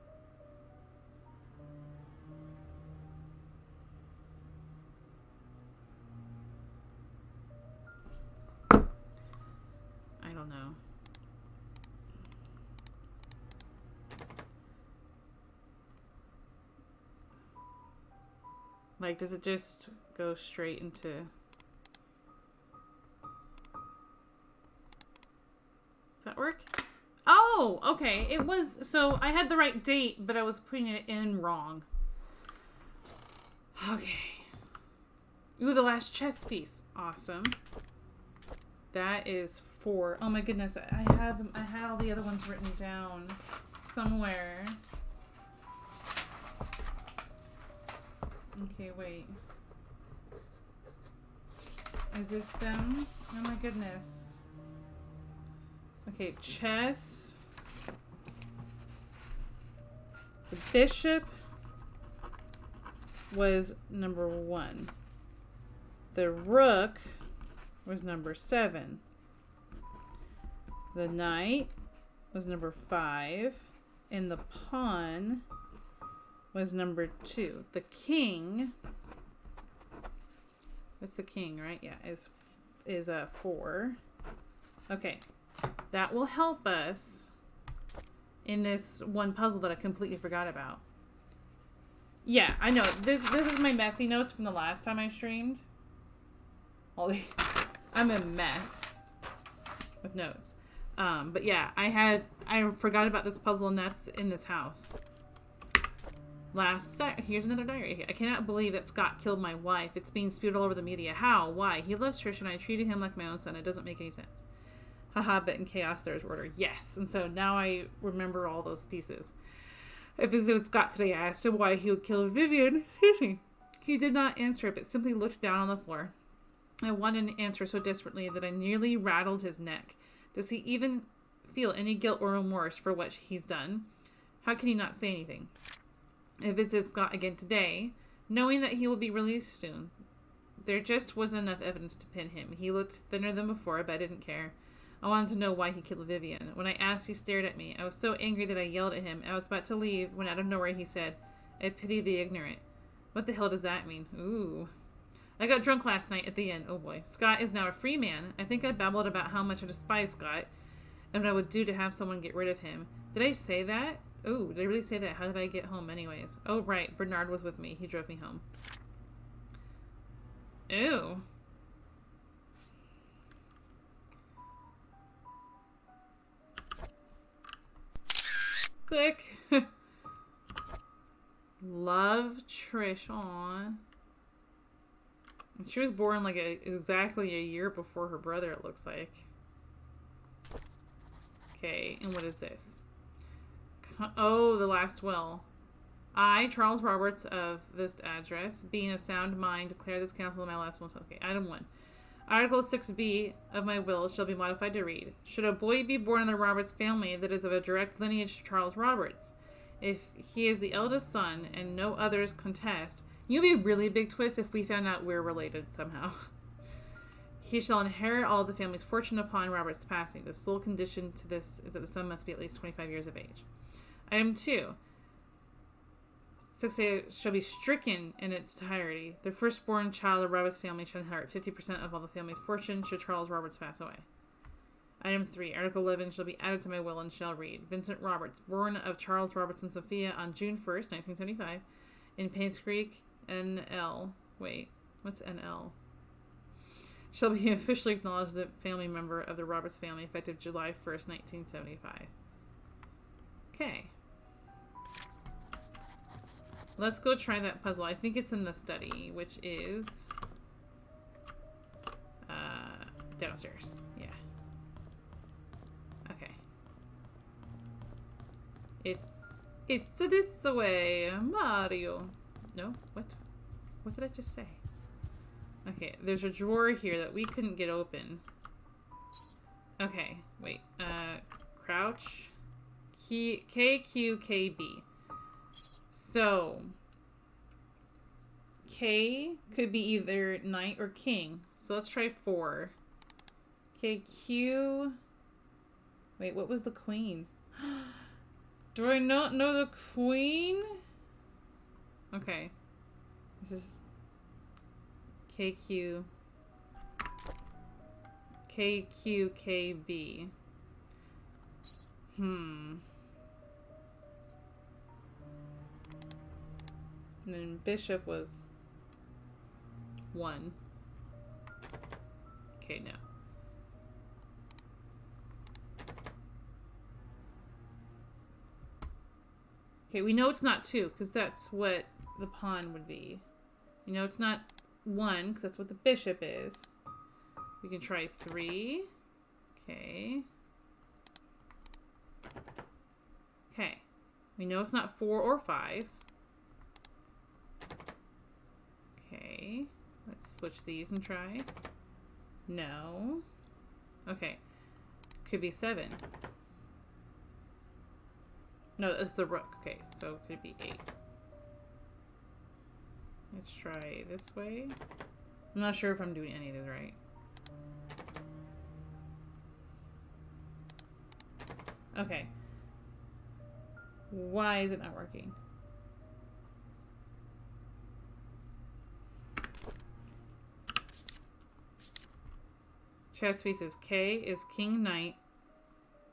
I don't know. Like, does it just go straight into... Does that work? Oh, okay. It was, so I had the right date, but I was putting it in wrong. Okay. Ooh, the last chess piece. Awesome. That is 4. Oh my goodness. I had all the other ones written down somewhere. Okay, wait. Is this them? Oh my goodness. Okay, chess. The bishop was number 1. The rook was number 7. The knight was number 5. And the pawn was number 2. The king, that's the king, right? Yeah, is 4. Okay. That will help us in this one puzzle that I completely forgot about. Yeah, I know. This is my messy notes from the last time I streamed. I'm a mess with notes. But yeah, I forgot about this puzzle, and that's in this house. Here's another diary. I cannot believe that Scott killed my wife. It's being spewed all over the media. How? Why? He loves Trish, and I treated him like my own son. It doesn't make any sense. Haha, but in chaos there's order. Yes. And so now I remember all those pieces. I visited Scott today. I asked him why he would kill Vivian. Excuse me. He did not answer it, but simply looked down on the floor. I wanted an answer so desperately that I nearly rattled his neck. Does he even feel any guilt or remorse for what he's done? How can he not say anything? I visited Scott again today, knowing that he will be released soon. There just wasn't enough evidence to pin him. He looked thinner than before, but I didn't care. I wanted to know why he killed Vivian. When I asked, he stared at me. I was so angry that I yelled at him. I was about to leave when out of nowhere he said, I pity the ignorant. What the hell does that mean? Ooh. I got drunk last night at the inn. Oh boy. Scott is now a free man. I think I babbled about how much I despise Scott and what I would do to have someone get rid of him. Did I say that? Oh, did I really say that? How did I get home anyways? Oh, right. Bernard was with me. He drove me home. Ew. Click. Love Trish. Aw. She was born like exactly a year before her brother, it looks like. Okay, and what is this? Oh, the last will. I, Charles Roberts of this address, being of sound mind, declare this council my last will. Okay, item 1. Article 6b of my will shall be modified to read, should a boy be born in the Roberts family that is of a direct lineage to Charles Roberts, if he is the eldest son and no others contest, you'd be a really big twist if we found out we're related somehow. He shall inherit all the family's fortune upon Robert's passing. The sole condition to this is that the son must be at least 25 years of age. Item 2. 6a shall be stricken in its entirety. The firstborn child of Roberts' family shall inherit 50% of all the family's fortune should Charles Roberts pass away. Item 3. Article 11 shall be added to my will and shall read, Vincent Roberts, born of Charles Roberts and Sophia on June 1st, 1975, in Painscreek, NL. Wait, what's NL? Shall be officially acknowledged as a family member of the Roberts family effective July 1st, 1975. Okay. Let's go try that puzzle. I think it's in the study, which is downstairs. Yeah. Okay. It's this way, Mario. No, what? What did I just say? Okay, there's a drawer here that we couldn't get open. Okay, wait. Crouch. KQKB. So, K could be either knight or king. So let's try 4. KQ. Wait, what was the queen? Do I not know the queen? Okay. This is KQ. KQKB. And then bishop was 1. Okay, no. Okay, we know it's not 2, because that's what the pawn would be. You know it's not 1, because that's what the bishop is. We can try 3. Okay. Okay. We know it's not 4 or 5. Okay. Let's switch these and try. No. Okay. Could be 7. No, it's the rook. Okay, so could it be 8? Let's try this way. I'm not sure if I'm doing any of these right. Okay. Why is it not working? Chess pieces. K is king, knight.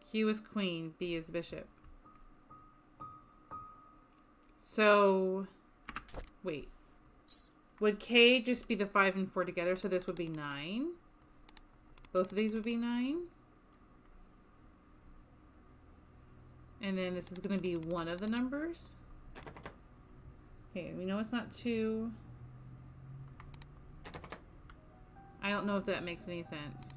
Q is queen. B is bishop. So, wait. Would K just be the 5 and 4 together? So this would be 9. Both of these would be 9. And then this is going to be one of the numbers. Okay, we know it's not 2. I don't know if that makes any sense.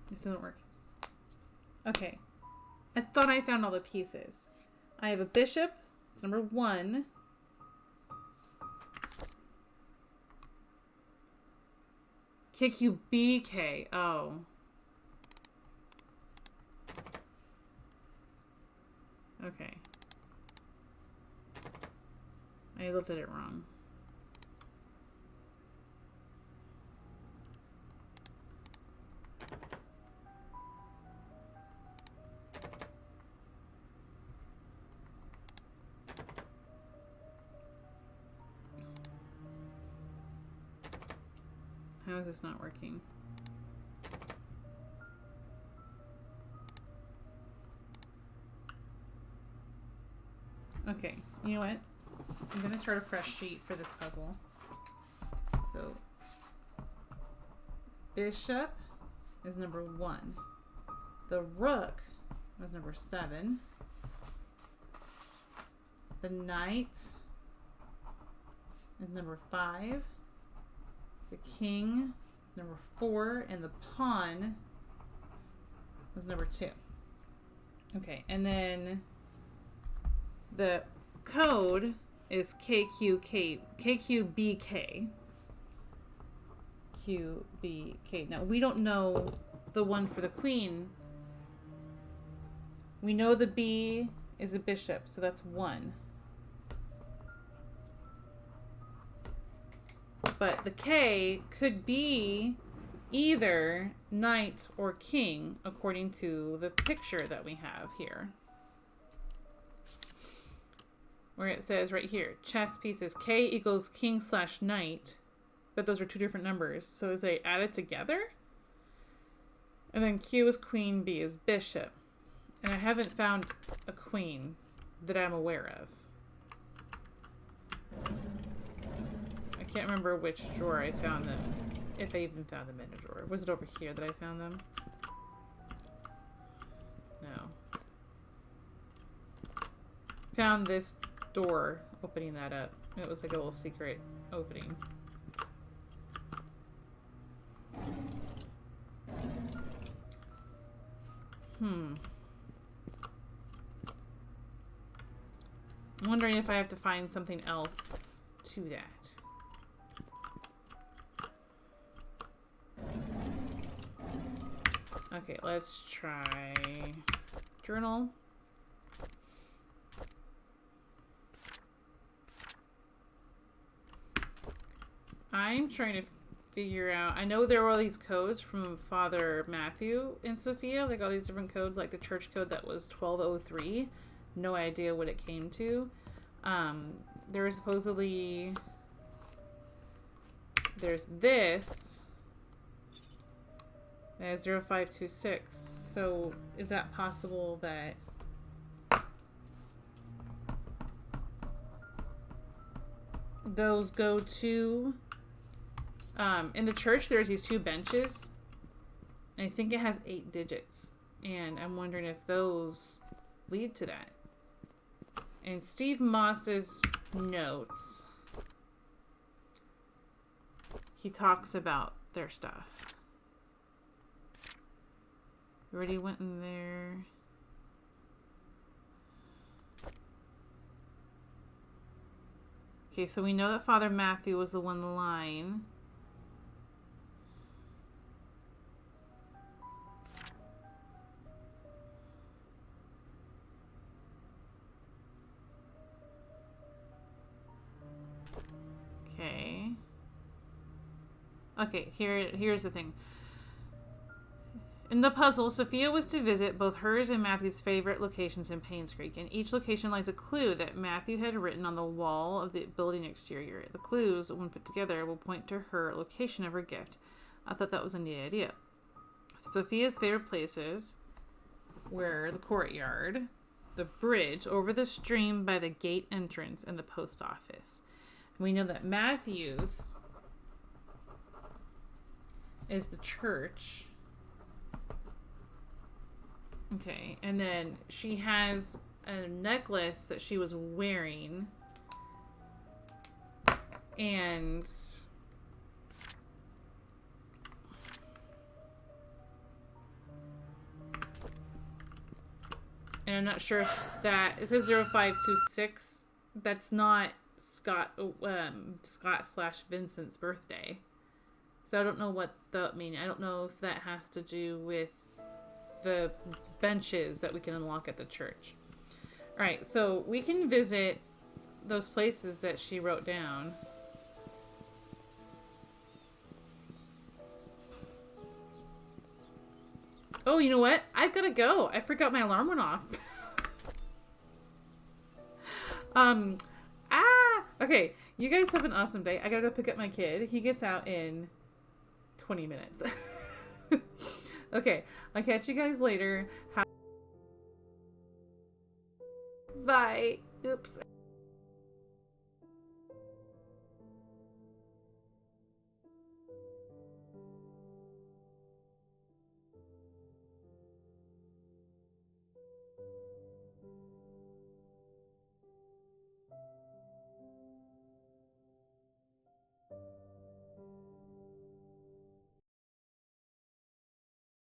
This doesn't work. Okay. I thought I found all the pieces. I have a bishop. It's number 1. KQBK. Oh. Okay. I looked at it wrong. How is this not working? Okay, you know what? I'm gonna start a fresh sheet for this puzzle. So, bishop is number 1. The rook was number 7. The knight is number 5. The king, number 4. And the pawn was number 2. Okay, and then the code is KQBK. QBK. Now, we don't know the one for the queen. We know the B is a bishop, so that's 1. But the K could be either knight or king, according to the picture that we have here. Where it says right here, chess pieces, K equals king / knight. But those are 2 different numbers. So as they add it together. And then Q is queen, B is bishop. And I haven't found a queen that I'm aware of. I can't remember which drawer I found them. If I even found them in a drawer. Was it over here that I found them? No. Found this door, opening that up. It was like a little secret opening. I'm wondering if I have to find something else to that. Okay, let's try journal. I'm trying to figure out, I know there were all these codes from Father Matthew and Sophia, like all these different codes, like the church code that was 1203. No idea what it came to. There was supposedly, there's this as 0526. So is that possible that those go to, in the church there's these 2 benches, and I think it has 8 digits, and I'm wondering if those lead to that. And Steve Moss's notes, he talks about their stuff. We already went in there. Okay, so we know that Father Matthew was the one line. Okay. Okay, here's the thing. In the puzzle, Sophia was to visit both hers and Matthew's favorite locations in Painscreek, and each location lies a clue that Matthew had written on the wall of the building exterior. The clues, when put together, will point to her location of her gift. I thought that was a neat idea. Sophia's favorite places were the courtyard, the bridge over the stream by the gate entrance, and the post office. We know that Matthew's is the church. Okay, and then she has a necklace that she was wearing, and I'm not sure if that, it says 0526. That's not Scott/Vincent's birthday. So I don't know what that means. I don't know if that has to do with the benches that we can unlock at the church. All right, so we can visit those places that she wrote down. Oh, you know what? I've got to go. I forgot my alarm went off. Okay. You guys have an awesome day. I gotta go pick up my kid. He gets out in 20 minutes. Okay, I'll catch you guys later. Bye. Oops.